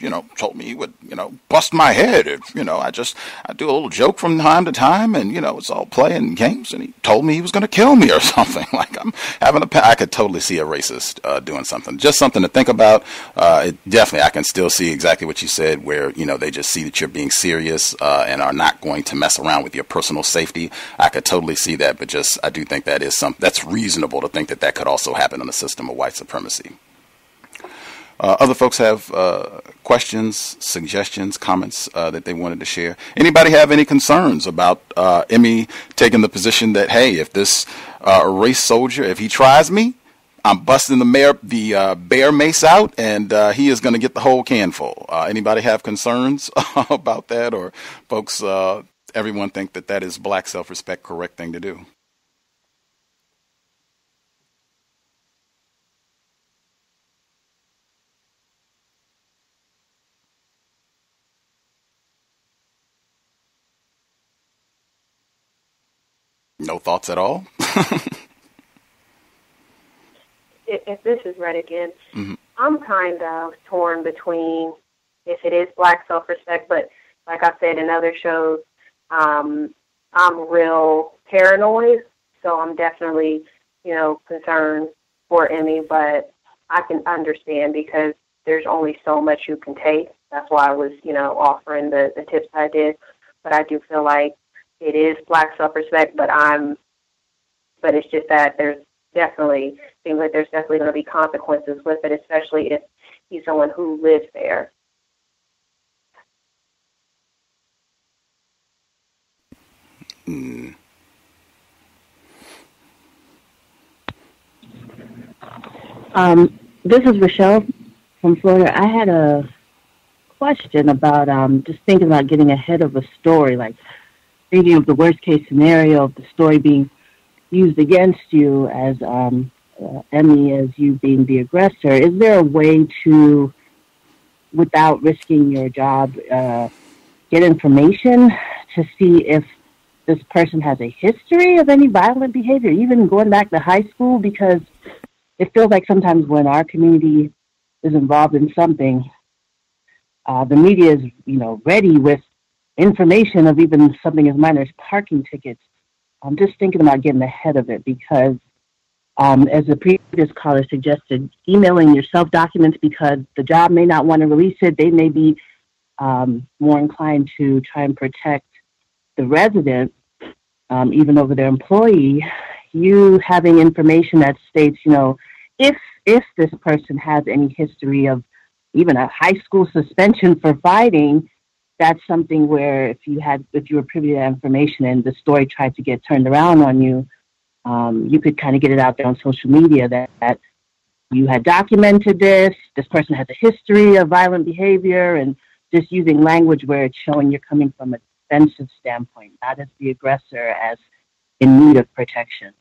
you know, told me he would, you know, bust my head if, you know, I do a little joke from time to time, and, you know, it's all play and games, and he told me he was going to kill me or something. Like, I'm having I could totally see a racist doing something. Just something to think about. Definitely, I can still see exactly what you said, where, you know, they just see that you're being serious and are not going to mess around with your personal safety. I could totally see that, but I do think that is something that's reasonable to think that could also happen in the system of white supremacy. Other folks have questions, suggestions, comments that they wanted to share. Anybody have any concerns about Emmy taking the position that, hey, if this race soldier, if he tries me, I'm busting the bear mace out, and he is going to get the whole can full. Anybody have concerns about that, or folks, everyone think that is black self-respect, correct thing to do? No thoughts at all? If this is Renegade, Mm-hmm. I'm kind of torn between if it is black self-respect, but like I said in other shows, I'm real paranoid, so I'm definitely, you know, concerned for Emmy, but I can understand because there's only so much you can take. That's why I was, you know, offering the tips I did, but I do feel like it is black self-respect, but it's just that seems like there's definitely going to be consequences with it, especially if he's someone who lives there. Mm. This is Rochelle from Florida. I had a question about just thinking about getting ahead of a story, like thinking of the worst case scenario of the story being used against you as Emmy, as you being the aggressor. Is there a way to, without risking your job, get information to see if this person has a history of any violent behavior, even going back to high school? Because it feels like sometimes when our community is involved in something, the media is, ready with information of even something as minor as parking tickets. I'm just thinking about getting ahead of it because, as the previous caller suggested, emailing yourself documents because the job may not want to release it. They may be more inclined to try and protect the resident, even over their employee. You having information that states, if this person has any history of even a high school suspension for fighting, that's something where if you were privy to that information and the story tried to get turned around on you, you could kind of get it out there on social media that you had documented this person has a history of violent behavior, and just using language where it's showing you're coming from a defensive standpoint, not as the aggressor, as in need of protection.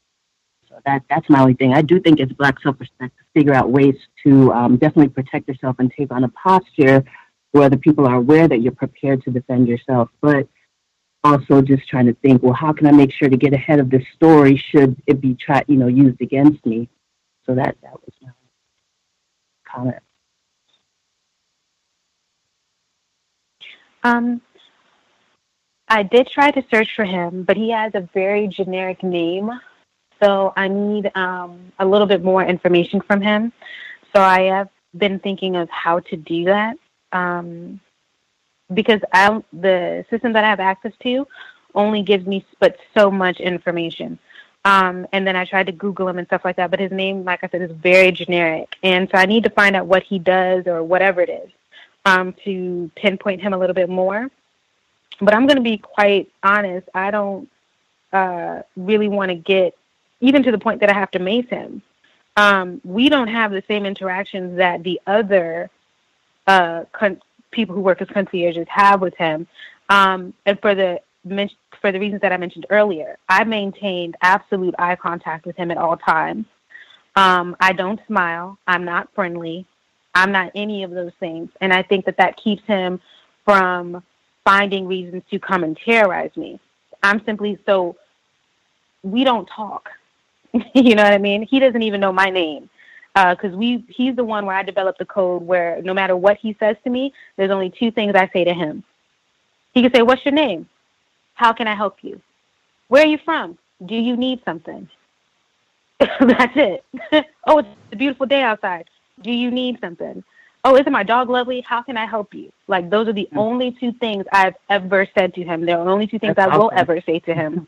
So that's my only thing. I do think it's Black self-respect to figure out ways to definitely protect yourself and take on a posture where the people are aware that you're prepared to defend yourself, but also just trying to think, well, how can I make sure to get ahead of this story should it be used against me? So that was my comment. I did try to search for him, but he has a very generic name. So I need a little bit more information from him. So I have been thinking of how to do that because the system that I have access to only gives me but so much information. And then I tried to Google him and stuff like that, but his name, like I said, is very generic. And so I need to find out what he does or whatever it is to pinpoint him a little bit more. But I'm going to be quite honest. I don't really want to get even to the point that I have to mace him. We don't have the same interactions that the other people who work as concierges have with him. And for the reasons that I mentioned earlier, I maintained absolute eye contact with him at all times. I don't smile. I'm not friendly. I'm not any of those things. And I think that keeps him from finding reasons to come and terrorize me. We don't talk. You know what I mean? He doesn't even know my name because he's the one where I developed the code where no matter what he says to me, there's only two things I say to him. He can say, "What's your name? How can I help you? Where are you from? Do you need something?" That's it. "Oh, it's a beautiful day outside. Do you need something? Oh, isn't my dog lovely? How can I help you?" Like, those are the only two things I've ever said to him. They're the only two things I will ever say to him.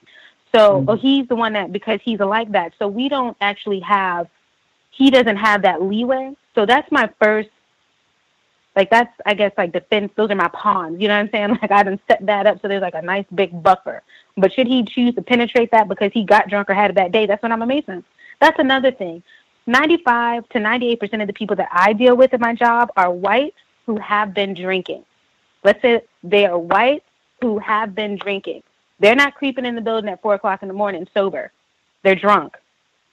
So he's the one that, because he's like that. So we don't actually he doesn't have that leeway. So that's my first, that's, I guess, defense. Those are my pawns. You know what I'm saying? I done set that up so there's a nice big buffer. But should he choose to penetrate that because he got drunk or had a bad day, that's when I'm a Mason. That's another thing. 95 to 98% of the people that I deal with in my job are whites who have been drinking. Let's say they are whites who have been drinking. They're not creeping in the building at 4 o'clock in the morning sober. They're drunk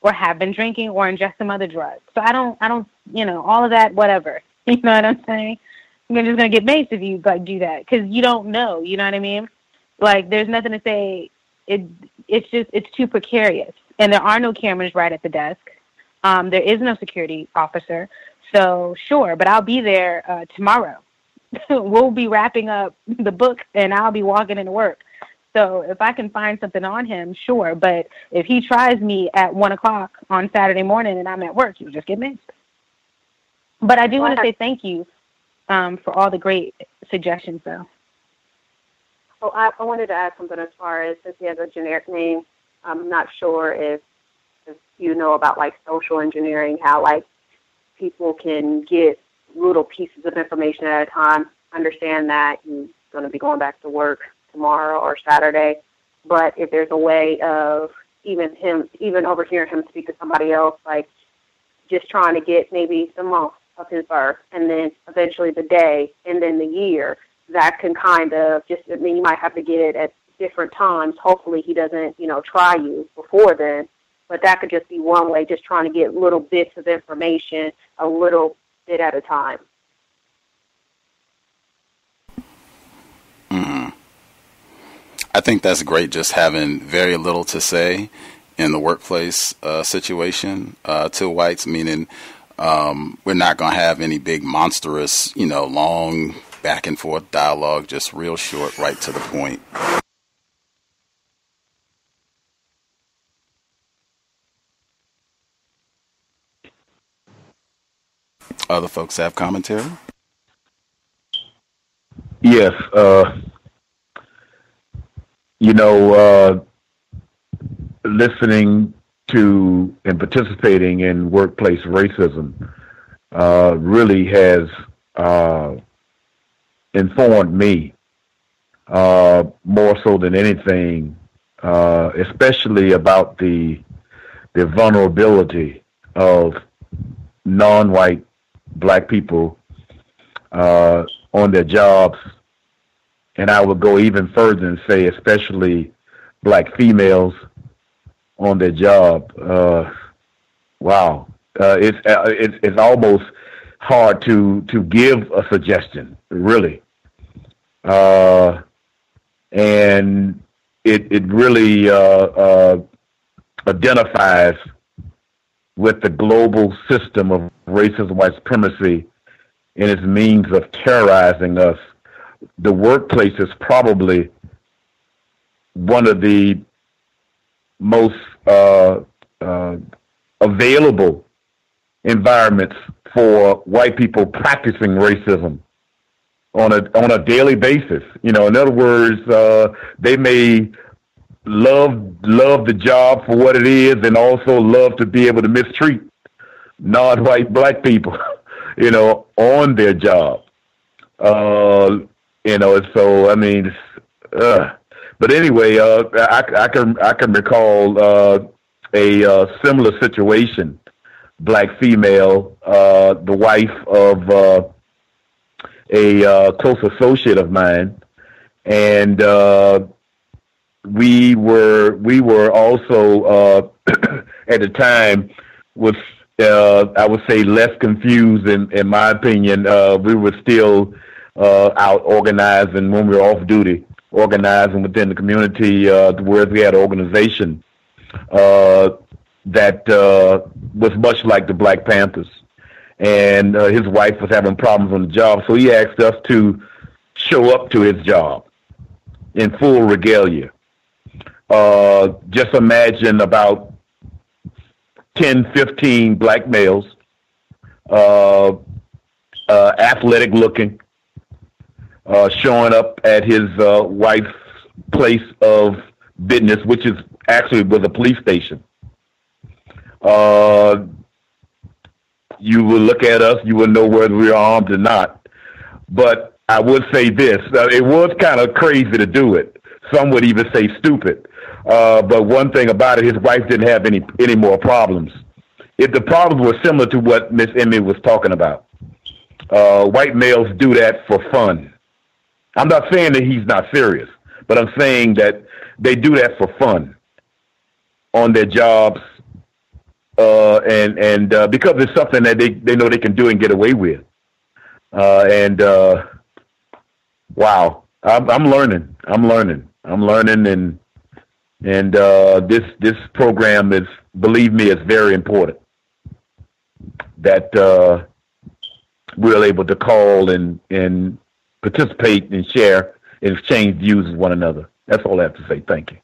or have been drinking or ingest some other drugs. So I don't, all of that, whatever. You know what I'm saying? You're just going to get maced if you do that because you don't know. You know what I mean? There's nothing to say. It's too precarious. And there are no cameras right at the desk. There is no security officer. So sure, but I'll be there tomorrow. We'll be wrapping up the book and I'll be walking into work. So if I can find something on him, sure. But if he tries me at 1 o'clock on Saturday morning and I'm at work, you'll just get missed. But I do want to say thank you for all the great suggestions, though. Oh, I wanted to add something as far as, since he has a generic name, I'm not sure if you know about social engineering, how people can get little pieces of information at a time. Understand that he's going to be going back to work tomorrow or Saturday, but if there's a way of even overhearing him speak to somebody else, just trying to get maybe some of his birth, and then eventually the day, and then the year. That can kind of just, I mean, you might have to get it at different times. Hopefully he doesn't, try you before then. But that could just be one way, just trying to get little bits of information a little bit at a time. I think that's great, just having very little to say in the workplace situation to whites, meaning we're not going to have any big monstrous, long back and forth dialogue, just real short, right to the point. Other folks have commentary? Yes. Listening to and participating in workplace racism really has informed me more so than anything, especially about the vulnerability of non-white black people on their jobs. And I would go even further and say especially black females on their job. Wow. It's almost hard to give a suggestion, really. And it really identifies with the global system of racism, white supremacy, and its means of terrorizing us. The workplace is probably one of the most available environments for white people practicing racism on a daily basis. In other words, they may love the job for what it is, and also love to be able to mistreat non-white black people, on their job. So I mean, but anyway, I can recall a similar situation. Black female, the wife of a close associate of mine, and we were also at the time was I would say less confused in my opinion. We were still out organizing when we were off duty, organizing within the community, where we had an organization that was much like the Black Panthers. And his wife was having problems on the job, so he asked us to show up to his job in full regalia. Just imagine about 10, 15 black males, athletic looking, showing up at his wife's place of business, which is actually was a police station. You will look at us, you will know whether we are armed or not. But I would say this, it was kind of crazy to do it. Some would even say stupid. But one thing about it, his wife didn't have any more problems. The problems were similar to what Miss Emmy was talking about. White males do that for fun. I'm not saying that he's not serious, but I'm saying that they do that for fun on their jobs, and because it's something that they know they can do and get away with. Wow, I'm learning, and this program is, believe me, is very important. That we're able to call and participate and share and exchange views with one another. That's all I have to say. Thank you.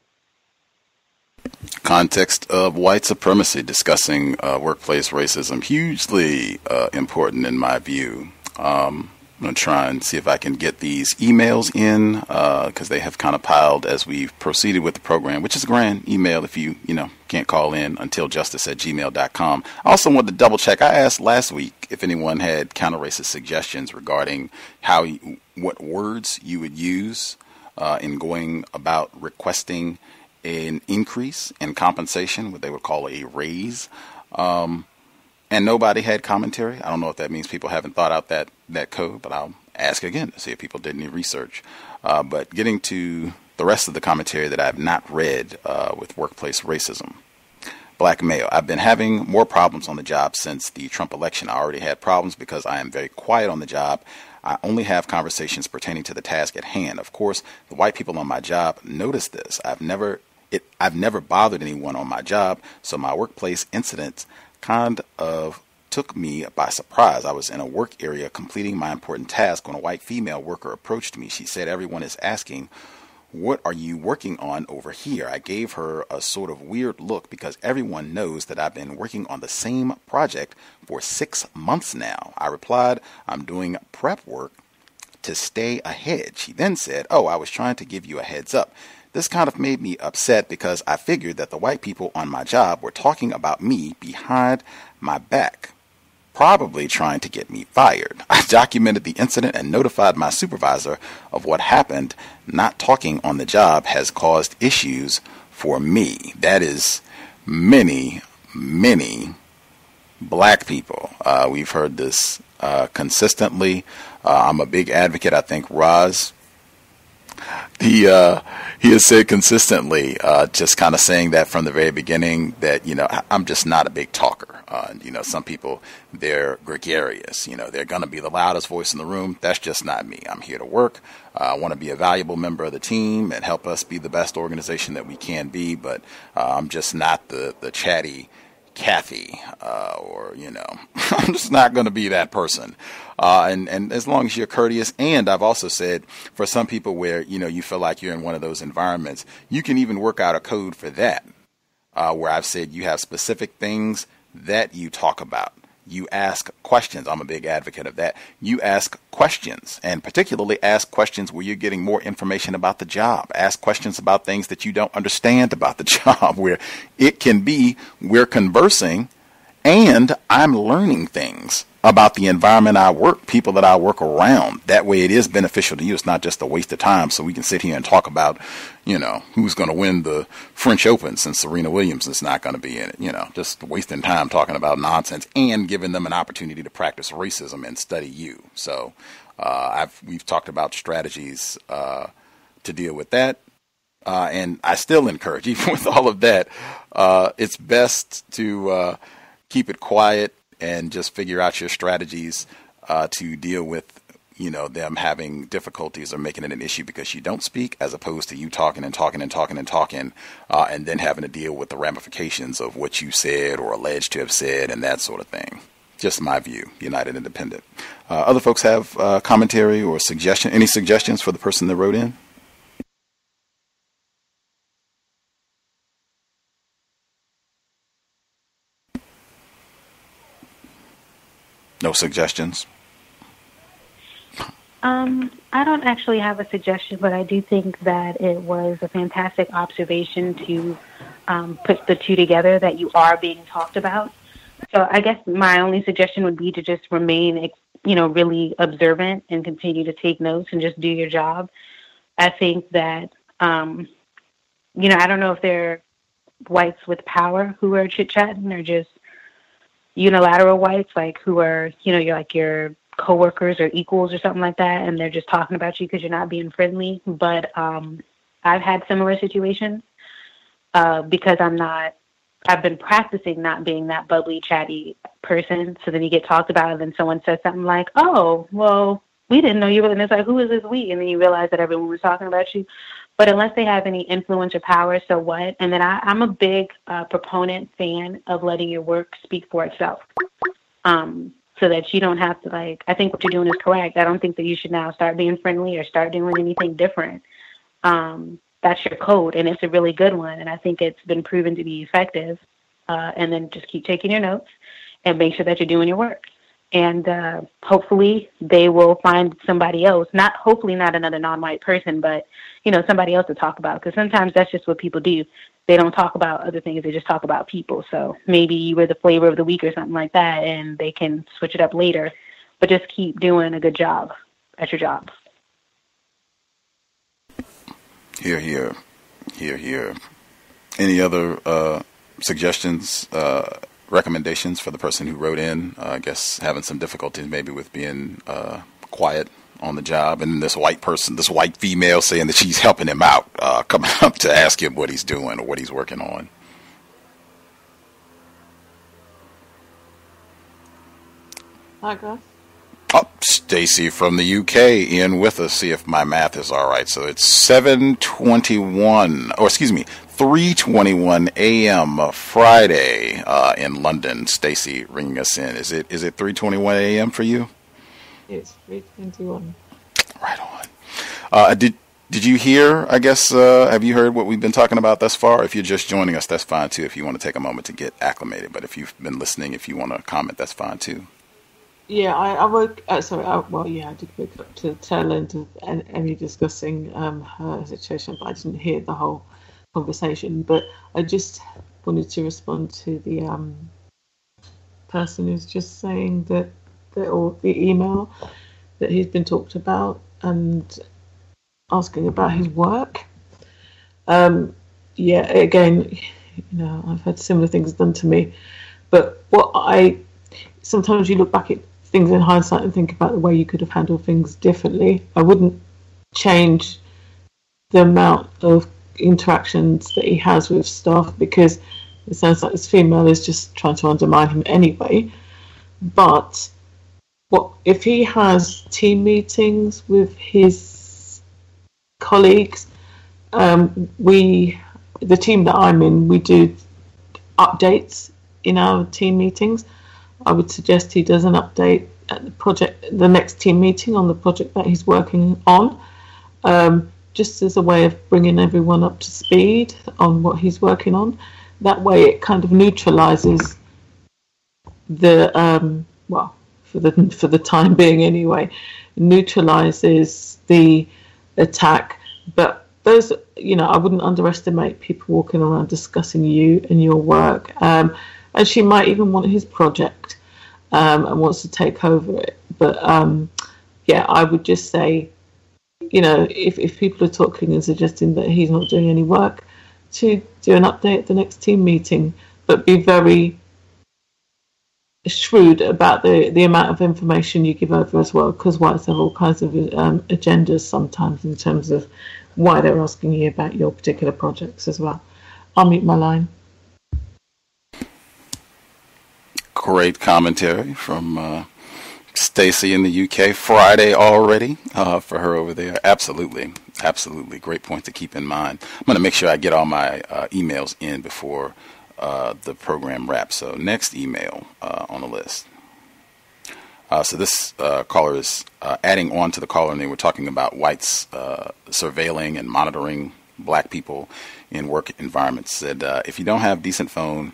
Context of White Supremacy, discussing workplace racism, hugely important in my view. I'm going to try and see if I can get these emails in, because they have kind of piled as we've proceeded with the program, which is a grand email if you can't call in, untiljustice@gmail.com. I also wanted to double check. I asked last week if anyone had counter-racist suggestions regarding what words you would use in going about requesting an increase in compensation, what they would call a raise. And and nobody had commentary. I don't know if that means people haven't thought out that code, but I'll ask again to see if people did any research. But getting to the rest of the commentary that I have not read with workplace racism. Black male. I've been having more problems on the job since the Trump election. I already had problems because I am very quiet on the job. I only have conversations pertaining to the task at hand. Of course, the white people on my job notice this. I've never bothered anyone on my job, so my workplace incidents kind of took me by surprise. I was in a work area completing my important task when a white female worker approached me. She said, "Everyone is asking, what are you working on over here?" I gave her a sort of weird look because everyone knows that I've been working on the same project for 6 months now. I replied, "I'm doing prep work to stay ahead." She then said, "Oh, I was trying to give you a heads up." This kind of made me upset because I figured that the white people on my job were talking about me behind my back, probably trying to get me fired. I documented the incident and notified my supervisor of what happened. Not talking on the job has caused issues for me. That is many black people. We've heard this consistently. I'm a big advocate. I think Roz, he has said consistently, just kind of saying that from the very beginning, that, I'm just not a big talker. Some people, they're gregarious. They're going to be the loudest voice in the room. That's just not me. I'm here to work. I want to be a valuable member of the team and help us be the best organization that we can be. But I'm just not the chatty Kathy, I'm just not going to be that person. And as long as you're courteous, and I've also said for some people where, you feel like you're in one of those environments, you can even work out a code for that, where I've said you have specific things that you talk about. You ask questions. I'm a big advocate of that. You ask questions, and particularly ask questions where you're getting more information about the job. Ask questions about things that you don't understand about the job, where it can be we're conversing and I'm learning things about the environment I work, people that I work around. That way it is beneficial to you. It's not just a waste of time, so we can sit here and talk about, who's going to win the French Open since Serena Williams is not going to be in it. Just wasting time talking about nonsense and giving them an opportunity to practice racism and study you. So we've talked about strategies to deal with that. And I still encourage, even with all of that, it's best to keep it quiet and just figure out your strategies to deal with, them having difficulties or making it an issue because you don't speak, as opposed to you talking and then having to deal with the ramifications of what you said or alleged to have said and that sort of thing. Just my view, United Independent. Other folks have commentary or any suggestions for the person that wrote in? No suggestions? I don't actually have a suggestion, but I do think that it was a fantastic observation to put the two together, that you are being talked about. So I guess my only suggestion would be to just remain, really observant and continue to take notes and just do your job. I think that, I don't know if they're whites with power who are chit-chatting or just unilateral whites, like who are, you're like your coworkers or equals or something like that, and they're just talking about you because you're not being friendly. But I've had similar situations because I've been practicing not being that bubbly, chatty person. So then you get talked about, and then someone says something like, "Oh, well, we didn't know you were," and it's like, "Who is this we?" And then you realize that everyone was talking about you. But unless they have any influence or power, so what? And then I'm a big proponent, fan of letting your work speak for itself. So that you don't have to, I think what you're doing is correct. I don't think that you should now start being friendly or start doing anything different. That's your code, and it's a really good one, and I think it's been proven to be effective. And then just keep taking your notes and make sure that you're doing your work. And hopefully they will find somebody else, not another non-white person, but, somebody else to talk about. Because sometimes that's just what people do. They don't talk about other things. They just talk about people. So maybe you were the flavor of the week or something like that, and they can switch it up later. But just keep doing a good job at your job. Hear, hear. Any other suggestions recommendations for the person who wrote in? I guess having some difficulties maybe with being quiet on the job, and this white person, this white female, saying that she's helping him out, coming up to ask him what he's doing or what he's working on. Hi, Gus. Oh, Stacy from the UK in with us. See if my math is all right. So it's 3:21 a.m. Friday in London. Stacy ringing us in. Is it 3:21 a.m. for you? It's 3:21. Right on. Did you hear? I guess have you heard what we've been talking about thus far? If you're just joining us, that's fine too. If you want to take a moment to get acclimated, but if you've been listening, if you want to comment, that's fine too. Yeah, I woke. I did wake up to the tail end of Emmy discussing her situation, but I didn't hear the whole conversation. But I just wanted to respond to the person who's just saying that the email that he's been talked about and asking about his work. Again, I've had similar things done to me, but sometimes you look back at things in hindsight and think about the way you could have handled things differently. I wouldn't change the amount of interactions that he has with staff, because it sounds like this female is just trying to undermine him anyway. But if he has team meetings with his colleagues, the team that I'm in, we do updates in our team meetings. I would suggest he does an update at the next team meeting on the project that he's working on, just as a way of bringing everyone up to speed on what he's working on. That way it kind of neutralizes the, for the time being anyway, neutralizes the attack. But those, I wouldn't underestimate people walking around discussing you and your work. And she might even want his project and wants to take over it. But I would just say, if people are talking and suggesting that he's not doing any work, to do an update at the next team meeting, but be very shrewd about the amount of information you give over as well, because whites have all kinds of agendas sometimes in terms of why they're asking you about your particular projects as well. I'll mute my line. Great commentary from Stacy in the UK. Friday already for her over there. Absolutely. Great point to keep in mind. I'm going to make sure I get all my emails in before the program wraps. So next email on the list. So this caller is adding on to the caller, and they were talking about whites surveilling and monitoring black people in work environments. Said if you don't have decent phone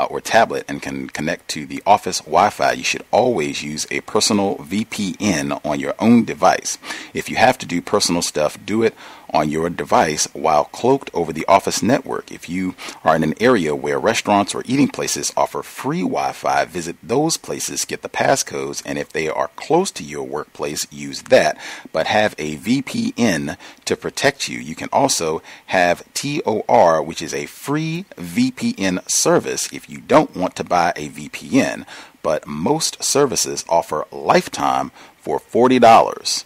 or tablet and can connect to the office Wi-Fi, you should always use a personal VPN on your own device. If you have to do personal stuff, do it on your device while cloaked over the office network. If you are in an area where restaurants or eating places offer free Wi-Fi, visit those places, get the passcodes, and if they are close to your workplace, use that, but have a VPN to protect you. You can also have TOR, which is a free VPN service if you don't want to buy a VPN, but most services offer lifetime for $40.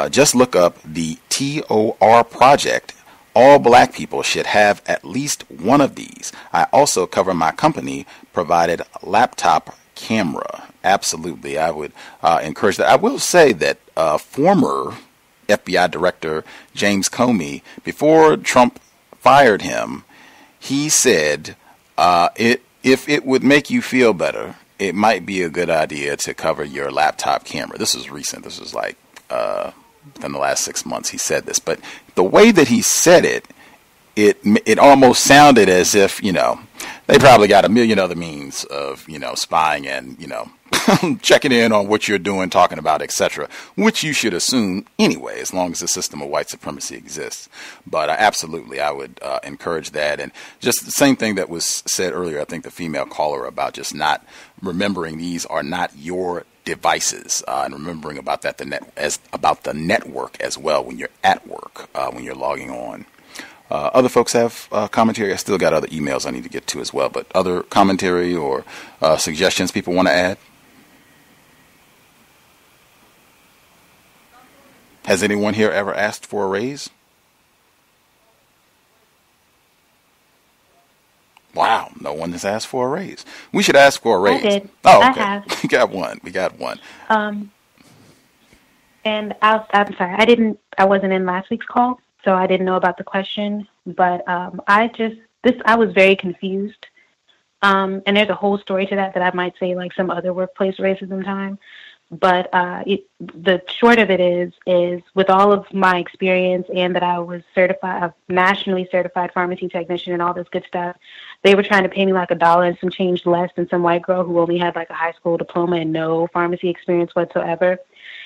Just look up the TOR project. All black people should have at least one of these. I also cover my company provided laptop camera. Absolutely, I would encourage that. I will say that former FBI Director James Comey, before Trump fired him, he said, if it would make you feel better, it might be a good idea to cover your laptop camera. This was recent. This was like within the last 6 months he said this. But the way that he said it, it almost sounded as if, they probably got a million other means of, spying and, checking in on what you're doing, talking about, etc., which you should assume anyway, as long as the system of white supremacy exists. But absolutely, I would encourage that. And just the same thing that was said earlier, I think the female caller, about just not remembering these are not your devices, and remembering about that about the network as well when you're at work, when you're logging on. Other folks have commentary. I still got other emails I need to get to as well, but other commentary or suggestions people want to add? Has anyone here ever asked for a raise? Wow, no one has asked for a raise. We should ask for a raise. I did. Oh, okay. I have. We got one. And I'm sorry, I wasn't in last week's call, so I didn't know about the question, but I was very confused. And there's a whole story to that I might say like some other workplace racism time. But the short of it is with all of my experience and that I was a nationally certified pharmacy technician and all this good stuff, they were trying to pay me like $1 and some change less than some white girl who only had like a high school diploma and no pharmacy experience whatsoever.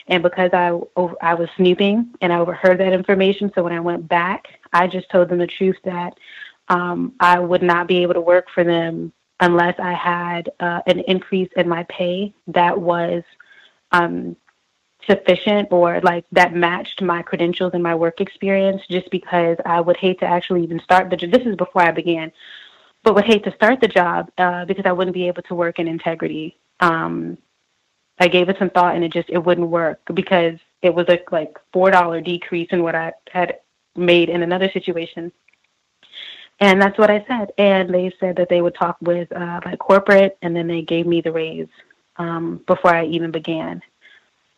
And because I was snooping and I overheard that information, so when I went back, I just told them the truth that I would not be able to work for them unless I had an increase in my pay that was sufficient or like that matched my credentials and my work experience, just because I would hate to actually even start this is before I began, but would hate to start the job because I wouldn't be able to work in integrity. I gave it some thought and it wouldn't work because it was a like $4 decrease in what I had made in another situation. And that's what I said. And they said that they would talk with like corporate, and then they gave me the raise before I even began.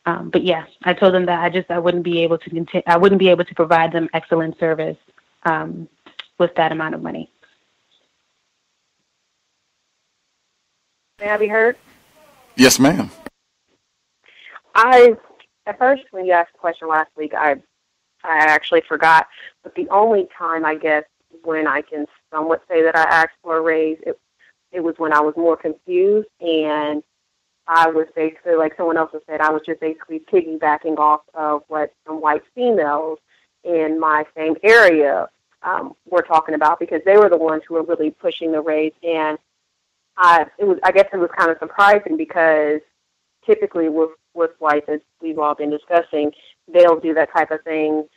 But yes, I told them that I wouldn't be able to I wouldn't be able to provide them excellent service with that amount of money. May I be heard? Yes, ma'am. At first, when you asked the question last week, I actually forgot. But the only time, I guess, when I can somewhat say that I asked for a raise, it was when I was more confused, and I was basically, like someone else has said, I was just basically piggybacking off of what some white females in my same area were talking about, because they were the ones who were really pushing the raise. And I guess it was kind of surprising, because typically with whites, as we've all been discussing, they'll do that type of thing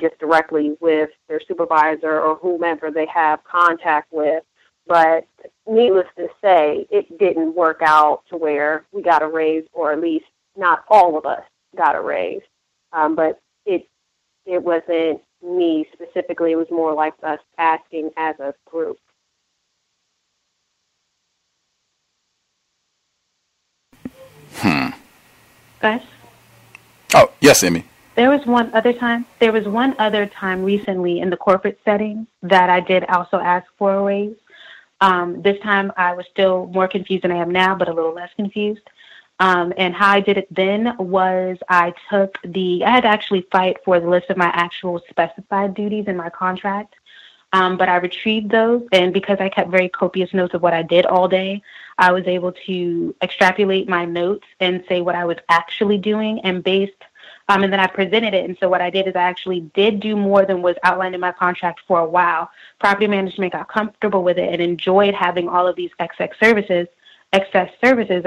just directly with their supervisor or whomever they have contact with. But needless to say, it didn't work out to where we got a raise, or at least not all of us got a raise. But it wasn't me specifically. It was more like us asking as a group. Gus? Oh, yes, Emmy. There was one other time recently in the corporate setting that I did also ask for a raise. This time I was still more confused than I am now, but a little less confused. And how I did it then was I had to actually fight for the list of my actual specified duties in my contract. But I retrieved those, and because I kept very copious notes of what I did all day, I was able to extrapolate my notes and say what I was actually doing, and and then I presented it. And so what I did is I actually did do more than was outlined in my contract for a while. Property management got comfortable with it and enjoyed having all of these excess services. And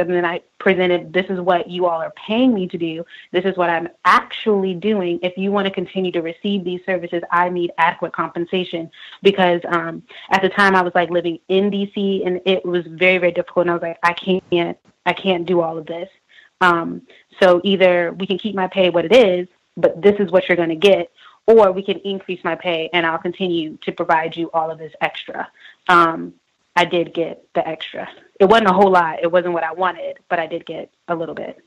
then I presented, this is what you all are paying me to do. This is what I'm actually doing. If you want to continue to receive these services, I need adequate compensation, because at the time I was like living in DC, and it was very, very difficult. And I was like, I can't do all of this. So either we can keep my pay what it is, but this is what you're going to get, or we can increase my pay and I'll continue to provide you all of this extra. I did get the extra. It wasn't a whole lot. It wasn't what I wanted, but I did get a little bit.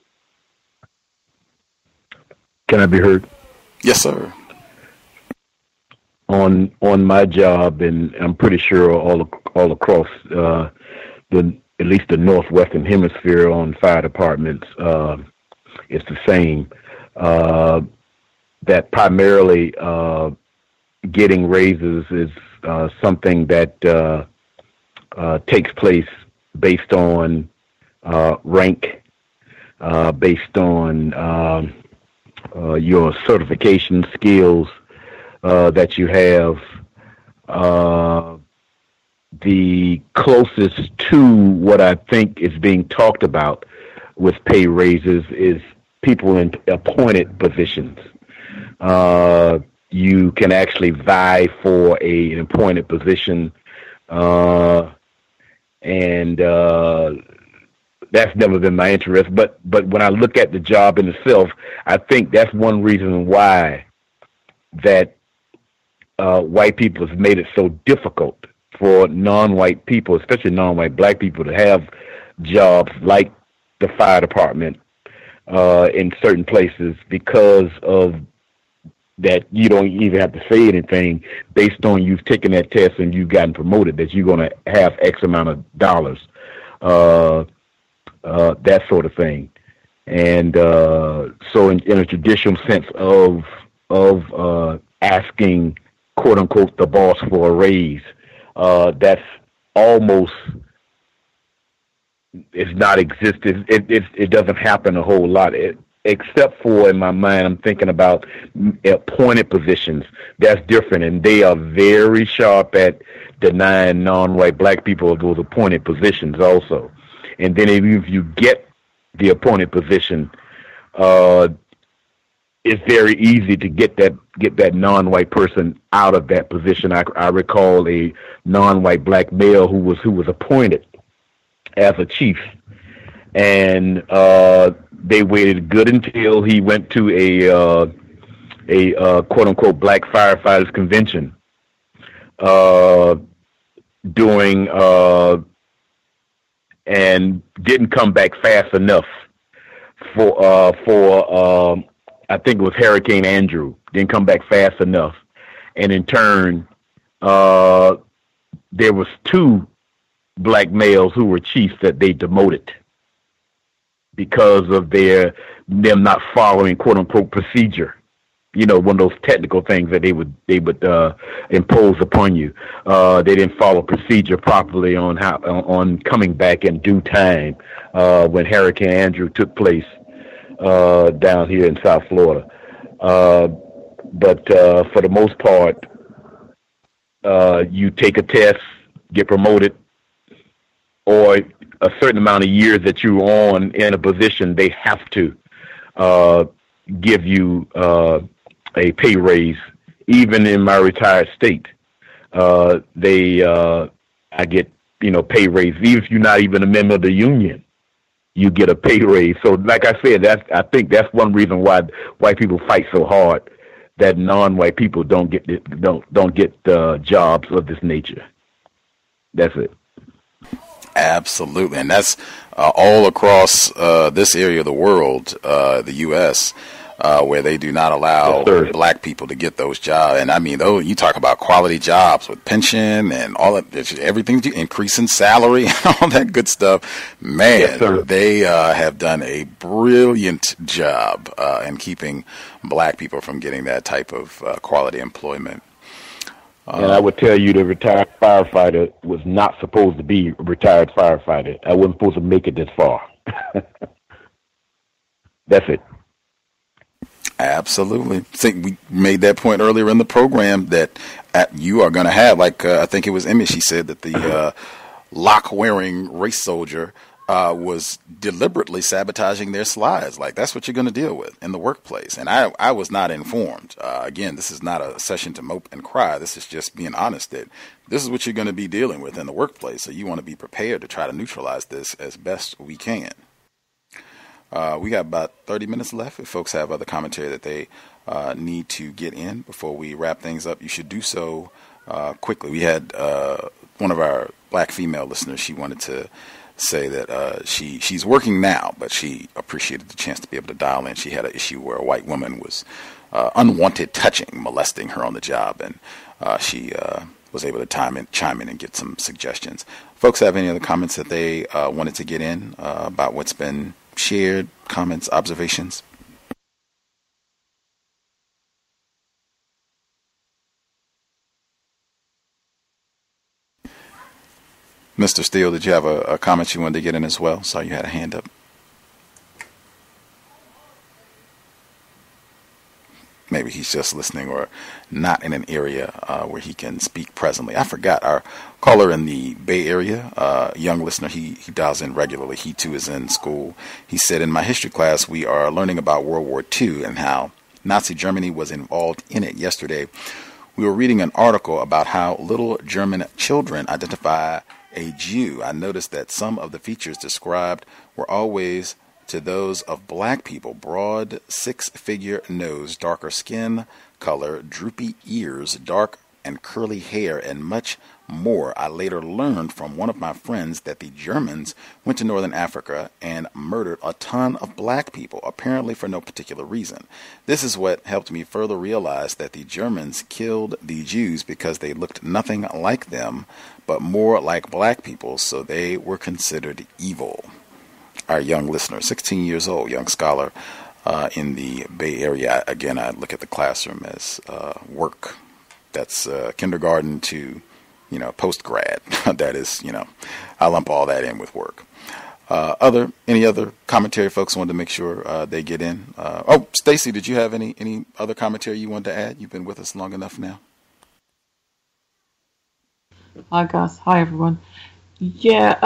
Can I be heard? Yes, sir. On my job, and I'm pretty sure all across at least the Northwestern Hemisphere on fire departments, it's the same. That primarily getting raises is something that takes place based on rank, based on your certification skills that you have. The closest to what I think is being talked about with pay raises is people in appointed positions. you can actually vie for an appointed position, and that's never been my interest. But when I look at the job in itself, I think that's one reason why that white people have made it so difficult for non-white people, especially non-white black people, to have jobs like the fire department in certain places, because of that you don't even have to say anything based on you've taken that test and you've gotten promoted, that you're going to have X amount of dollars, that sort of thing. And so in a traditional sense of asking, quote unquote, the boss for a raise, that's almost, it's not existent. It doesn't happen a whole lot. Except for, in my mind, I'm thinking about appointed positions. That's different, and they are very sharp at denying non-white black people those appointed positions also. And then if you get the appointed position, it's very easy to get that non-white person out of that position. I recall a non-white black male who was appointed as a chief, and they waited good until he went to a quote unquote black firefighters convention and didn't come back fast enough for I think it was Hurricane Andrew. Didn't come back fast enough, and in turn there was 2 black males who were chiefs that they demoted because of them not following quote unquote procedure. You know, one of those technical things that they would impose upon you. They didn't follow procedure properly on coming back in due time when Hurricane Andrew took place down here in South Florida. But for the most part, you take a test, get promoted, or a certain amount of years that you're on in a position, they have to give you a pay raise. Even in my retired state, I get pay raise. Even if you're not even a member of the union, you get a pay raise. So, like I said, I think that's one reason why white people fight so hard that non-white people don't get jobs of this nature. That's it. Absolutely, and that's all across this area of the world, the U.S., where they do not allow black people to get those jobs. And I mean, though, you talk about quality jobs with pension and all that, everything, increase in salary and all that good stuff. Man, they have done a brilliant job in keeping black people from getting that type of quality employment. And I would tell you the retired firefighter was not supposed to be a retired firefighter. I wasn't supposed to make it this far. That's it. Absolutely. I think we made that point earlier in the program that you are going to have, like I think it was Emmy, she said that the lock-wearing race soldier was deliberately sabotaging their slides. Like, that's what you're going to deal with in the workplace. And I was not informed. Again, this is not a session to mope and cry. This is just being honest that this is what you're going to be dealing with in the workplace. So you want to be prepared to try to neutralize this as best we can. We got about 30 minutes left. If folks have other commentary that they need to get in before we wrap things up, you should do so quickly. We had one of our black female listeners. She wanted to say that she's working now, but she appreciated the chance to be able to dial in. She had an issue where a white woman was unwanted touching, molesting her on the job, and she was able to chime in and get some suggestions. Folks have any other comments that they wanted to get in about what's been shared, comments, observations? Mr. Steele, did you have a comment you wanted to get in as well? Saw you had a hand up. Maybe he's just listening or not in an area where he can speak presently. I forgot our caller in the Bay Area, young listener, he dials in regularly. He too is in school. He said, in my history class, we are learning about World War II and how Nazi Germany was involved in it. Yesterday, we were reading an article about how little German children identify a Jew. I noticed that some of the features described were always to those of black people: broad, six-figure nose, darker skin color, droopy ears, dark and curly hair, and much more. I later learned from one of my friends that the Germans went to northern Africa and murdered a ton of black people, apparently for no particular reason. This is what helped me further realize that the Germans killed the Jews because they looked nothing like them, but more like black people, so they were considered evil. Our young listener, 16 years old, young scholar in the Bay Area. Again, I look at the classroom as work. That's kindergarten to, post-grad. That is, I lump all that in with work. Any other commentary folks wanted to make sure they get in? Stacy, did you have any other commentary you wanted to add? You've been with us long enough now. Hi, Gus. Hi, everyone. Yeah,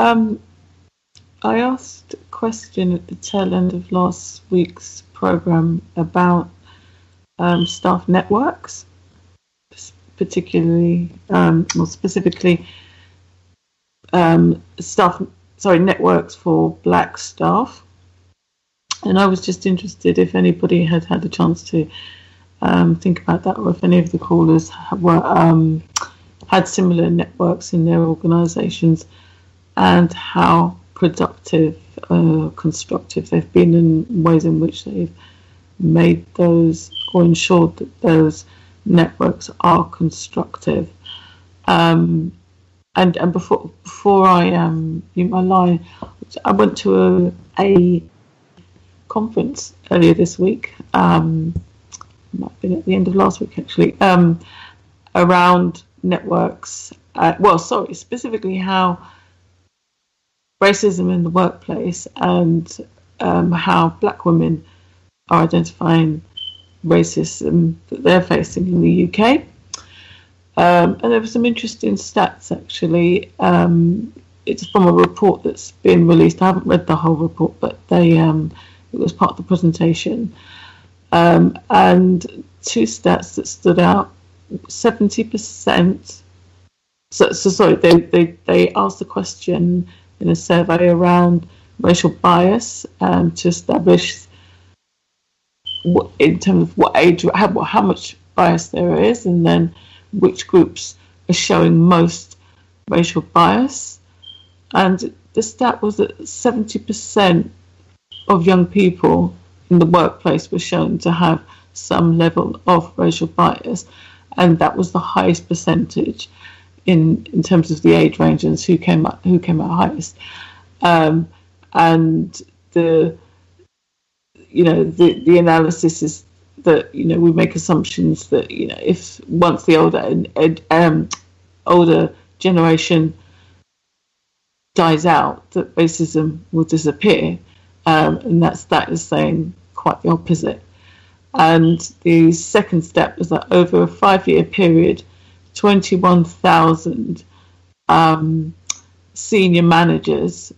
I asked a question at the tail end of last week's program about staff networks, specifically networks for black staff. And I was just interested if anybody had had a chance to think about that, or if any of the callers had similar networks in their organisations, and how productive, constructive they've been, in ways in which they've made those or ensured that those networks are constructive. And before I mute my line, I went to a conference earlier this week. Might have been at the end of last week actually. Around networks. Specifically how racism in the workplace and how black women are identifying racism that they're facing in the UK. And there were some interesting stats, actually. It's from a report that's been released. I haven't read the whole report, but it was part of the presentation. And two stats that stood out: 70%. They asked the question in a survey around racial bias to establish in terms of what age, how much bias there is, and then which groups are showing most racial bias. And the stat was that 70% of young people in the workplace were shown to have some level of racial bias, and that was the highest percentage in terms of the age range and who came out highest. And the analysis is that we make assumptions that if once the older generation dies out, that racism will disappear, and that is saying quite the opposite. And the second step was that over a 5-year period, 21,000 senior managers,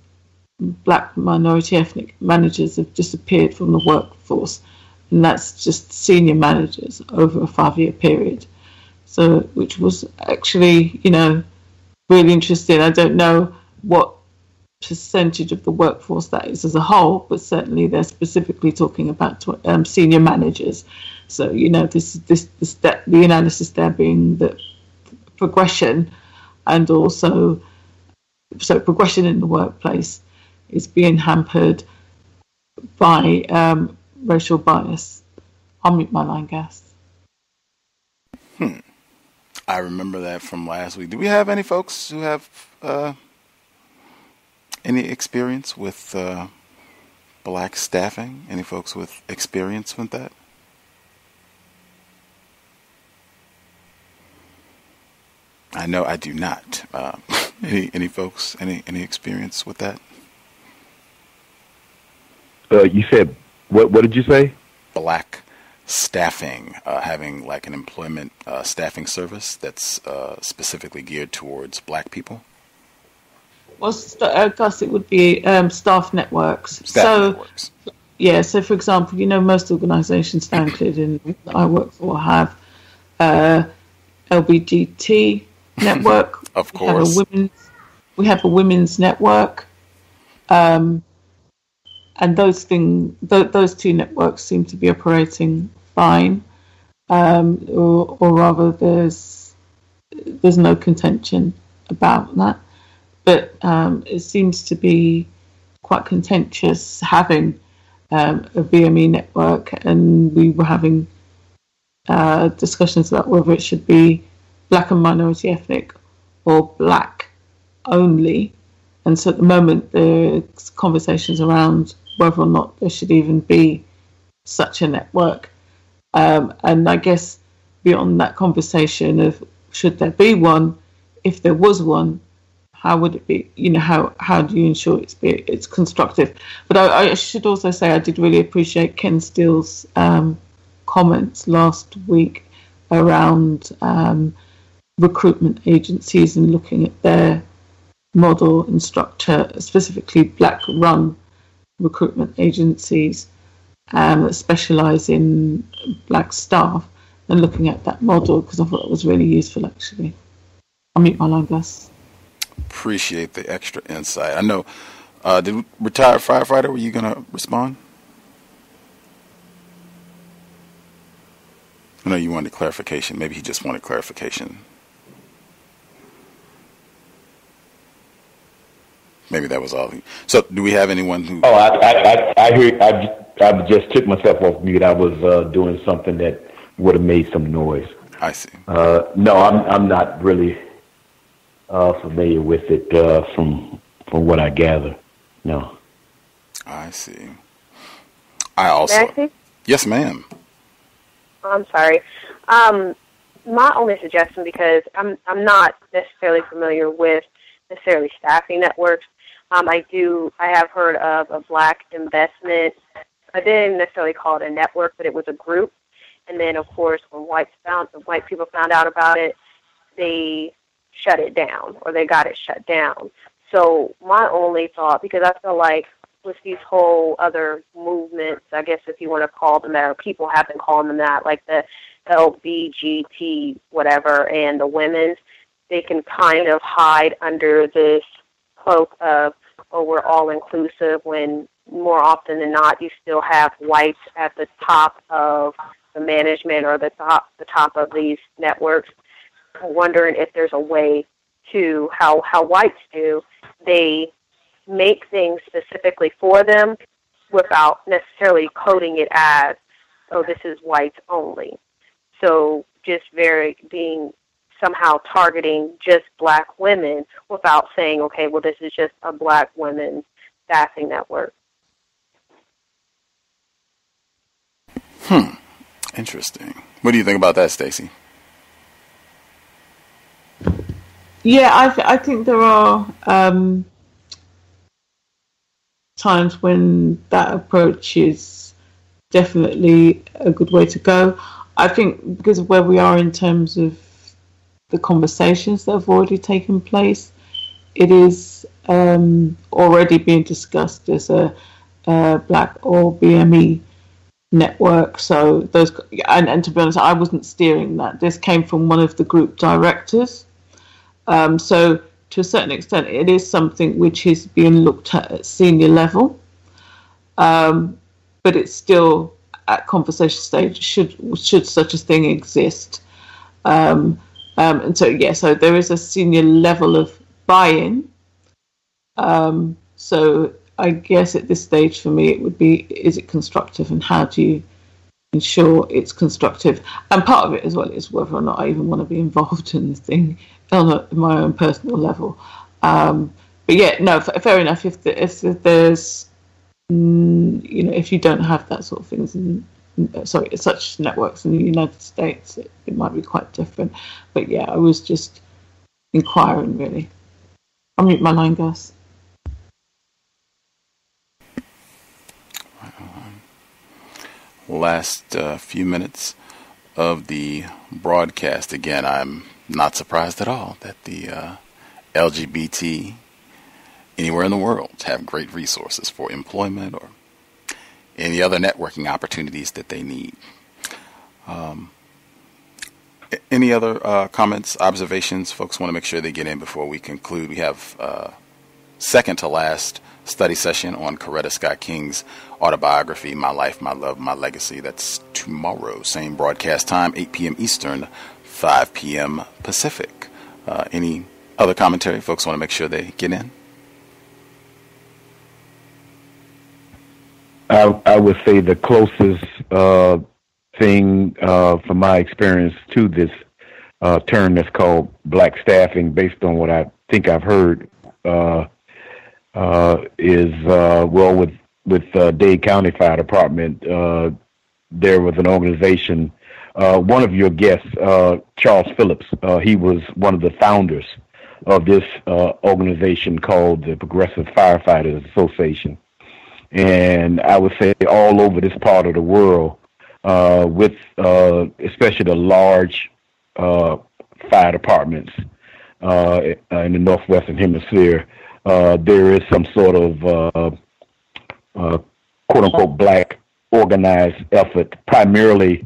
black, minority, ethnic managers, have disappeared from the workforce, and that's just senior managers over a 5-year period. So, which was actually, really interesting. I don't know what percentage of the workforce that is as a whole, but certainly they're specifically talking about senior managers. So, the analysis there being that progression, and also progression in the workplace is being hampered by racial bias. I'll mute my line, Gus. I remember that from last week. Do we have any folks who have any experience with black staffing? Any folks with experience with that? I know I do not. Any folks, any experience with that? You said, what did you say? Black staffing, having like an employment staffing service that's specifically geared towards black people? Well, Gus, it would be staff networks. Networks. yeah, so for example, most organisations now, including that I work for, have LBGT network. Of course. We have a women's network. And those two networks seem to be operating fine. Or rather there's no contention about that. But it seems to be quite contentious having a BME network, and we were having discussions about whether it should be black and minority ethnic or black only. And so at the moment there's conversations around whether or not there should even be such a network. And I guess beyond that conversation of should there be one, if there was one, how would it be? How do you ensure it's constructive? But I should also say I did really appreciate Ken Steele's comments last week around recruitment agencies and looking at their model and structure, specifically black-run recruitment agencies that specialise in black staff, and looking at that model, because I thought it was really useful, actually. I'll mute my line, Gus. Appreciate the extra insight. I know, did retired firefighter, were you going to respond? I know you wanted clarification. Maybe he just wanted clarification. Maybe that was all. So, do we have anyone who? Oh, I hear. I just took myself off mute. I was doing something that would have made some noise. I see. No, I'm not really familiar with it from what I gather. No. I see. I also. May I speak? Yes, ma'am. I'm sorry. My only suggestion, because I'm not necessarily familiar with necessarily staffing networks. I have heard of a black investment. I didn't necessarily call it a network, but it was a group. And then, of course, when white people found out about it, they shut it down, or they got it shut down. So my only thought, because I feel like with these whole other movements, I guess if you want to call them that, or people have been calling them that, like the LBGT whatever and the women's, they can kind of hide under this cloak of, oh, we're all inclusive, when more often than not you still have whites at the top of the management or the top of these networks. I'm wondering if there's a way to how whites do. They make things specifically for them without necessarily coding it as, oh, this is whites only. So just being somehow targeting just black women without saying, okay, well, this is just a black women staffing network. Interesting. What do you think about that, Stacey? Yeah, I think there are times when that approach is definitely a good way to go. I think because of where we are in terms of the conversations that have already taken place, it is already being discussed as a black or BME network. So those, and to be honest, I wasn't steering that. This came from one of the group directors. So to a certain extent, it is something which is being looked at senior level, but it's still at conversation stage. Should such a thing exist? And so there is a senior level of buy-in. So I guess at this stage for me, it would be: is it constructive, and how do you ensure it's constructive? And part of it as well is whether or not I even want to be involved in the thing on my own personal level. But yeah, no, fair enough. If there's, if you don't have that sort of things, such networks in the United States, it might be quite different. But yeah, I was just inquiring, really. I'll mute my line, Gus. Last few minutes of the broadcast. Again, I'm not surprised at all that the LGBT anywhere in the world have great resources for employment or any other networking opportunities that they need. Any other comments, observations folks want to make sure they get in before we conclude? We have second to last study session on Coretta Scott King's autobiography, My Life, My Love, My Legacy. That's tomorrow, same broadcast time, 8 p.m. Eastern, 5 p.m. Pacific. Any other commentary folks want to make sure they get in? I would say the closest thing from my experience to this term that's called black staffing, based on what I think I've heard, is with Dade County Fire Department. There was an organization. One of your guests, Charles Phillips, he was one of the founders of this organization called the Progressive Firefighters Association. And I would say all over this part of the world, with especially the large fire departments in the Northwestern Hemisphere, there is some sort of quote-unquote black organized effort. Primarily,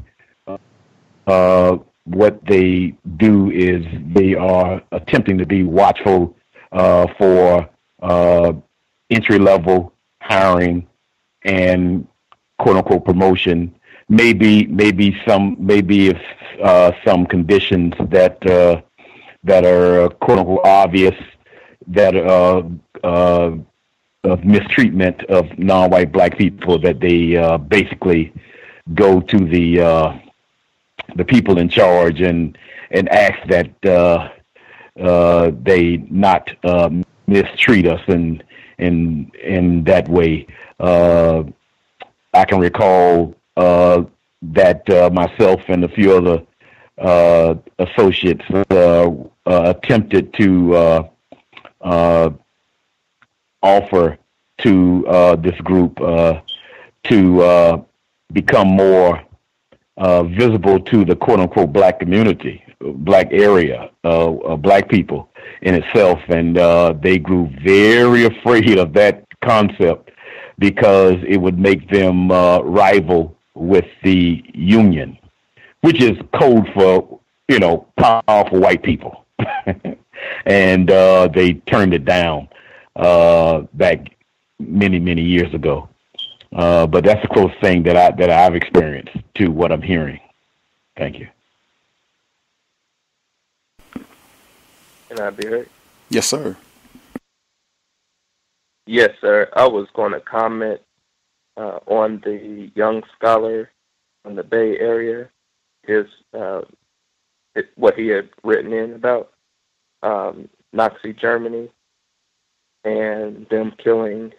what they do is they are attempting to be watchful for entry-level hiring and quote-unquote promotion. Maybe if some conditions that are quote-unquote obvious, that of mistreatment of non-white black people, that they basically go to the people in charge and ask that they not mistreat us in that way. I can recall that myself and a few other associates attempted to offer to this group to become more visible to the quote-unquote black community, black area, black people in itself. And they grew very afraid of that concept because it would make them rival with the union, which is code for, powerful white people. And they turned it down back many, many years ago. But that's the closest thing that I've experienced to what I'm hearing. Thank you. Can I be heard? Yes, sir. Yes, sir. I was going to comment on the young scholar from the Bay Area, what he had written in about Nazi Germany and them killing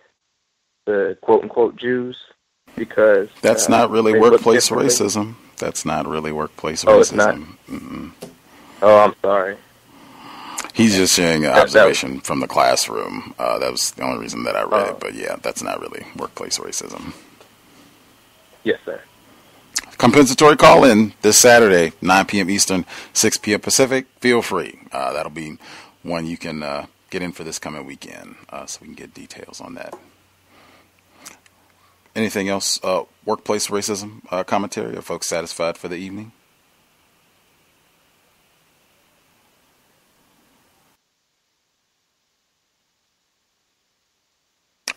the quote-unquote Jews, because that's not really workplace racism. That's not really workplace racism. It's not? Mm-mm. Oh, I'm sorry. He's just sharing an observation from the classroom. That was the only reason that I read it. But yeah, that's not really workplace racism. Yes, sir. Compensatory call-in this Saturday, 9 p.m. Eastern, 6 p.m. Pacific. Feel free. That'll be one you can get in for this coming weekend, so we can get details on that. Anything else? Workplace racism commentary? Are folks satisfied for the evening?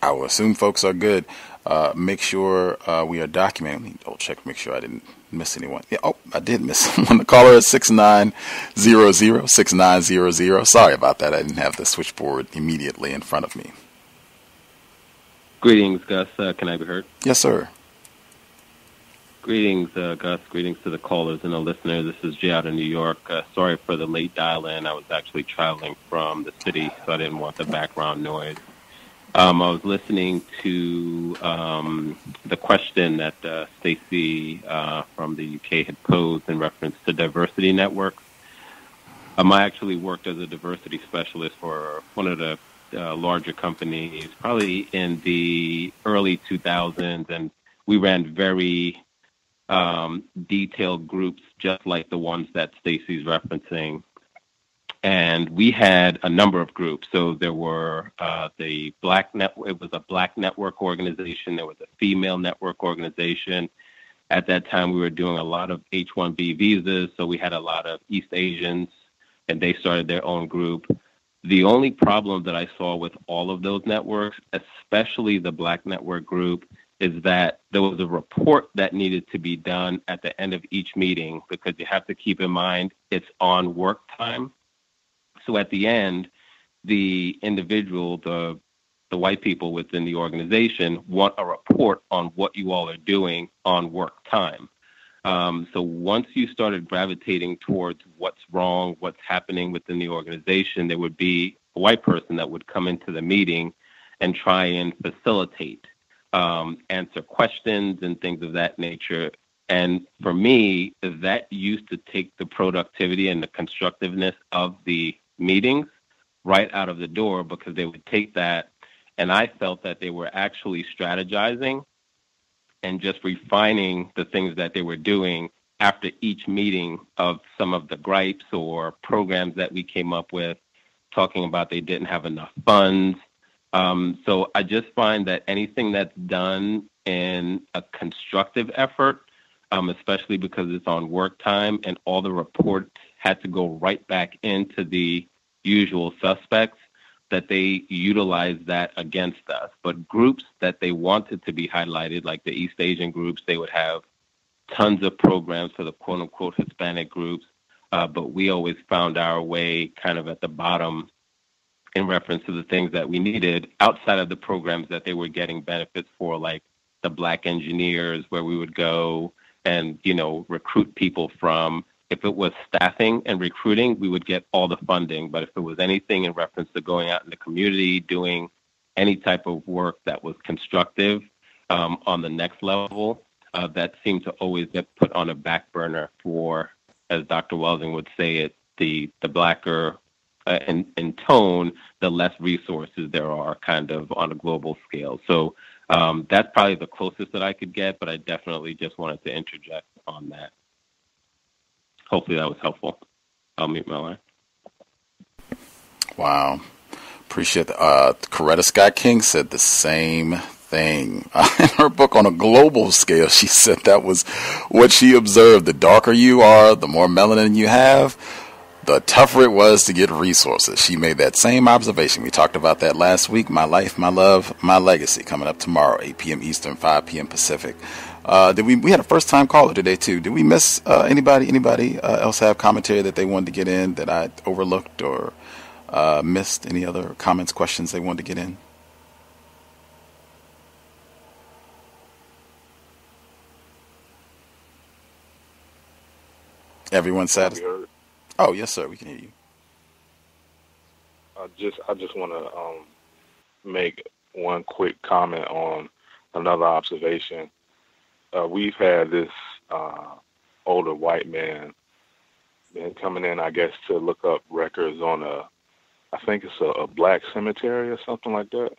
I will assume folks are good. Make sure we are documenting. Let me double check, make sure I didn't miss anyone. Yeah, I did miss someone. The caller is 6900. Sorry about that. I didn't have the switchboard immediately in front of me. Greetings, Gus. Can I be heard? Yes, sir. Greetings, Gus. Greetings to the callers and the listeners. This is Jay out of New York. Sorry for the late dial-in. I was actually traveling from the city, so I didn't want the background noise. I was listening to the question that Stacey from the UK had posed in reference to diversity networks. I actually worked as a diversity specialist for one of the larger companies, probably in the early 2000s, and we ran very detailed groups just like the ones that Stacey's referencing. And we had a number of groups. So there were the Black Network. It was a Black network organization. There was a female network organization. At that time, we were doing a lot of H-1B visas. So we had a lot of East Asians, and they started their own group. The only problem that I saw with all of those networks, especially the Black network group, is that there was a report that needed to be done at the end of each meeting, because you have to keep in mind it's on work time. So at the end, the individual, the white people within the organization want a report on what you all are doing on work time. So once you started gravitating towards what's wrong, what's happening within the organization, there would be a white person that would come into the meeting and try and facilitate, answer questions and things of that nature. And for me, that used to take the productivity and the constructiveness of the meetings right out of the door, because they would take that, and I felt that they were actually strategizing and just refining the things that they were doing after each meeting of some of the gripes or programs that we came up with, talking about they didn't have enough funds. So I just find that anything that's done in a constructive effort, especially because it's on work time and all the reports had to go right back into the usual suspects, that they utilize that against us. But groups that they wanted to be highlighted, like the East Asian groups, they would have tons of programs for the quote-unquote Hispanic groups, but we always found our way kind of at the bottom in reference to the things that we needed outside of the programs that they were getting benefits for, like the Black engineers, where we would go and, recruit people from. If it was staffing and recruiting, we would get all the funding. But if it was anything in reference to going out in the community, doing any type of work that was constructive on the next level, that seemed to always get put on a back burner for, as Dr. Welsing would say it, the blacker in tone, the less resources there are kind of on a global scale. So that's probably the closest that I could get, but I definitely just wanted to interject on that. Hopefully that was helpful. I'll mute my line. Wow. Appreciate that. Coretta Scott King said the same thing. In her book, On a Global Scale, she said that was what she observed. The darker you are, the more melanin you have, the tougher it was to get resources. She made that same observation. We talked about that last week. My Life, My Love, My Legacy, coming up tomorrow, 8 p.m. Eastern, 5 p.m. Pacific. We had a first time caller today too. Did we miss anybody else have commentary that they wanted to get in that I overlooked or missed? Any other comments, questions they wanted to get in? Everyone satisfied? Oh, yes, sir. We can hear you. I just want to make one quick comment on another observation. We've had this older white man been coming in, I guess, to look up records on I think it's a black cemetery or something like that.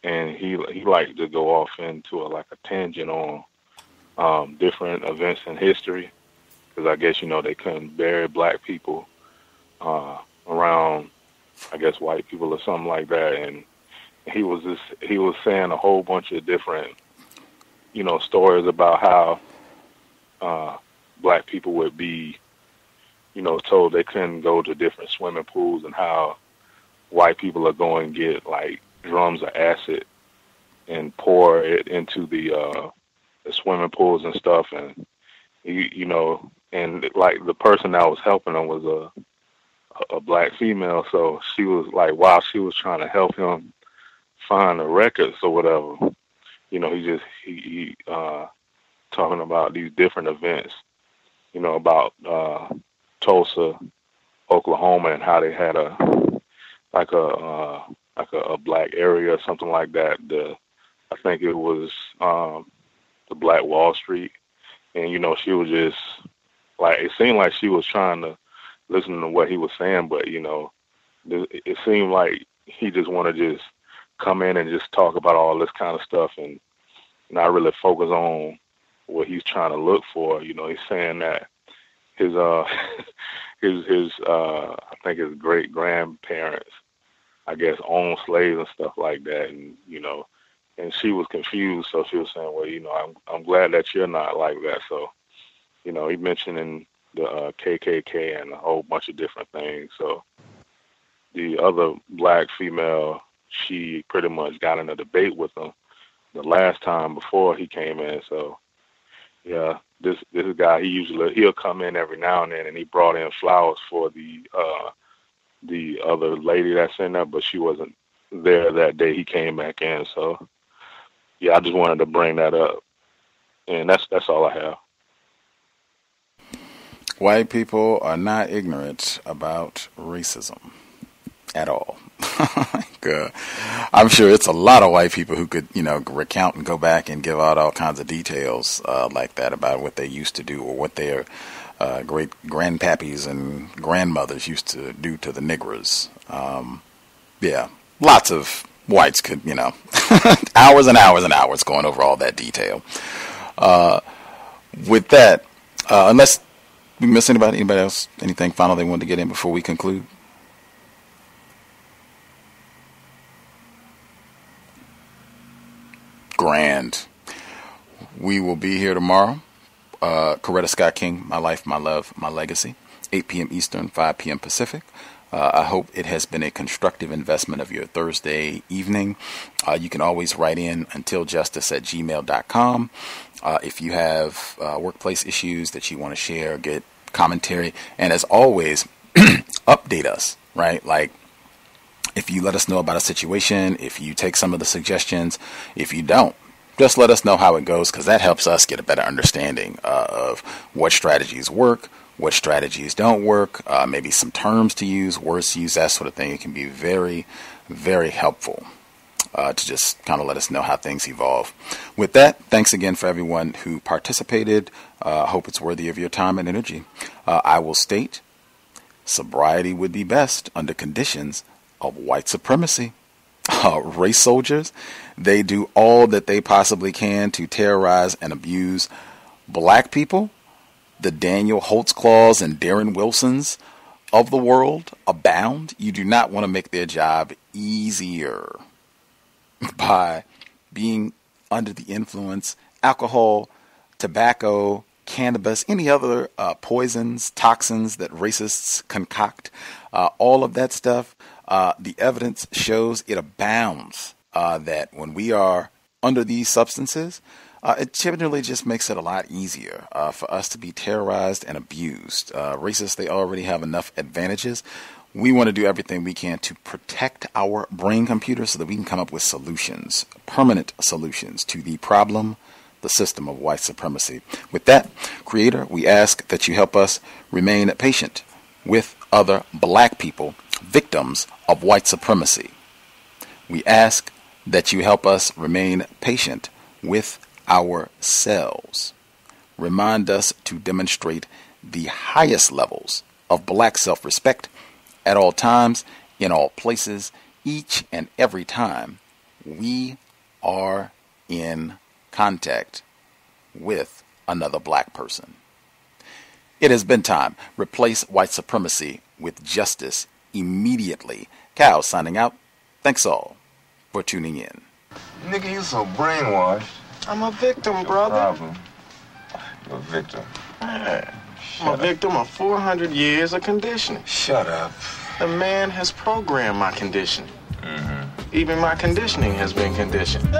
And he liked to go off into a tangent on different events in history, because I guess they couldn't bury black people around, I guess, white people or something like that. And he was saying a whole bunch of different stories about how black people would be, told they couldn't go to different swimming pools, and how white people are going to get drums of acid and pour it into the swimming pools and stuff. And and the person that was helping him was a black female, so she was while she was trying to help him find the records or whatever, he talking about these different events, about Tulsa, Oklahoma, and how they had a black area or something like that. I think it was the Black Wall Street, and she was just it seemed like she was trying to listen to what he was saying, but it seemed like he just wanted to just come in and just talk about all this kind of stuff and not really focus on what he's trying to look for. He's saying that his I think his great grandparents, I guess, owned slaves and stuff like that, and and she was confused, so she was saying, well, I'm glad that you're not like that. So, he mentioning the KKK and a whole bunch of different things. So the other black female, she pretty much got in a debate with him the last time before he came in. So yeah, this guy, he'll come in every now and then, and he brought in flowers for the other lady that's in there, but she wasn't there that day he came back in. So yeah, I just wanted to bring that up, and that's all I have. White people are not ignorant about racism at all. I'm sure it's a lot of white people who could, recount and go back and give out all kinds of details like that about what they used to do or what their great grandpappies and grandmothers used to do to the niggers. Yeah, lots of whites could, hours and hours and hours going over all that detail. With that, unless we miss anybody else, anything final they wanted to get in before we conclude? Grand. We will be here tomorrow. Coretta Scott King, My Life, My Love, My Legacy, 8 p.m. Eastern, 5 p.m. Pacific. I hope it has been a constructive investment of your Thursday evening. You can always write in untiljustice@gmail.com. If you have workplace issues that you want to share, get commentary, and as always, update us, right? Like, if you let us know about a situation, if you take some of the suggestions, if you don't, just let us know how it goes, because that helps us get a better understanding of what strategies work, what strategies don't work, maybe some terms to use, words to use, that sort of thing. It can be very, very helpful to just kind of let us know how things evolve. With that, thanks again for everyone who participated. I hope it's worthy of your time and energy. I will state, sobriety would be best under conditions of white supremacy. Race soldiers, they do all that they possibly can to terrorize and abuse black people. The Daniel Holtzclaws and Darren Wilsons of the world abound. You do not want to make their job easier by being under the influence, alcohol, tobacco, cannabis, any other poisons, toxins that racists concoct, all of that stuff. The evidence shows it abounds that when we are under these substances, it generally just makes it a lot easier for us to be terrorized and abused. Racists, they already have enough advantages. We want to do everything we can to protect our brain computer so that we can come up with solutions, permanent solutions to the problem, the system of white supremacy. With that, Creator, we ask that you help us remain patient with other black people, victims of white supremacy. We ask that you help us remain patient with ourselves. Remind us to demonstrate the highest levels of black self-respect at all times, in all places, each and every time we are in contact with another black person. It has been time. Replace white supremacy with justice immediately. Cal signing out. Thanks all for tuning in. Nigga, you so brainwashed. I'm a victim, brother. Problem. You're a victim. Man, I'm a victim of 400 years of conditioning. Shut up. The man has programmed my conditioning. Mm-hmm. Even my conditioning has been conditioned.